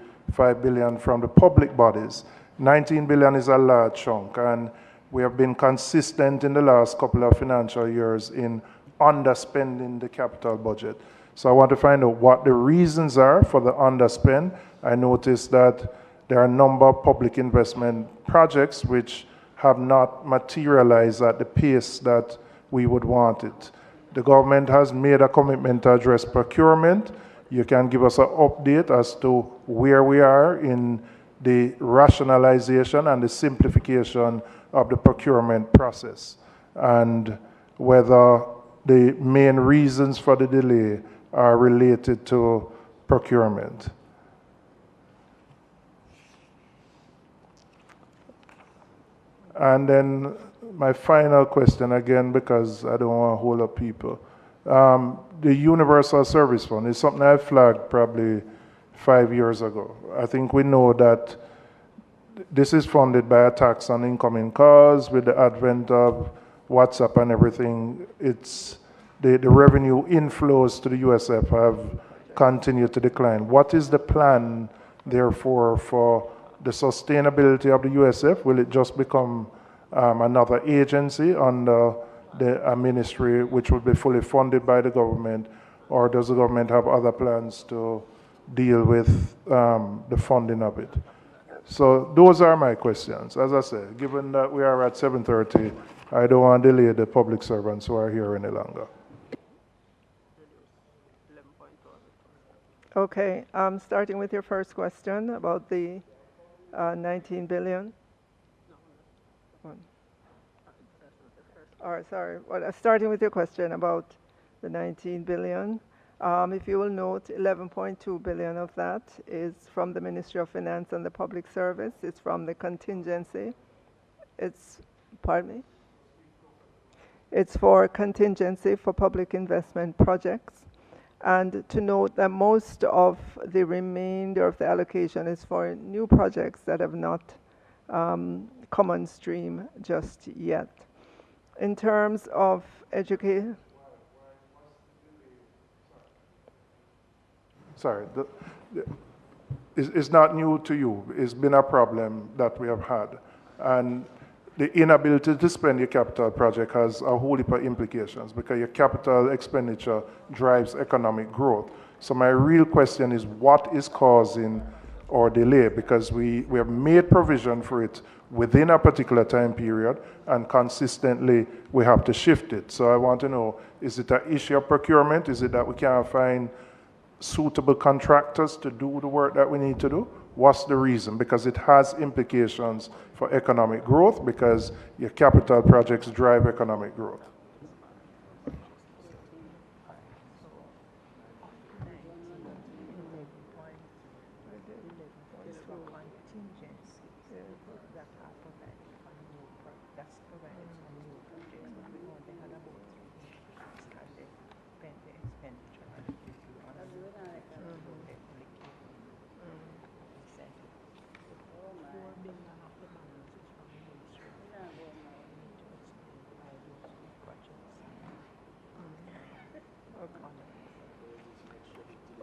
billion from the public bodies. $19 billion is a large chunk, and we have been consistent in the last couple of financial years in underspending the capital budget. So I want to find out what the reasons are for the underspend. I noticed that there are a number of public investment projects which have not materialized at the pace that we would want it. The government has made a commitment to address procurement. You can give us an update as to where we are in the rationalization and the simplification of the procurement process, and whether the main reasons for the delay are related to procurement. And then my final question, again, because I don't want to hold up people. The Universal Service Fund is something I flagged probably 5 years ago. I think we know that this is funded by a tax on incoming calls. With the advent of WhatsApp and everything, it's the revenue inflows to the USF have continued to decline. What is the plan, therefore, for the sustainability of the USF? Will it just become another agency under a ministry which would be fully funded by the government, or does the government have other plans to deal with the funding of it? So those are my questions. As I said, given that we are at 7:30, I don't want to delay the public servants who are here any longer. Okay, starting with your first question about the 19 billion. Or sorry, well, starting with your question about the 19 billion. If you will note, 11.2 billion of that is from the Ministry of Finance and the Public Service. It's from the contingency. Pardon me? It's for contingency for public investment projects. And to note that most of the remainder of the allocation is for new projects that have not come on stream just yet. In terms of education, sorry, it's not new to you. It's been a problem that we have had. And the inability to spend your capital project has a whole heap of implications because your capital expenditure drives economic growth. So my real question is, what is causing our delay? Because we have made provision for it within a particular time period, and consistently we have to shift it. So I want to know, is it an issue of procurement? Is it that we can't find suitable contractors to do the work that we need to do? What's the reason? Because it has implications for economic growth, because your capital projects drive economic growth.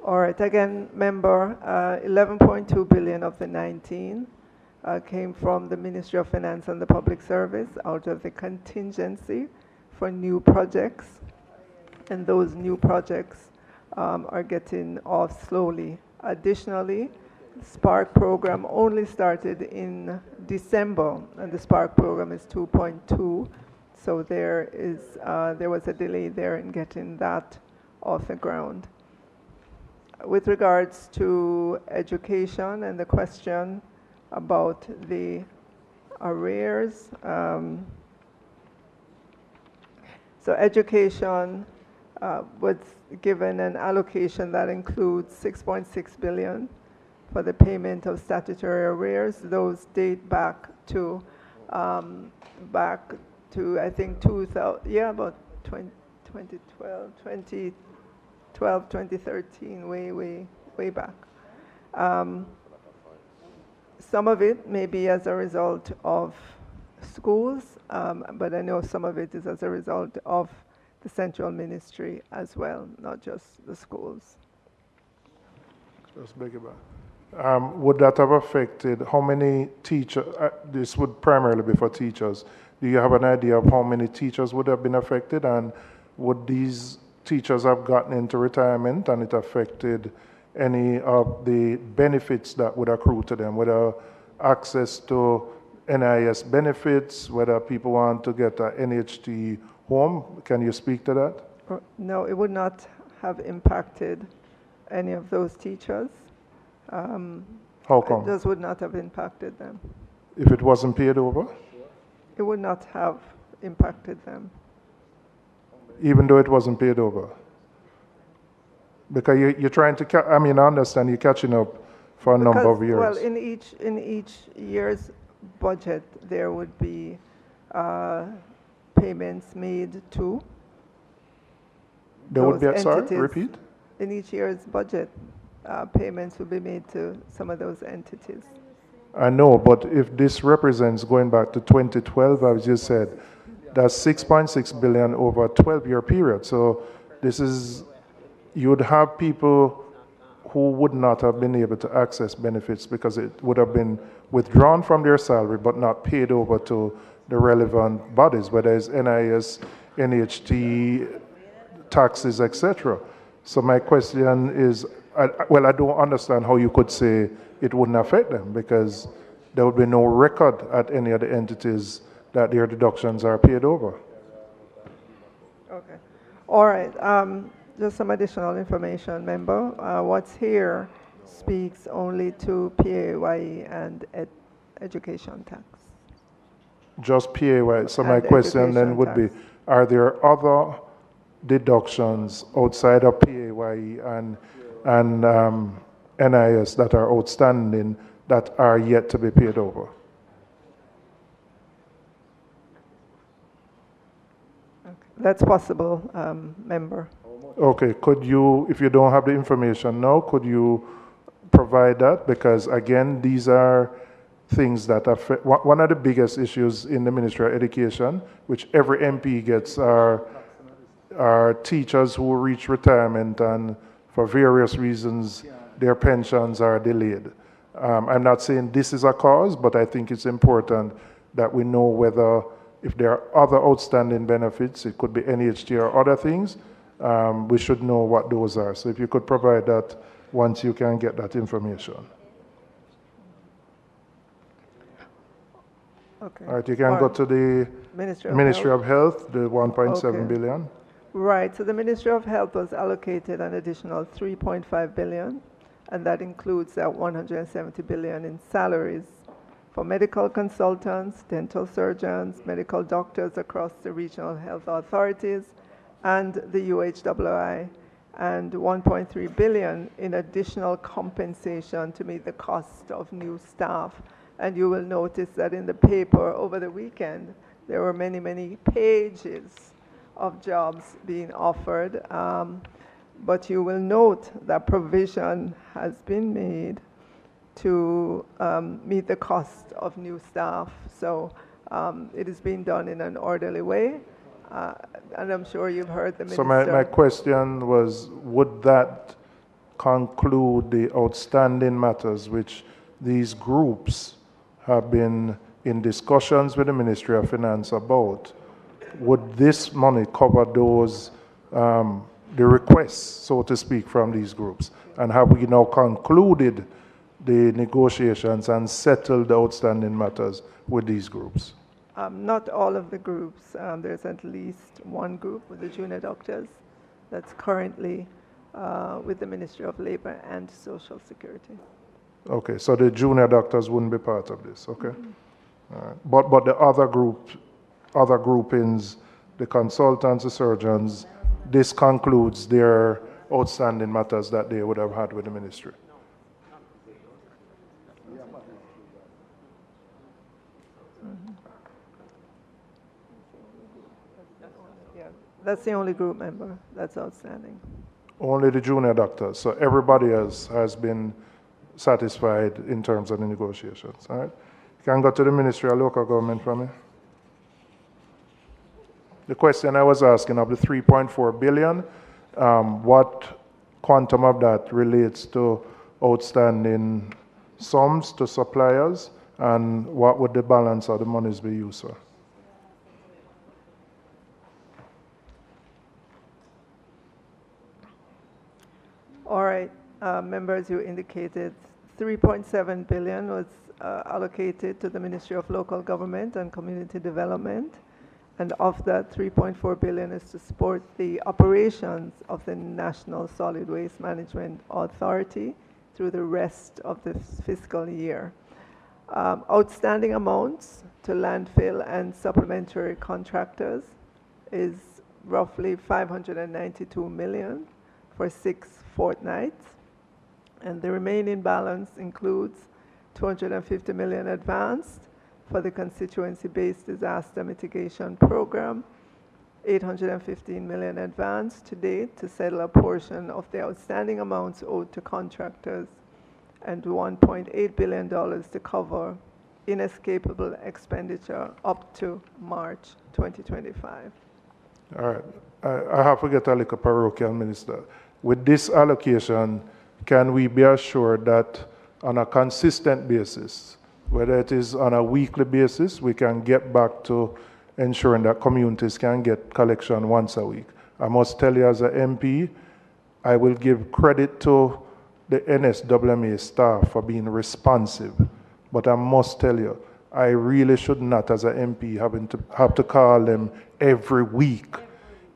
All right, again, member, 11.2 billion of the 19 came from the Ministry of Finance and the Public Service out of the contingency for new projects. And those new projects are getting off slowly. Additionally, the Spark program only started in December, and the Spark program is 2.2. So there was a delay there in getting that off the ground. With regards to education and the question about the arrears, so education was given an allocation that includes 6.6 billion for the payment of statutory arrears. Those date back to I think 2000, yeah, about 2012, 2013, way back. Some of it may be as a result of schools, but I know some of it is as a result of the central ministry as well, not just the schools. Just beg about. Would that have affected how many teachers? This would primarily be for teachers. Do you have an idea of how many teachers would have been affected, and would these teachers have gotten into retirement and it affected any of the benefits that would accrue to them, whether access to NIS benefits, whether people want to get an NHT home? Can you speak to that? No, it would not have impacted any of those teachers. How come? It just would not have impacted them. If it wasn't paid over? It would not have impacted them. Even though it wasn't paid over? Because you're trying to, I understand you're catching up for a number of years. Well, in each year's budget, there would be payments made to There would be, sorry, entities. repeat? In each year's budget, payments would be made to some of those entities. I know, but if this represents going back to 2012, as you said, that's 6.6 billion over a 12-year period. So this is, you would have people who would not have been able to access benefits because it would have been withdrawn from their salary but not paid over to the relevant bodies, whether it's NIS, NHT, taxes, etc. So my question is, I don't understand how you could say it wouldn't affect them, because there would be no record at any of the entities that their deductions are paid over. Okay. All right. Just some additional information, member. What's here speaks only to PAYE and education tax. Just PAYE. So my question then would be, are there other deductions outside of PAYE and NIS that are outstanding that are yet to be paid over? That's possible, member. Okay, could you, if you don't have the information now, could you provide that? Because again, these are things that affect, one of the biggest issues in the Ministry of Education, which every MP gets, are teachers who reach retirement and for various reasons their pensions are delayed. I'm not saying this is a cause, but I think it's important that we know whether, if there are other outstanding benefits, it could be NHT or other things, we should know what those are. So if you could provide that once you can get that information. Okay. All right, you can go to the Ministry of Health, the 1.7 billion. Right, so the Ministry of Health was allocated an additional 3.5 billion, and that includes that 170 billion in salaries for medical consultants, dental surgeons, medical doctors across the regional health authorities, and the UHWI, and 1.3 billion in additional compensation to meet the cost of new staff. And you will notice that in the paper over the weekend, there were many, many pages of jobs being offered. But you will note that provision has been made to meet the cost of new staff. So it is being done in an orderly way. And I'm sure you've heard the minister. So my question was, would that conclude the outstanding matters which these groups have been in discussions with the Ministry of Finance about? Would this money cover those, the requests, so to speak, from these groups? And have we now concluded the negotiations and settled the outstanding matters with these groups? Not all of the groups. There's at least one group with the junior doctors that's currently with the Ministry of Labor and Social Security. Okay, so the junior doctors wouldn't be part of this, okay? All right. But the other groupings, the consultants, the surgeons, this concludes their outstanding matters that they would have had with the ministry. That's the only group member that's outstanding. Only the junior doctors. So everybody else has been satisfied in terms of the negotiations. All right. You can go to the Ministry of Local Government for me. The question I was asking of the 3.4 billion, what quantum of that relates to outstanding sums to suppliers, and what would the balance of the monies be used for? All right, members, you indicated 3.7 billion was allocated to the Ministry of Local Government and Community Development, and of that 3.4 billion is to support the operations of the National Solid Waste Management Authority through the rest of the fiscal year. Outstanding amounts to landfill and supplementary contractors is roughly 592 million for 6 fortnights, and the remaining balance includes 250 million advanced for the constituency-based disaster mitigation program, 815 million advanced to date to settle a portion of the outstanding amounts owed to contractors, and $1.8 billion to cover inescapable expenditure up to March 2025. All right. I have to get a little parochial minister. With this allocation, can we be assured that on a consistent basis, whether it is on a weekly basis, we can get back to ensuring that communities can get collection once a week? I must tell you as an MP, I will give credit to the NSWMA staff for being responsive, but I must tell you, I really should not as an MP have to call them every week.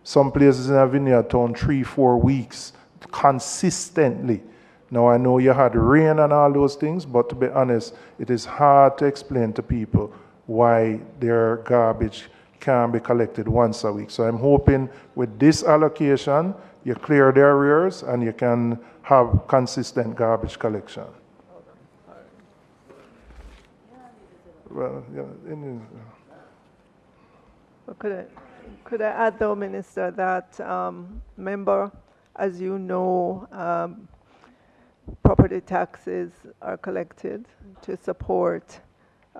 Some places in a vineyard town 3-4 weeks consistently. Now I know you had rain and all those things, but to be honest, it is hard to explain to people why their garbage can be collected once a week. So I'm hoping with this allocation, you clear the arrears and you can have consistent garbage collection. Well, yeah, could I add, though, Minister, that member, as you know, property taxes are collected to support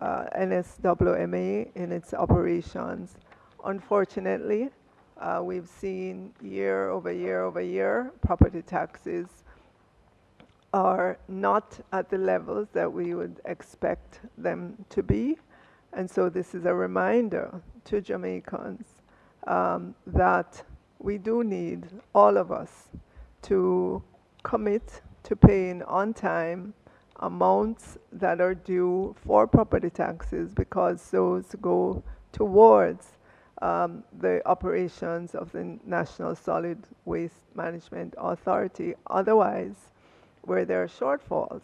NSWMA in its operations. Unfortunately, we've seen year over year, property taxes are not at the levels that we would expect them to be. And so this is a reminder to Jamaicans that we do need, all of us, to commit to paying on time amounts that are due for property taxes, because those go towards the operations of the National Solid Waste Management Authority. Otherwise, where there are shortfalls,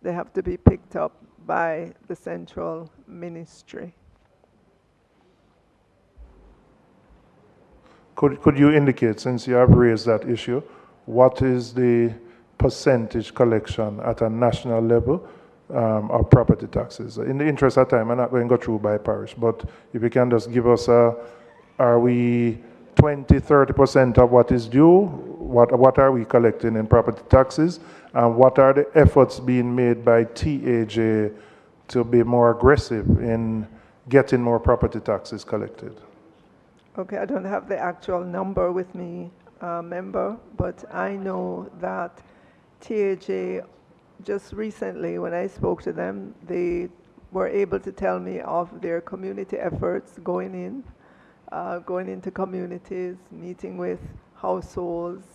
they have to be picked up by the central ministry. Could you indicate, since you have raised that issue, what is the percentage collection at a national level of property taxes? In the interest of time, I'm not going to go through by parish, but if you can just give us are we 20-30% of what is due? What are we collecting in property taxes? And what are the efforts being made by TAJ to be more aggressive in getting more property taxes collected? Okay, I don't have the actual number with me, member, but I know that TAJ, just recently when I spoke to them, they were able to tell me of their community efforts going into communities, meeting with households,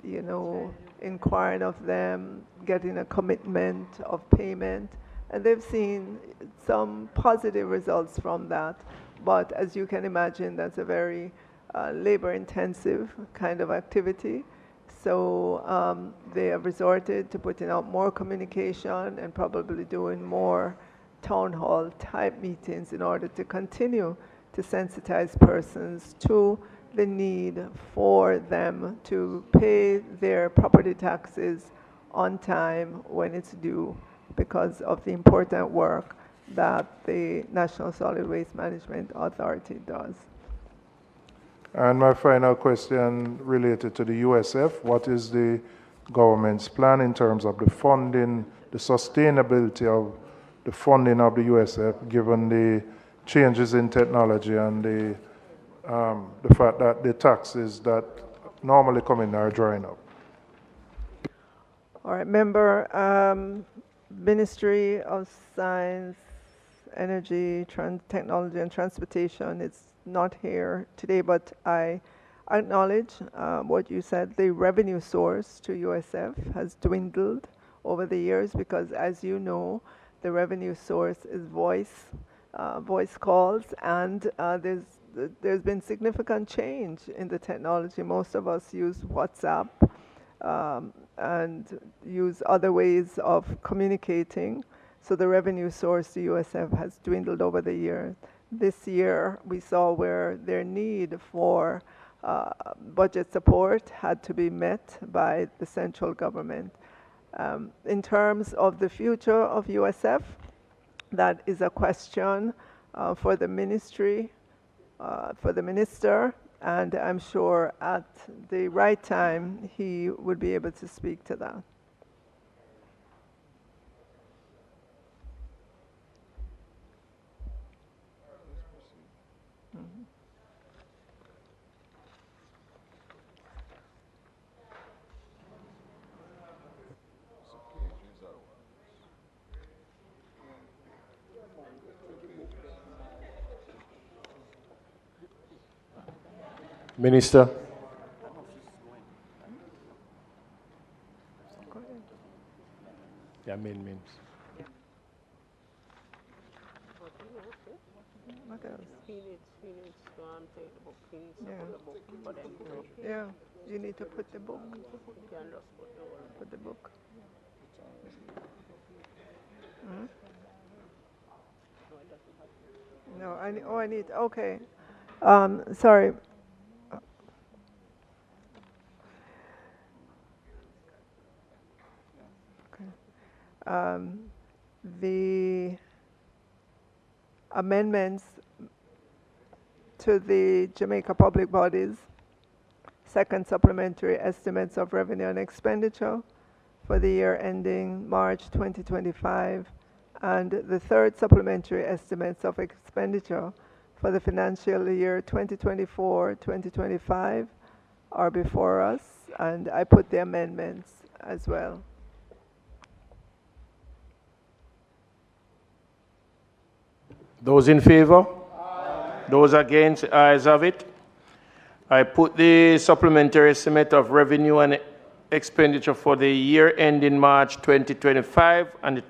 you know, inquiring of them, getting a commitment of payment, and they've seen some positive results from that. But as you can imagine, that's a very labor-intensive kind of activity. So they have resorted to putting out more communication and probably doing more town hall type meetings in order to continue to sensitize persons to the need for them to pay their property taxes on time when it's due, because of the important work that the National Solid Waste Management Authority does. And my final question related to the USF, what is the government's plan in terms of the funding, the sustainability of the funding of the USF, given the changes in technology and the fact that the taxes that normally come in are drying up? All right, member, Ministry of Science, Energy, Technology and Transportation is not here today, but I acknowledge what you said. The revenue source to USF has dwindled over the years because, as you know, the revenue source is voice calls, and there's been significant change in the technology. Most of us use WhatsApp and use other ways of communicating. So the revenue source to USF has dwindled over the years. This year, we saw where their need for budget support had to be met by the central government. In terms of the future of USF, that is a question for the ministry, for the minister, and I'm sure at the right time he would be able to speak to that. Minister. Yeah, means. What else? He needs to take the book. He needs to put the book for them. Yeah, you need to put the book. You can just put the book. No, I need, okay. Sorry. The amendments to the Jamaica Public Bodies second supplementary estimates of revenue and expenditure for the year ending March 2025 and the third supplementary estimates of expenditure for the financial year 2024-2025 are before us, and I put the amendments as well. Those in favor? Aye. Those against? Ayes have it. I put the supplementary estimate of revenue and expenditure for the year ending March 2025 and the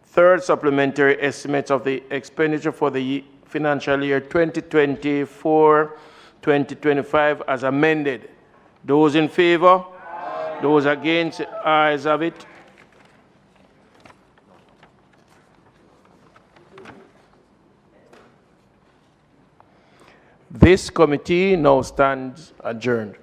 third supplementary estimates of the expenditure for the financial year 2024-2025 as amended. Those in favor? Aye. Those against? Ayes have it. This committee now stands adjourned.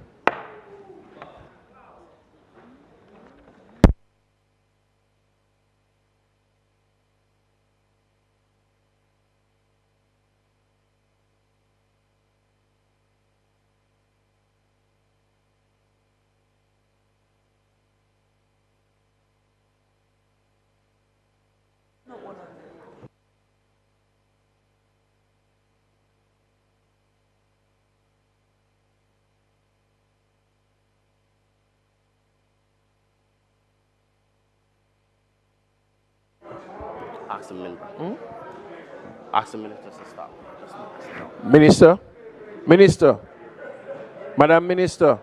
Ask the member. Ask the minister to stop. Minister? Minister? Madam Minister?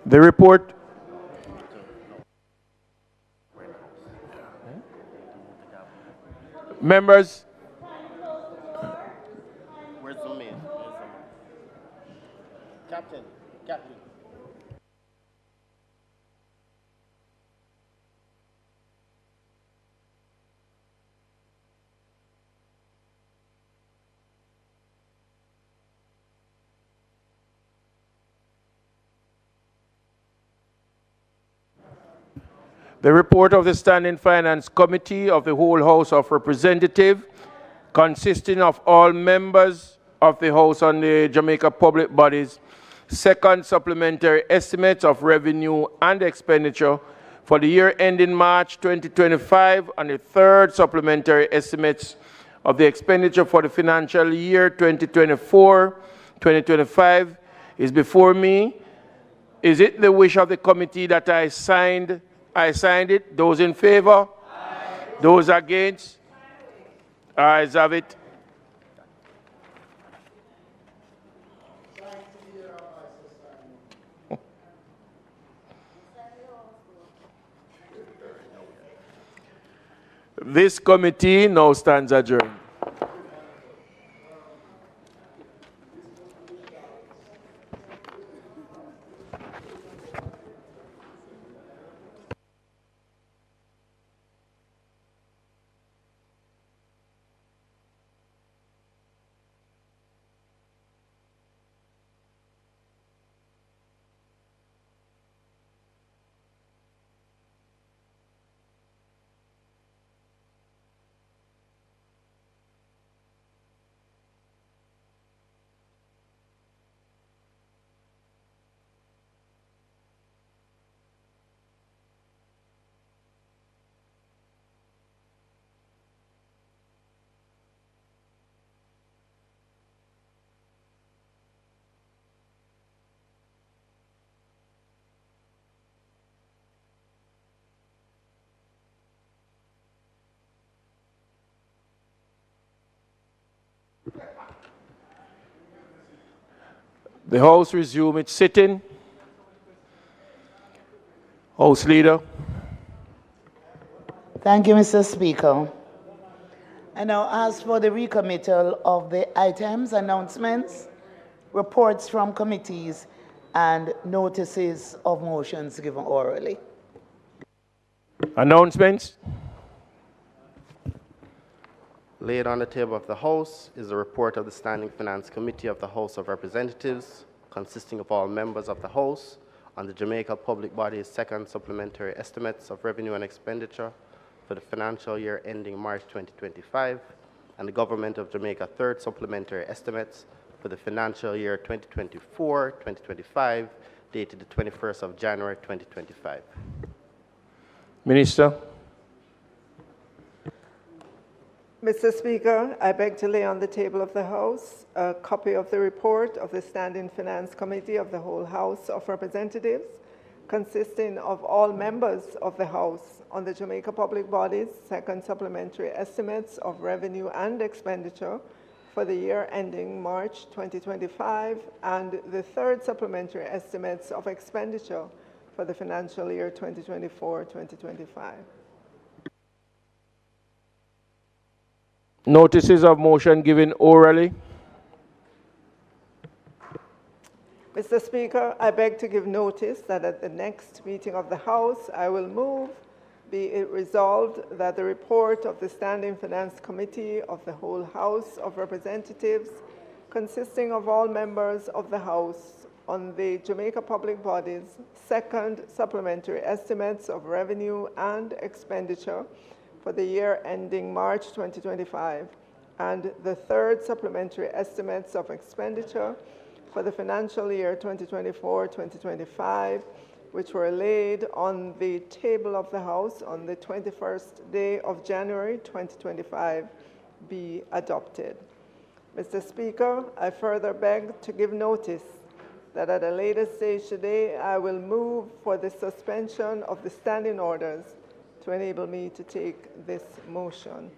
The report. Members. Where's the man? Captain. The report of the Standing Finance Committee of the whole House of Representatives, consisting of all members of the House on the Jamaica Public Bodies, second supplementary estimates of revenue and expenditure for the year ending March 2025 and the third supplementary estimates of the expenditure for the financial year 2024-2025 is before me. Is it the wish of the committee that I signed it? Those in favor? Aye. Those against? Ayes have it. This committee now stands adjourned. The House resume its sitting. House Leader. Thank you, Mr. Speaker. I now ask for the recommittal of the items, announcements, reports from committees, and notices of motions given orally. Announcements. Laid on the table of the House is the report of the Standing Finance Committee of the House of Representatives, consisting of all members of the House, on the Jamaica Public Body's second supplementary estimates of revenue and expenditure for the financial year ending March 2025, and the Government of Jamaica third supplementary estimates for the financial year 2024-2025, dated the 21st of January 2025. Minister. Mr. Speaker, I beg to lay on the table of the House a copy of the report of the Standing Finance Committee of the whole House of Representatives, consisting of all members of the House, on the Jamaica Public Body's second supplementary estimates of revenue and expenditure for the year ending March 2025, and the third supplementary estimates of expenditure for the financial year 2024-2025. Notices of motion given orally. Mr. Speaker, I beg to give notice that at the next meeting of the House, I will move, be it resolved, that the report of the Standing Finance Committee of the whole House of Representatives, consisting of all members of the House, on the Jamaica Public Body's second supplementary estimates of revenue and expenditure for the year ending March 2025, and the third supplementary estimates of expenditure for the financial year 2024-2025, which were laid on the table of the House on the 21st day of January 2025, be adopted. Mr. Speaker, I further beg to give notice that at a later stage today, I will move for the suspension of the standing orders to enable me to take this motion.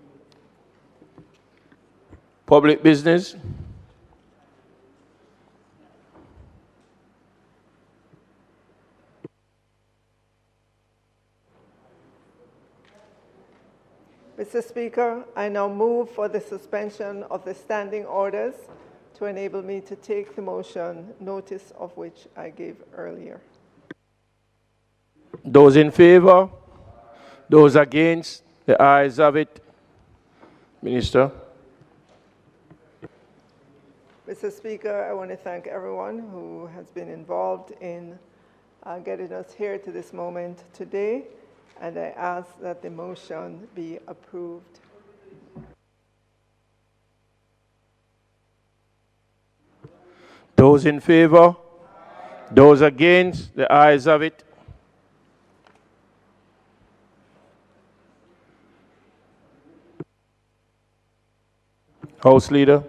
Public business. Mr. Speaker, I now move for the suspension of the standing orders to enable me to take the motion, notice of which I gave earlier. Those in favor? Those against? The ayes have it. Minister. Mr. Speaker, I want to thank everyone who has been involved in getting us here to this moment today, and I ask that the motion be approved. Those in favor? Those against? The ayes have it. House Leader.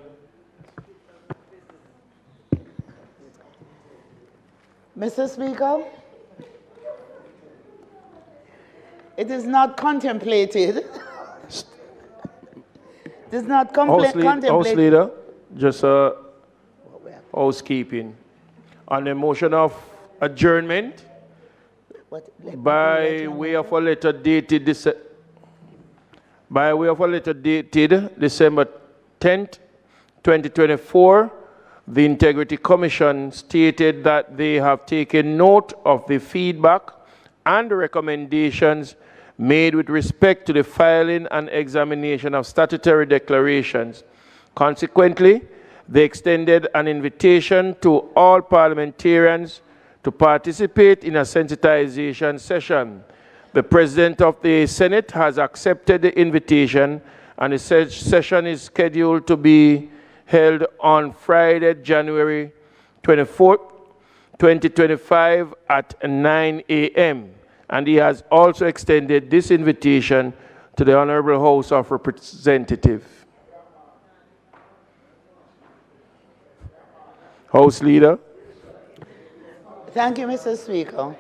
Mr. Speaker, it is not contemplated. It is not contemplated. House Leader, just housekeeping. On the motion of adjournment, by way of a letter dated December 10th, 2024, the Integrity Commission stated that they have taken note of the feedback and the recommendations made with respect to the filing and examination of statutory declarations. Consequently, they extended an invitation to all parliamentarians to participate in a sensitization session. The President of the Senate has accepted the invitation, and the session is scheduled to be held on Friday, January 24th, 2025 at 9 a.m. And he has also extended this invitation to the Honorable House of Representatives. House Leader. Thank you, Mr. Speaker.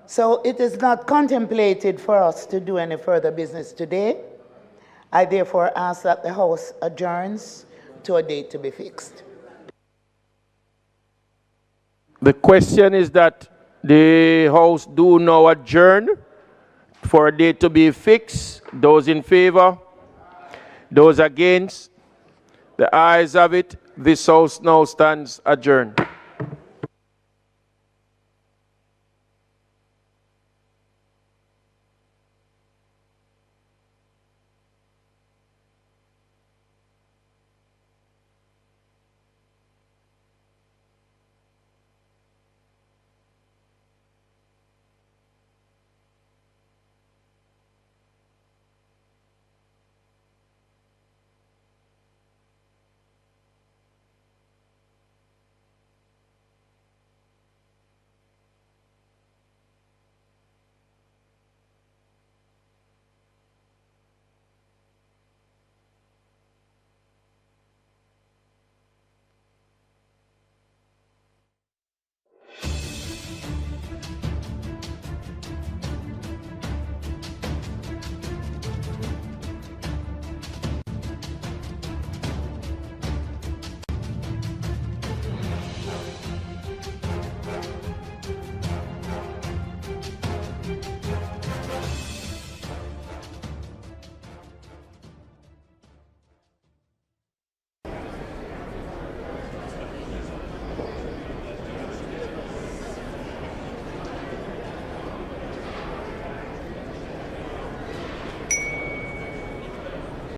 So it is not contemplated for us to do any further business today. I therefore ask that the House adjourns to a date to be fixed. The question is that the House do now adjourn for a date to be fixed. Those in favor? Those against? The ayes have it. This House now stands adjourned.